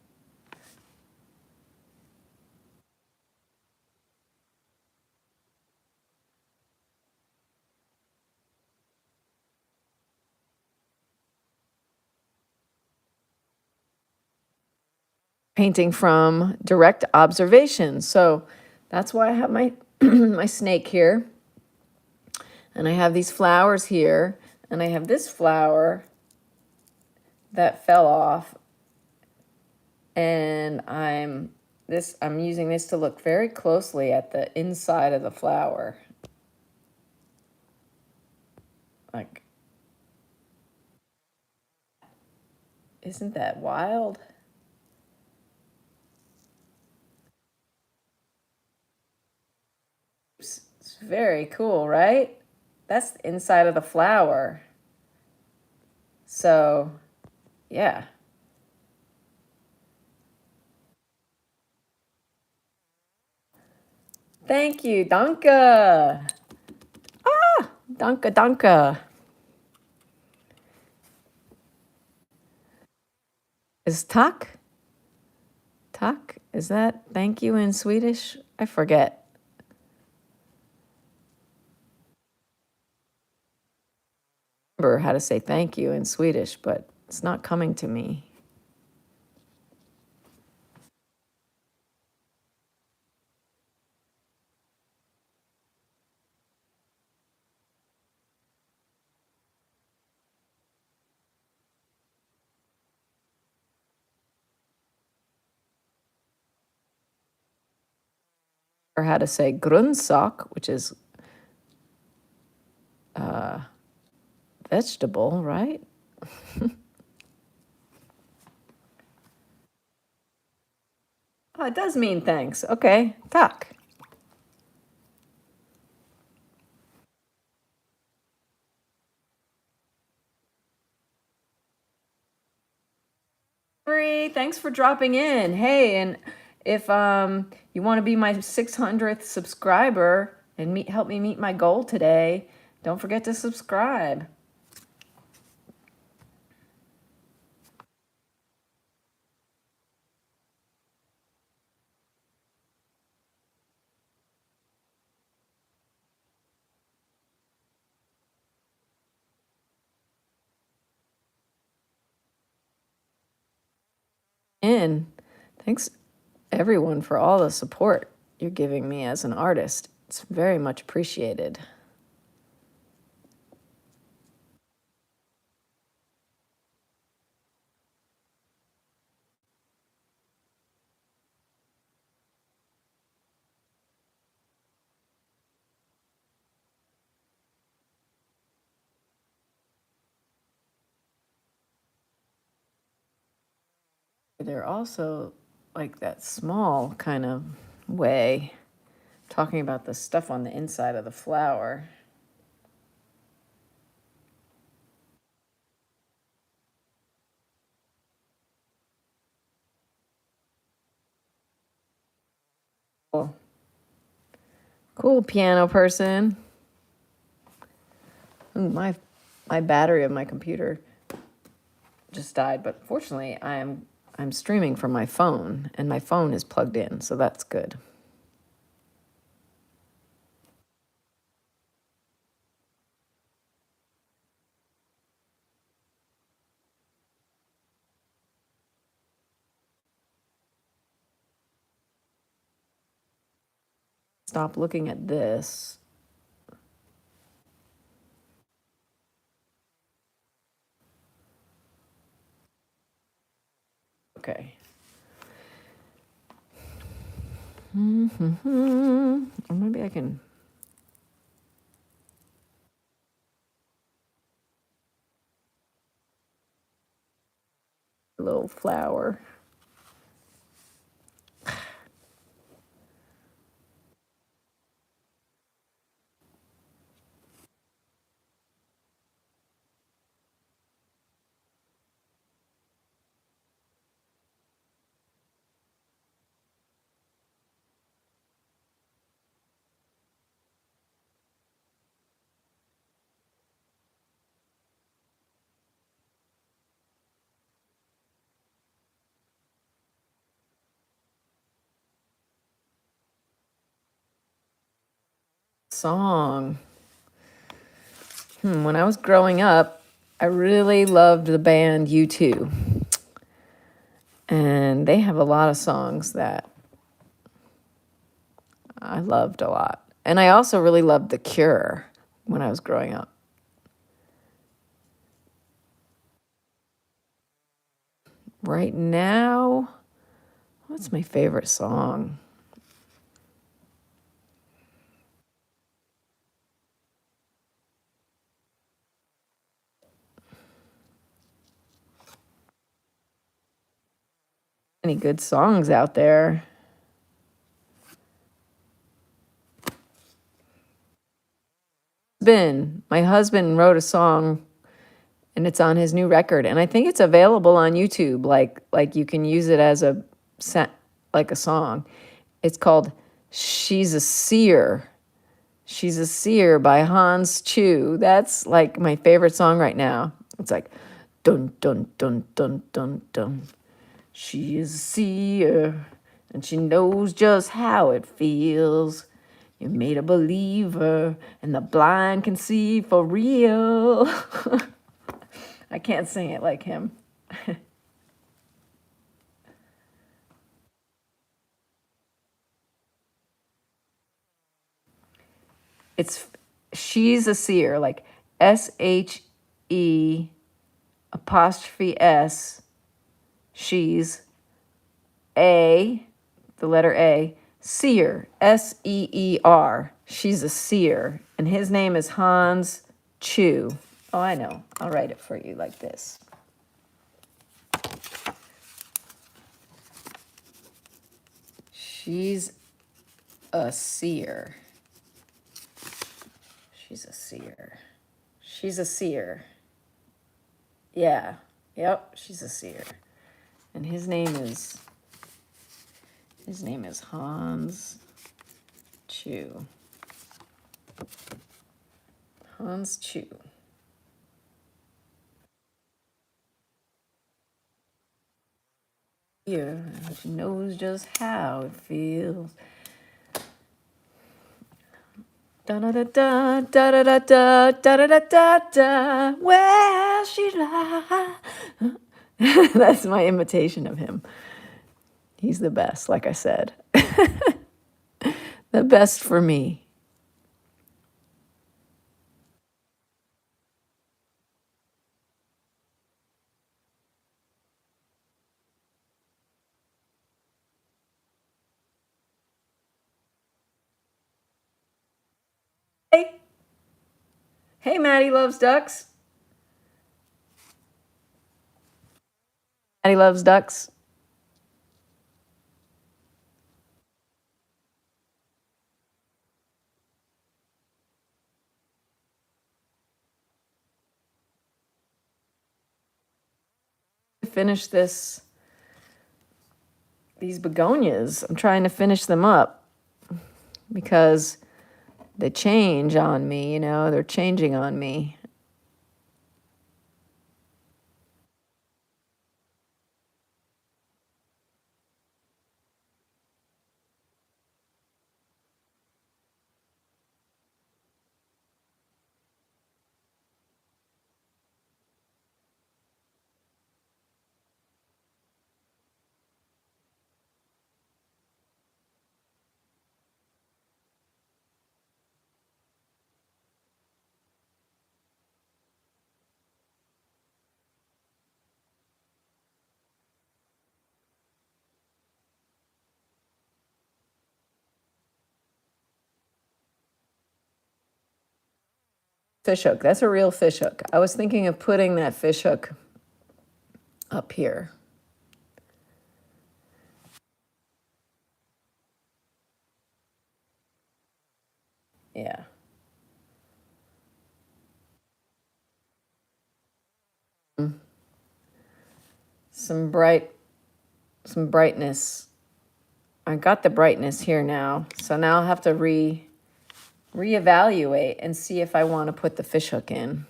painting from direct observation. So that's why I have my my snake here. And I have these flowers here. And I have this flower that fell off. And I'm using this to look very closely at the inside of the flower. Like, isn't that wild? It's very cool, right? That's the inside of the flower. So, yeah. Thank you, danke. Danke, danke. Is tack? Tack? Is that thank you in Swedish? I forget. I remember how to say thank you in Swedish, but it's not coming to me. Or how to say grönsak, which is vegetable, right? Oh, it does mean thanks. Okay, tack. Marie, thanks for dropping in. Hey, and if you want to be my 600th subscriber and help me meet my goal today, don't forget to subscribe. And thanks everyone for all the support you're giving me as an artist. It's very much appreciated. They're also like that small kind of way, talking about the stuff on the inside of the flower. Cool. Cool, piano person. Ooh, my battery of my computer just died, but fortunately I'm streaming from my phone and my phone is plugged in, so that's good. Stop looking at this. Okay. Or maybe I can. A little flower. Song. When I was growing up, I really loved the band U2. And they have a lot of songs that I loved a lot. And I also really loved The Cure when I was growing up. Right now, what's my favorite song? Any good songs out there? My husband wrote a song and it's on his new record and I think it's available on YouTube like you can use it as a like a song. It's called She's a Seer. She's a Seer by Hans Chu. That's like my favorite song right now. It's like dun dun dun dun dun dun. She is a seer and she knows just how it feels. You made a believer and the blind can see for real. I can't sing it like him. It's She's a Seer, like SHE''S, she's A, the letter A, seer, SEER. She's a seer. And his name is Hans Chu. Oh, I know. I'll write it for you like this. She's a seer. She's a seer. She's a seer. Yeah. Yep, she's a seer. And his name is Hans Chu. Hans Chu. Yeah, she knows just how it feels. Da da da da da da da da da da da. Where she lie? That's my imitation of him. He's the best, like I said. The best for me. Hey, hey, Maddie loves ducks. Maddie loves ducks. Finish these begonias. I'm trying to finish them up because they change on me, they're changing on me. Fish hook. That's a real fish hook. I was thinking of putting that fish hook up here. Yeah. Some brightness. I got the brightness here now. So now I'll have to reevaluate and see if I want to put the fish hook in.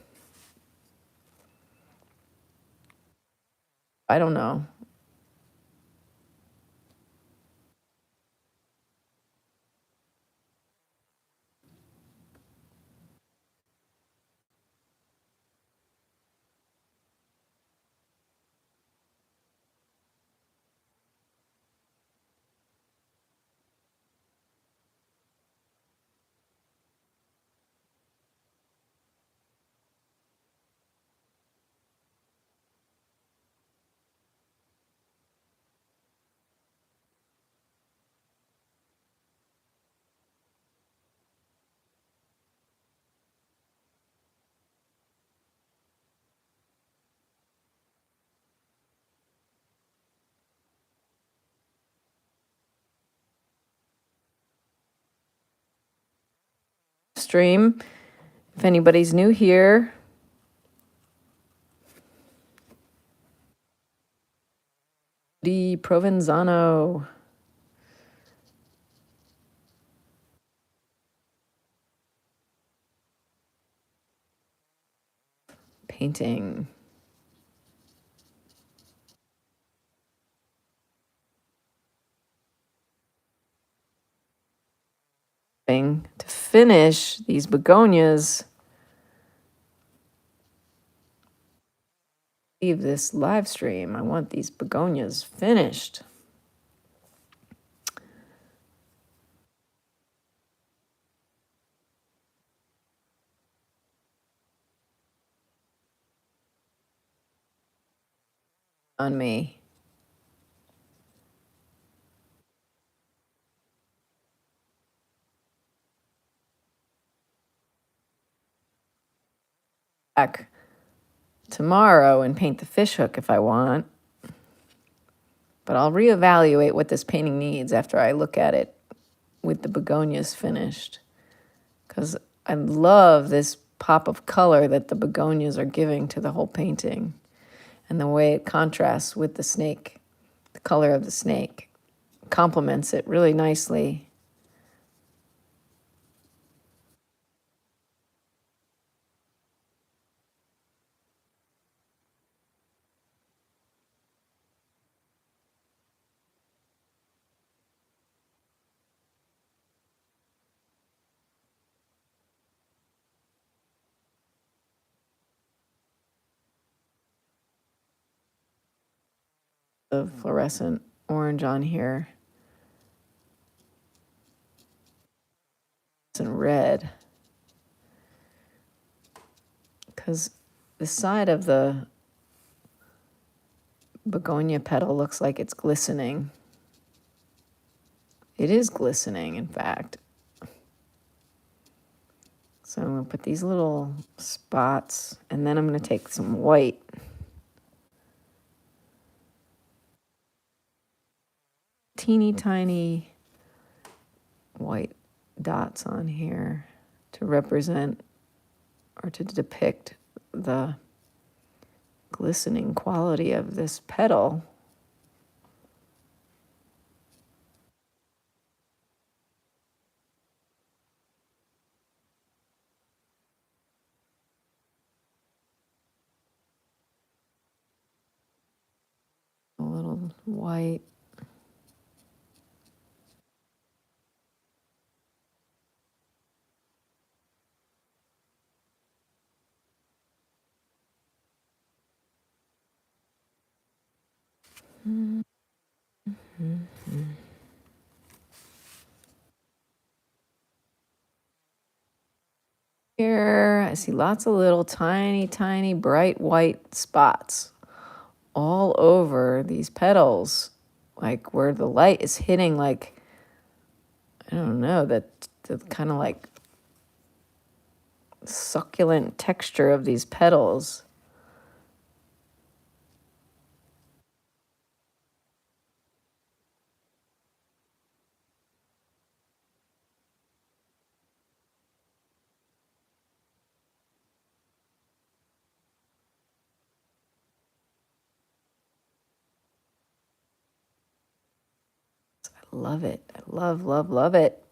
I don't know. stream. If anybody's new here, Melodie Provenzano. Painting. To finish these begonias. Leave this live stream. I want these begonias finished. On me. Back tomorrow and paint the fishhook if I want. But I'll reevaluate what this painting needs after I look at it with the begonias finished. Because I love this pop of color that the begonias are giving to the whole painting. And the way it contrasts with the snake, the color of the snake, complements it really nicely. The fluorescent orange on here. And red. Because the side of the begonia petal looks like it's glistening. It is glistening, in fact. So I'm going to put these little spots, and then I'm going to take some white. Teeny tiny white dots on here to represent or to depict the glistening quality of this petal. A little white. Here, I see lots of little tiny, tiny, bright white spots all over these petals, like where the light is hitting, like, I don't know, the kind of like succulent texture of these petals. I love it. I love, love, love it.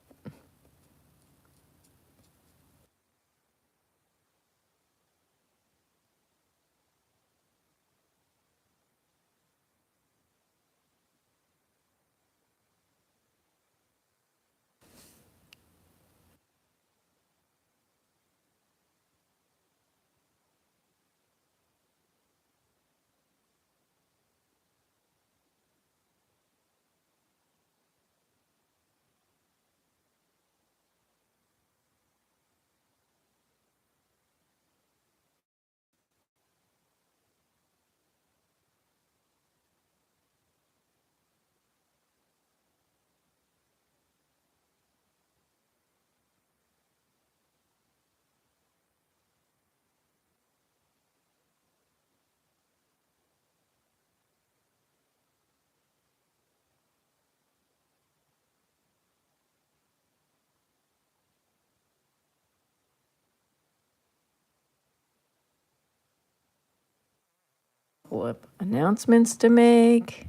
Pull up announcements to make.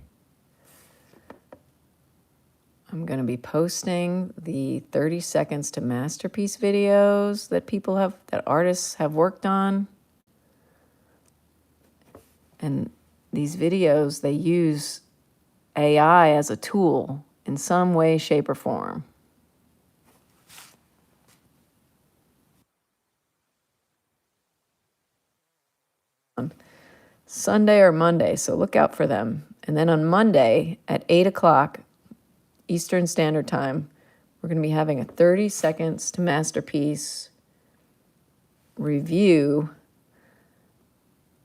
I'm going to be posting the 30 seconds to masterpiece videos that artists have worked on. And these videos, they use AI as a tool in some way, shape, or form. On Sunday or Monday, so look out for them. And then on Monday at 8 o'clock Eastern Standard Time, we're going to be having a 30 seconds to masterpiece review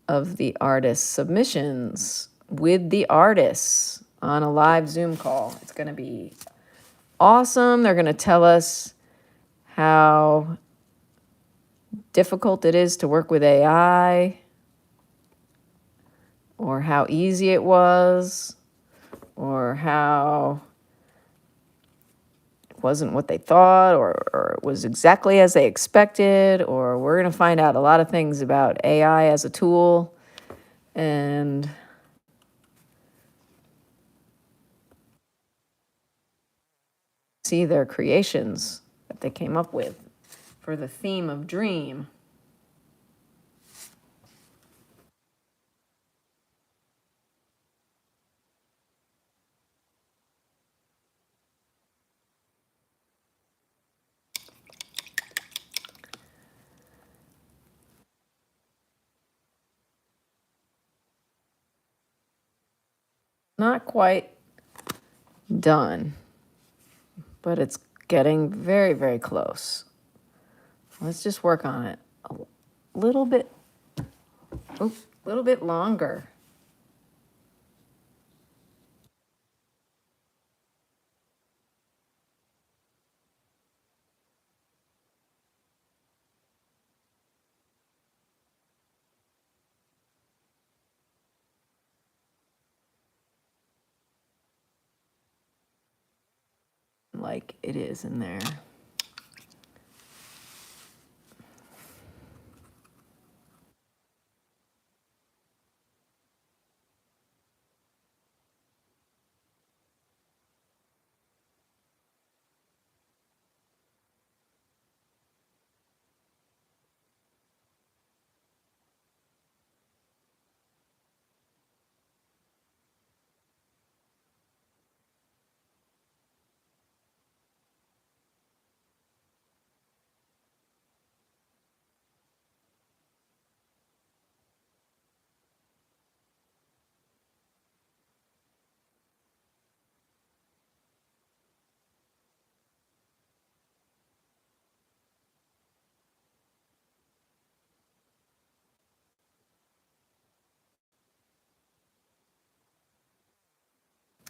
of the artist's submissions with the artists on a live Zoom call. It's going to be awesome. They're going to tell us how difficult it is to work with AI, or how easy it was, or how it wasn't what they thought, or it was exactly as they expected, or we're going to find out a lot of things about AI as a tool and see their creations that they came up with for the theme of dream. Not quite done, but it's getting very, very close. Let's just work on it a little bit, longer. Like it is in there.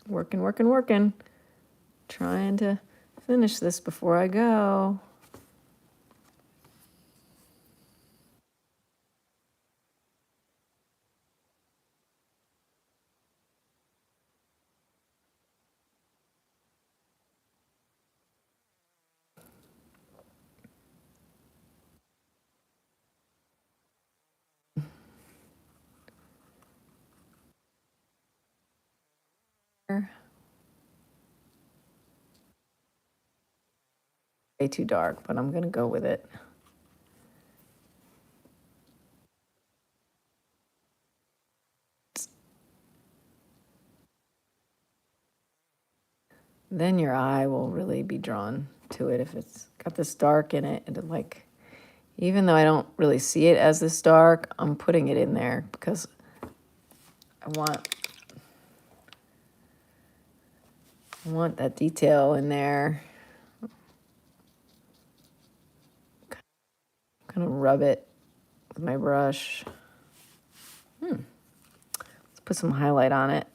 Working. Trying to finish this before I go. Way too dark, but I'm gonna go with it. Then your eye will really be drawn to it if it's got this dark in it. And like, even though I don't really see it as this dark, I'm putting it in there because I want that detail in there. Kind of rub it with my brush. Let's put some highlight on it.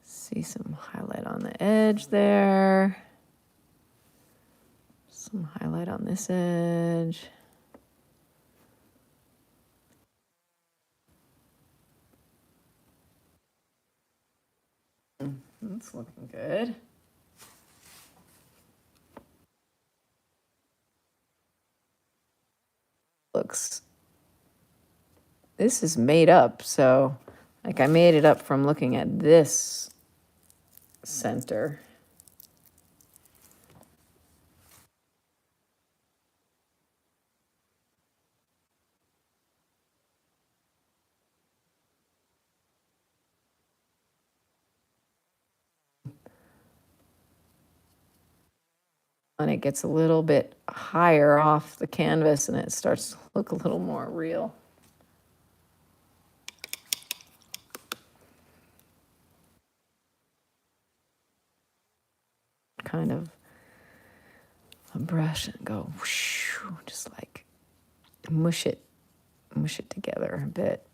See some highlight on the edge there. Some highlight on this edge. That's looking good. this is made up. So like I made it up from looking at this center. And it gets a little bit higher off the canvas and it starts to look a little more real. Kind of a brush and go whoosh, just like mush it together a bit.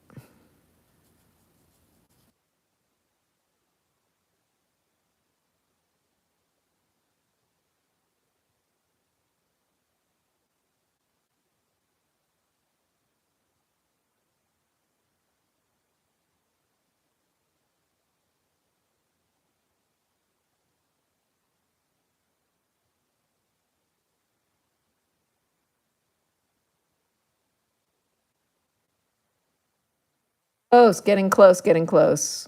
Close, getting close, getting close.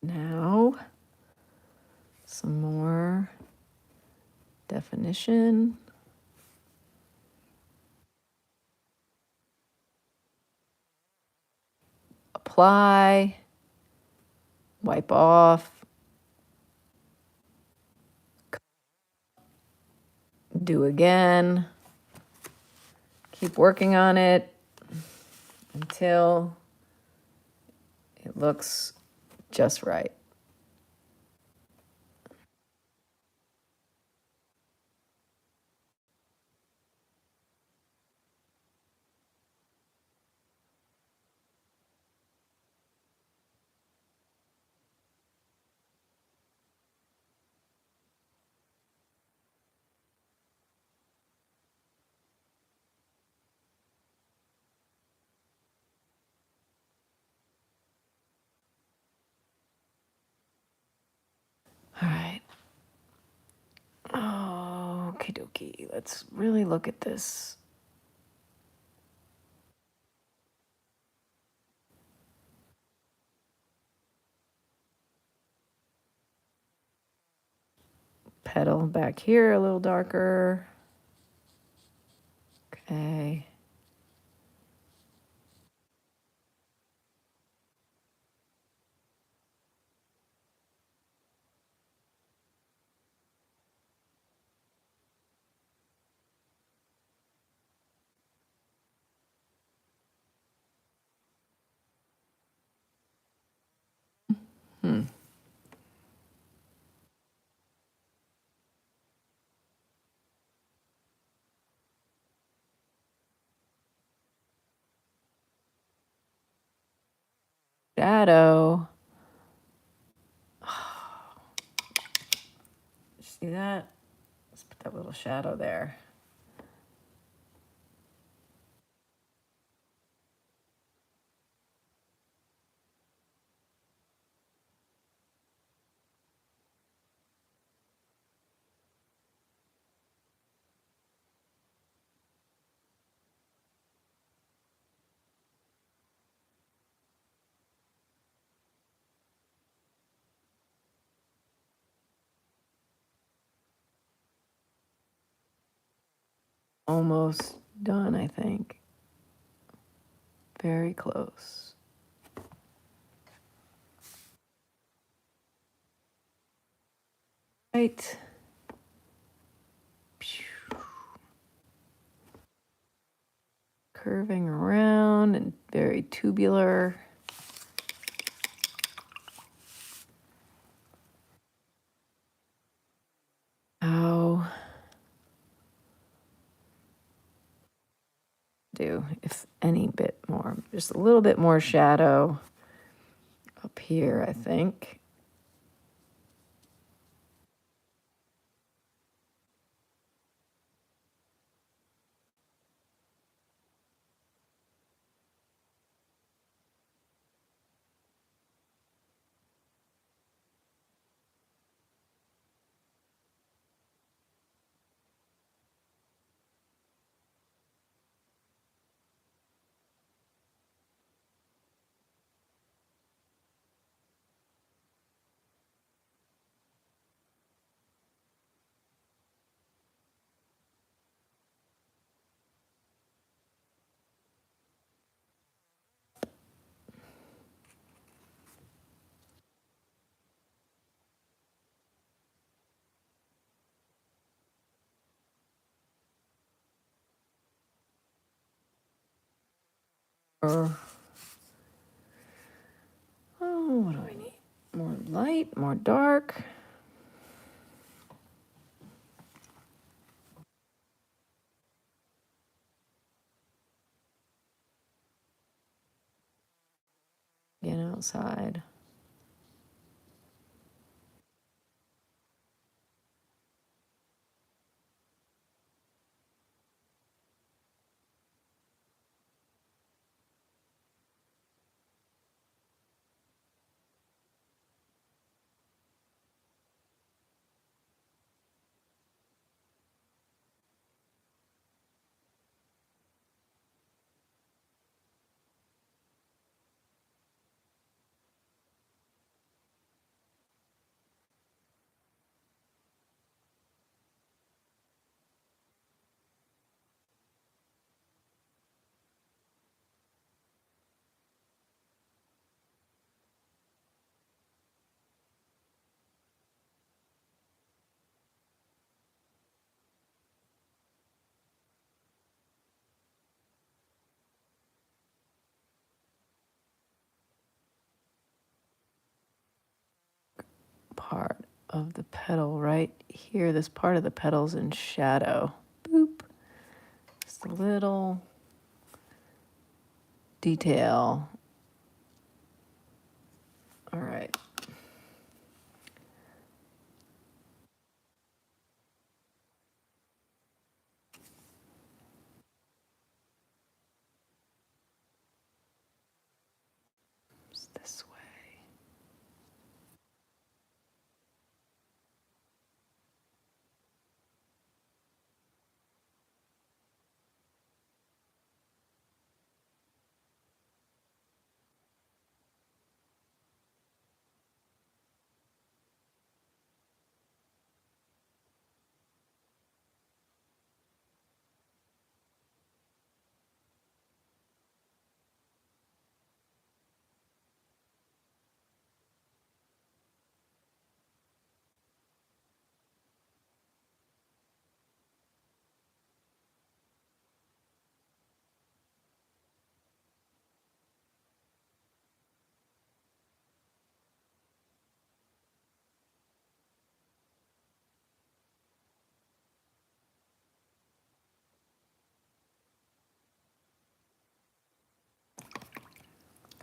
Now, some more definition. Apply, wipe off, do again. Keep working on it until it looks just right. All right. Okie dokie. Let's really look at this. Petal back here a little darker. Okay. Shadow. See that? Let's put that little shadow there. Almost done, I think. Very close. Right. Curving around and very tubular. How do, if any bit more, just a little bit more shadow up here, I think. Or, oh, what do I need? More light, more dark. Again, outside. Part of the petal right here. This part of the petal's in shadow. Boop. Just a little detail. All right. Just this way.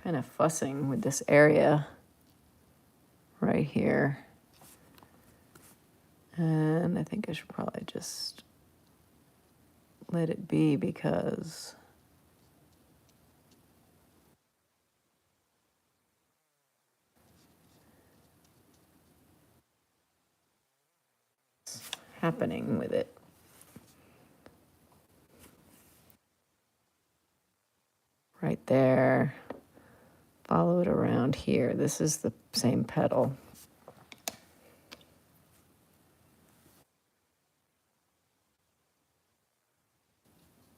Kind of fussing with this area right here. And I think I should probably just let it be because it's happening with it. Right there. Follow it around here. This is the same petal.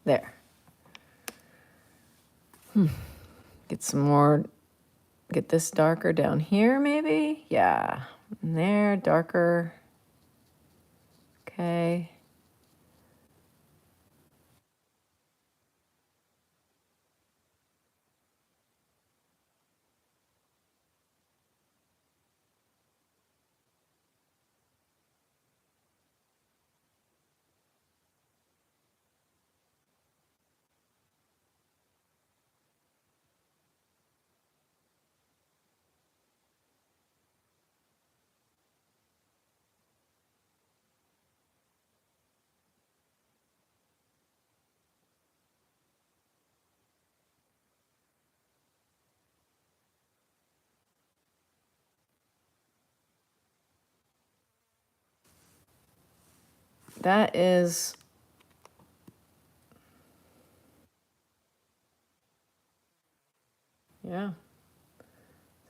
There. Get some more, get this darker down here maybe. Yeah, and there, darker. Okay. That is, yeah,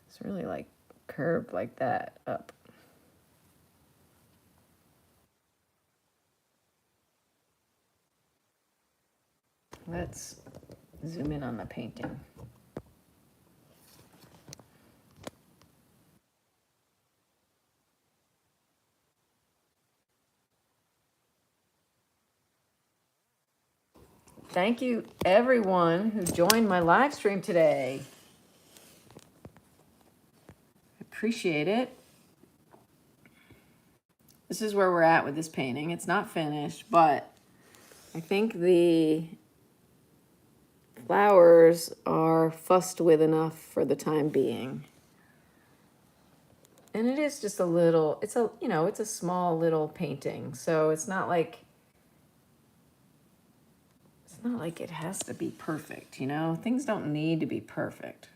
it's really like curved like that up. Let's zoom in on the painting. Thank you, everyone who joined my live stream today. Appreciate it. This is where we're at with this painting. It's not finished, but I think the flowers are fussed with enough for the time being. And it is just a little, it's a, you know, it's a small little painting. So it's not like it has to be perfect, you know? Things don't need to be perfect.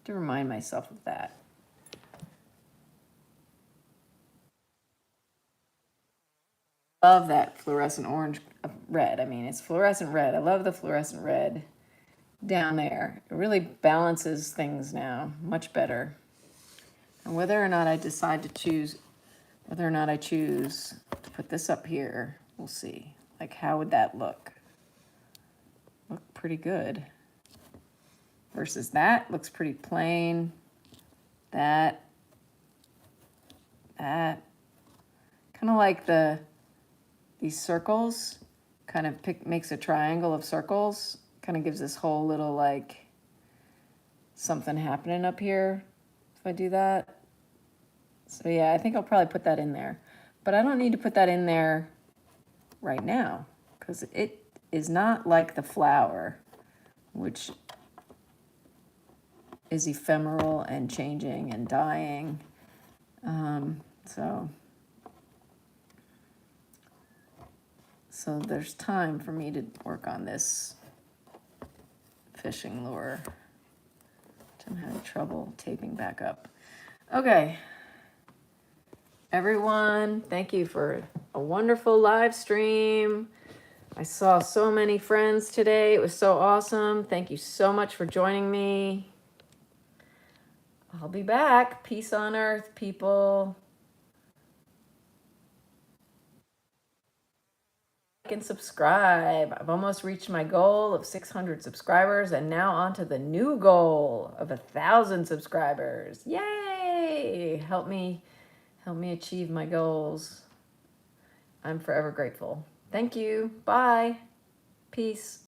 To remind myself of that. Love that fluorescent orange, red. I mean, it's fluorescent red. I love the fluorescent red down there. It really balances things now much better. And whether or not I decide to choose, whether or not I choose to put this up here, we'll see. Like, how would that look? Look pretty good. Versus that, looks pretty plain. That. Kind of like these circles, kind of makes a triangle of circles. Kind of gives this whole little like something happening up here if I do that. So yeah, I think I'll probably put that in there. But I don't need to put that in there right now because it is not like the flower, which is ephemeral and changing and dying. So there's time for me to work on this fishing lure, which I'm having trouble taping back up. Okay. Everyone, thank you for a wonderful live stream. I saw so many friends today. It was so awesome. Thank you so much for joining me. I'll be back. Peace on earth, people. Like and subscribe. I've almost reached my goal of 600 subscribers and now on to the new goal of 1,000 subscribers. Yay! Help me achieve my goals. I'm forever grateful. Thank you. Bye. Peace.